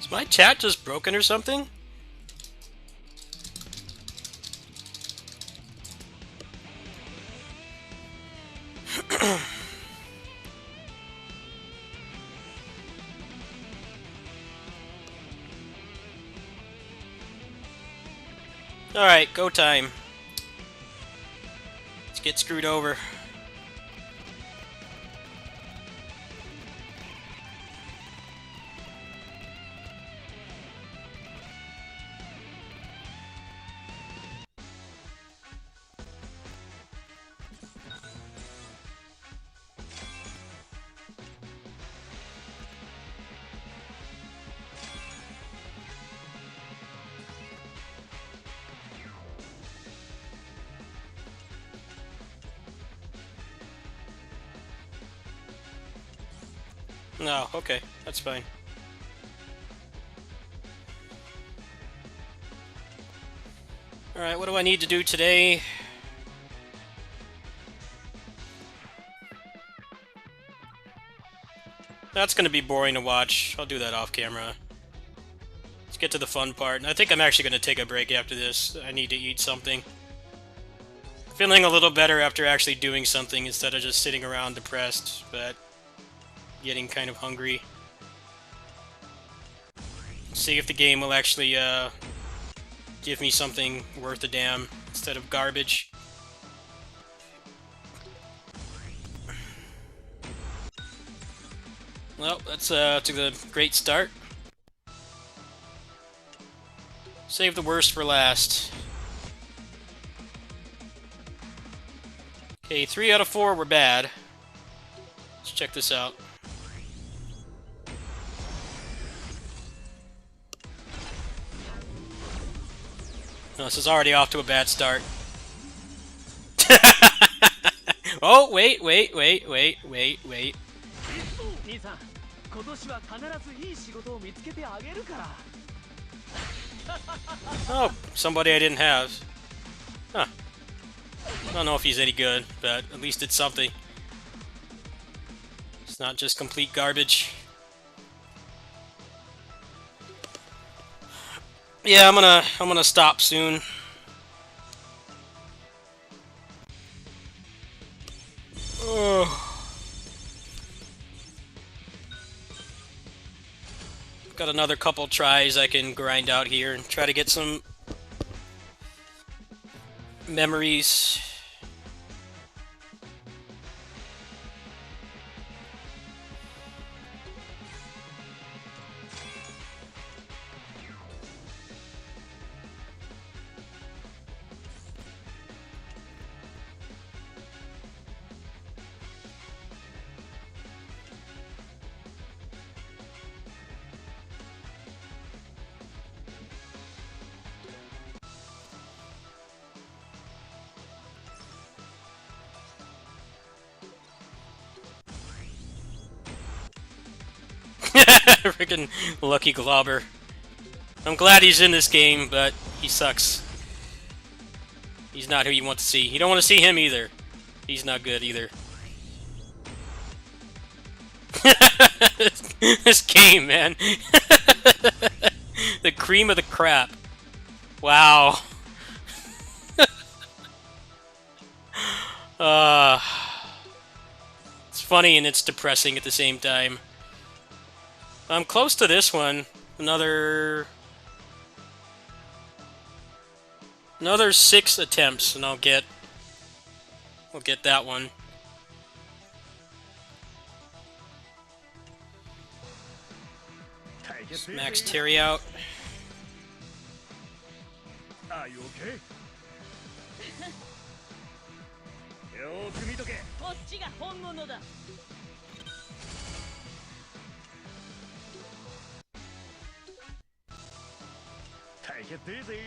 Is my chat just broken or something? Alright, go time. Let's get screwed over. No, okay, that's fine. Alright, what do I need to do today? That's gonna be boring to watch. I'll do that off camera. Let's get to the fun part. I think I'm actually gonna take a break after this. I need to eat something. Feeling a little better after actually doing something instead of just sitting around depressed, but getting kind of hungry. See if the game will actually give me something worth a damn instead of garbage. Well, that's to the great start. Save the worst for last. Okay, 3 out of 4 were bad. Let's check this out. No, this is already off to a bad start. Oh, wait. 兄さん、今年は必ずいい仕事を見つけてあげるから。Oh, somebody I didn't have. Huh. I don't know if he's any good, but at least it's something. It's not just complete garbage. Yeah, I'm gonna stop soon. Ugh. Got another couple tries I can grind out here and try to get some memories. Freaking Lucky Globber. I'm glad he's in this game, but he sucks. He's not who you want to see. You don't want to see him either. He's not good either. This game, man. The cream of the crap. Wow. It's funny and it's depressing at the same time. I'm close to this one. Another 6 attempts, and I'll get that one. Just max Terry out. Are you okay? よーく見とけ。こっちが本物だ。Take it easy.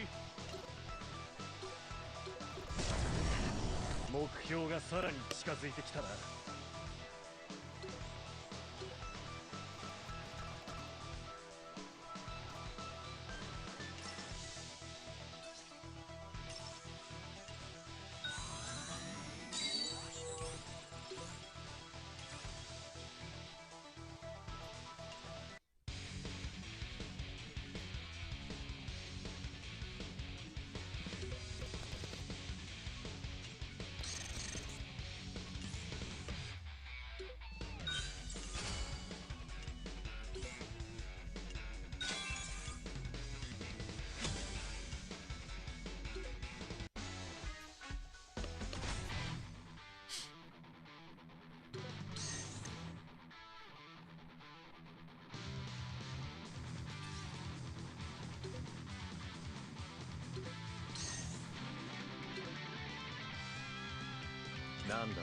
目標がさらに近づいてきたな。なんだ。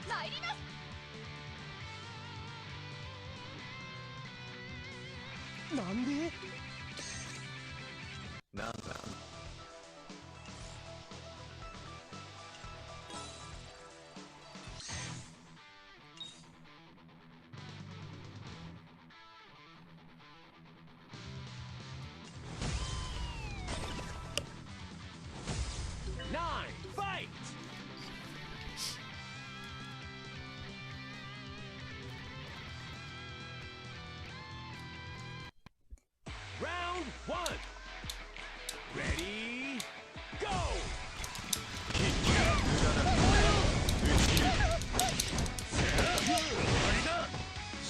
参ります。なんで？なんだ。Nine, fight! Round one. Ready, go!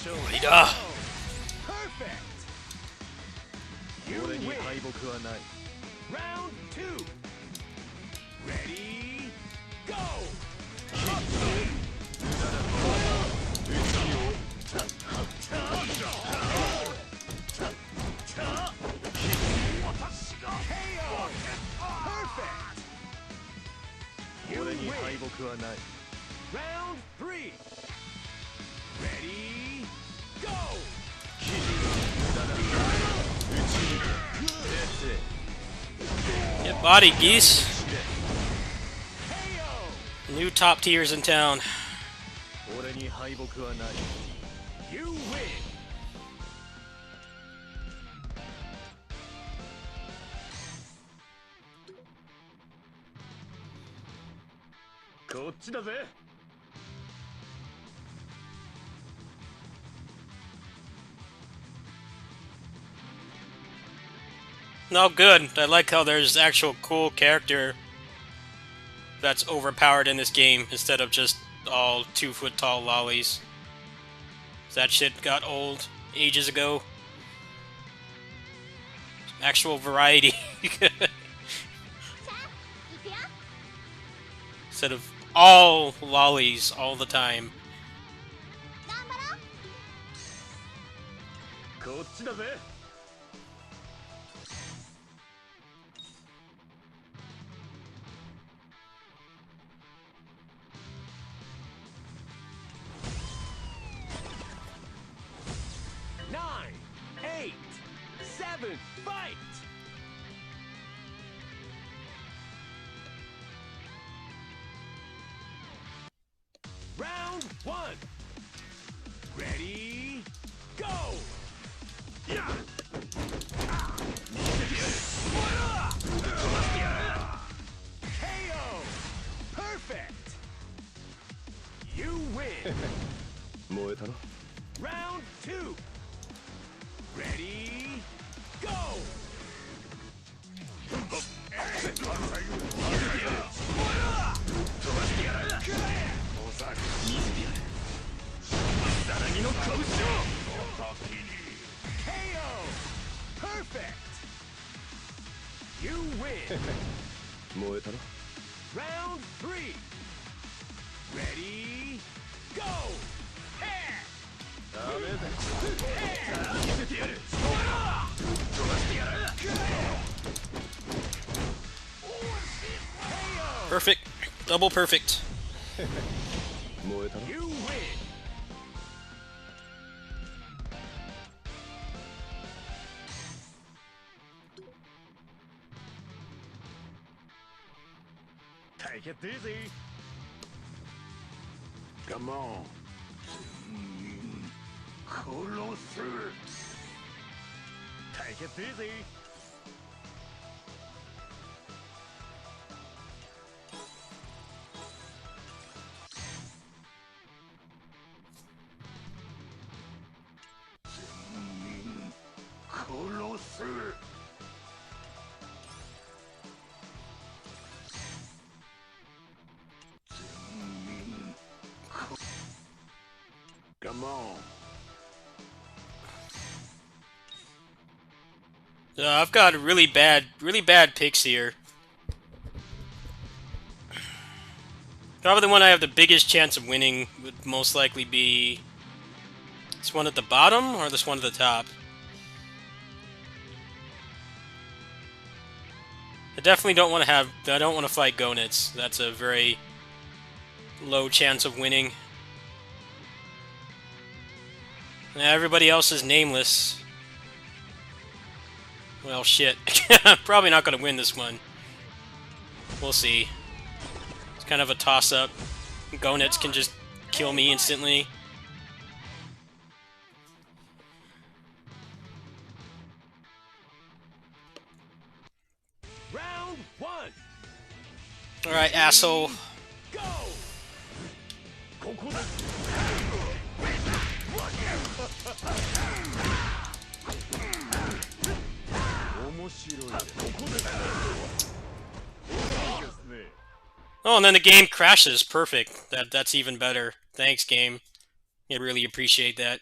終わりだ。 Perfect. You win. 敗北はない。Round two. Ready, go! KO. Perfect. You win. 敗北はない。Round three. Ready, go! That's it. Get body, geese. KO. New top tiers in town. 俺に敗北はない。You win. こっちだぜ。No, good. I like how there's actual cool character that's overpowered in this game instead of just all 2-foot tall lollies. That shit got old ages ago. Actual variety. さあ行くよ。 Instead of all lollies all the time. 頑張ろう。こっちだぜ。Nine, eight, seven, fight! Round one. Ready, go! Yeah! KO! Perfect! You win! 燃えたろ? Round two. Ready, go! KO! Perfect! You win! 燃えたろ? Round three. Ready, go! Perfect. Double perfect. You win. Take it easy. Come on. Take it easy. Come on. I've got really bad picks here. Probably the one I have the biggest chance of winning would most likely be this one at the bottom or this one at the top. I definitely don't want to have... I don't want to fight Gonitz. That's a very low chance of winning. Everybody else is nameless. Well, shit. I'm probably not going to win this one. We'll see. It's kind of a toss-up. Gonitz can just kill me instantly. Round 1. Alright, asshole. Go. ここだ。面白い。ここですね。 Oh, and then the game crashes. Perfect. That's even better. Thanks, game. I really appreciate that.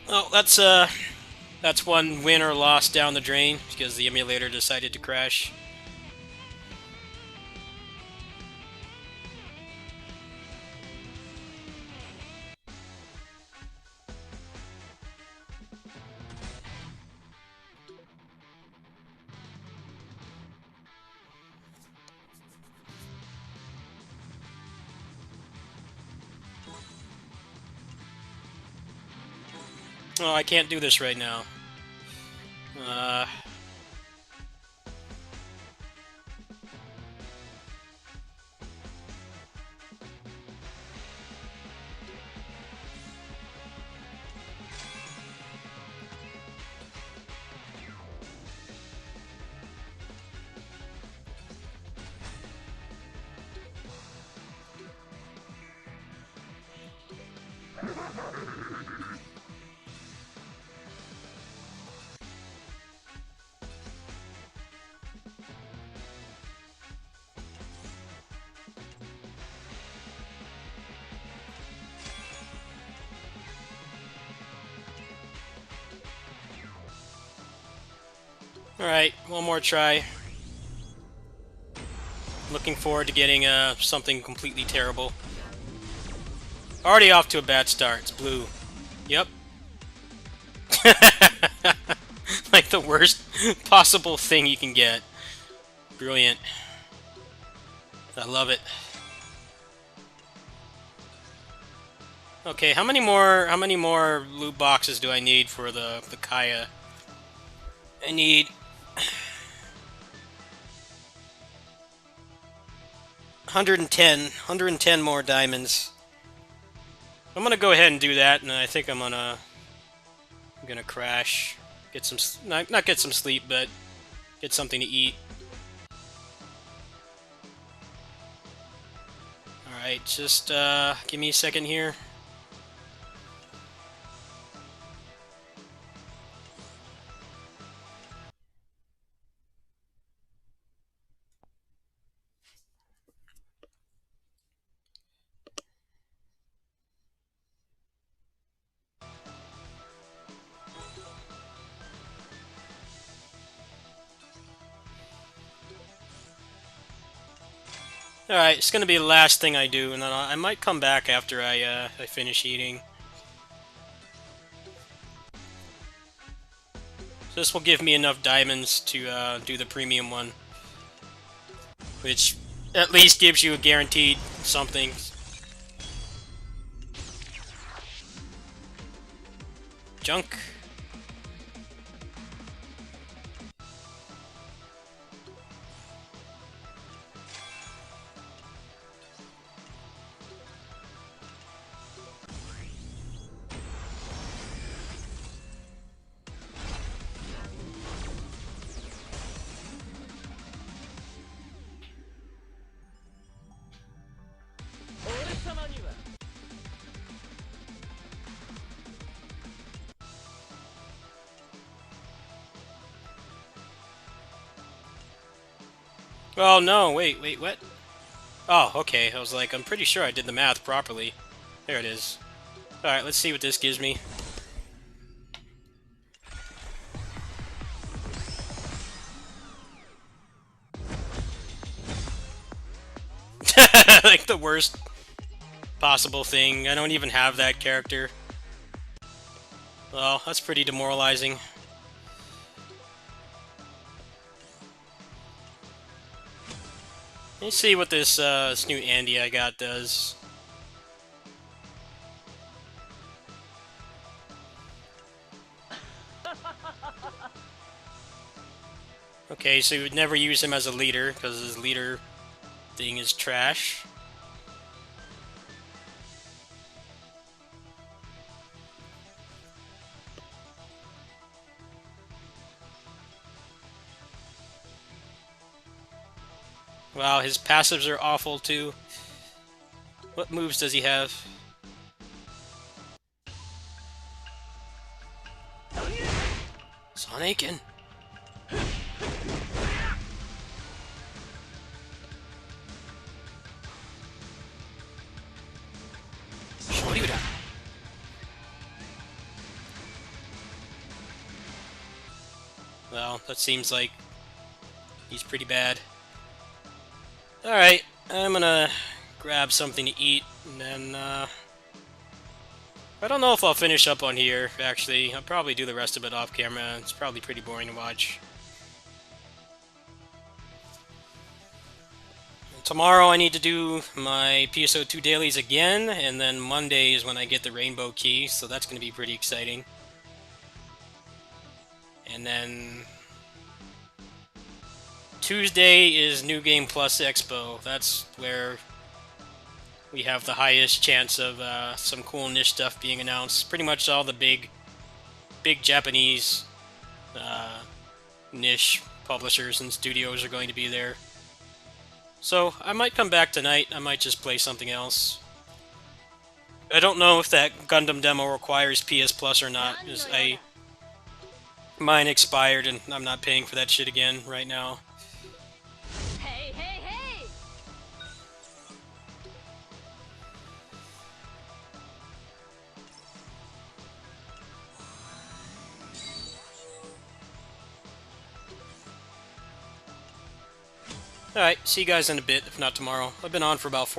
Oh, that's one win or loss down the drain because the emulator decided to crash. Oh, I can't do this right now. Alright, one more try. Looking forward to getting something completely terrible. Already off to a bad start. It's blue. Yep. Like the worst possible thing you can get. Brilliant. I love it. Okay, how many more loot boxes do I need for the Kaya? I need 110 more diamonds. I'm gonna go ahead and do that, and I think I'm gonna crash, get some not get some sleep, but get something to eat. All right, just give me a second here. Alright, it's gonna be the last thing I do, and then I might come back after I finish eating. So this will give me enough diamonds to do the premium one. Which at least gives you a guaranteed something. Junk. Oh no, wait, what? Oh, okay, I was like, I'm pretty sure I did the math properly. There it is. Alright, let's see what this gives me. like the worst possible thing. I don't even have that character. Well, that's pretty demoralizing. Let's see what this new Andy I got does. Okay, so you would never use him as a leader, because his leader thing is trash. Wow, his passives are awful too. What moves does he have? Sonic-in. Shoryuda. Well, that seems like he's pretty bad. Alright, I'm gonna grab something to eat, and then, I don't know if I'll finish up on here, actually. I'll probably do the rest of it off camera. It's probably pretty boring to watch. Tomorrow I need to do my PSO2 dailies again, and then Monday is when I get the Rainbow Key, so that's going to be pretty exciting. And then Tuesday is New Game Plus Expo. That's where we have the highest chance of some cool niche stuff being announced. Pretty much all the big Japanese niche publishers and studios are going to be there. So I might come back tonight. I might just play something else. I don't know if that Gundam demo requires PS Plus or not. Mine expired and I'm not paying for that shit again right now. Hey, hey, hey! Alright, see you guys in a bit, if not tomorrow. I've been on for about 4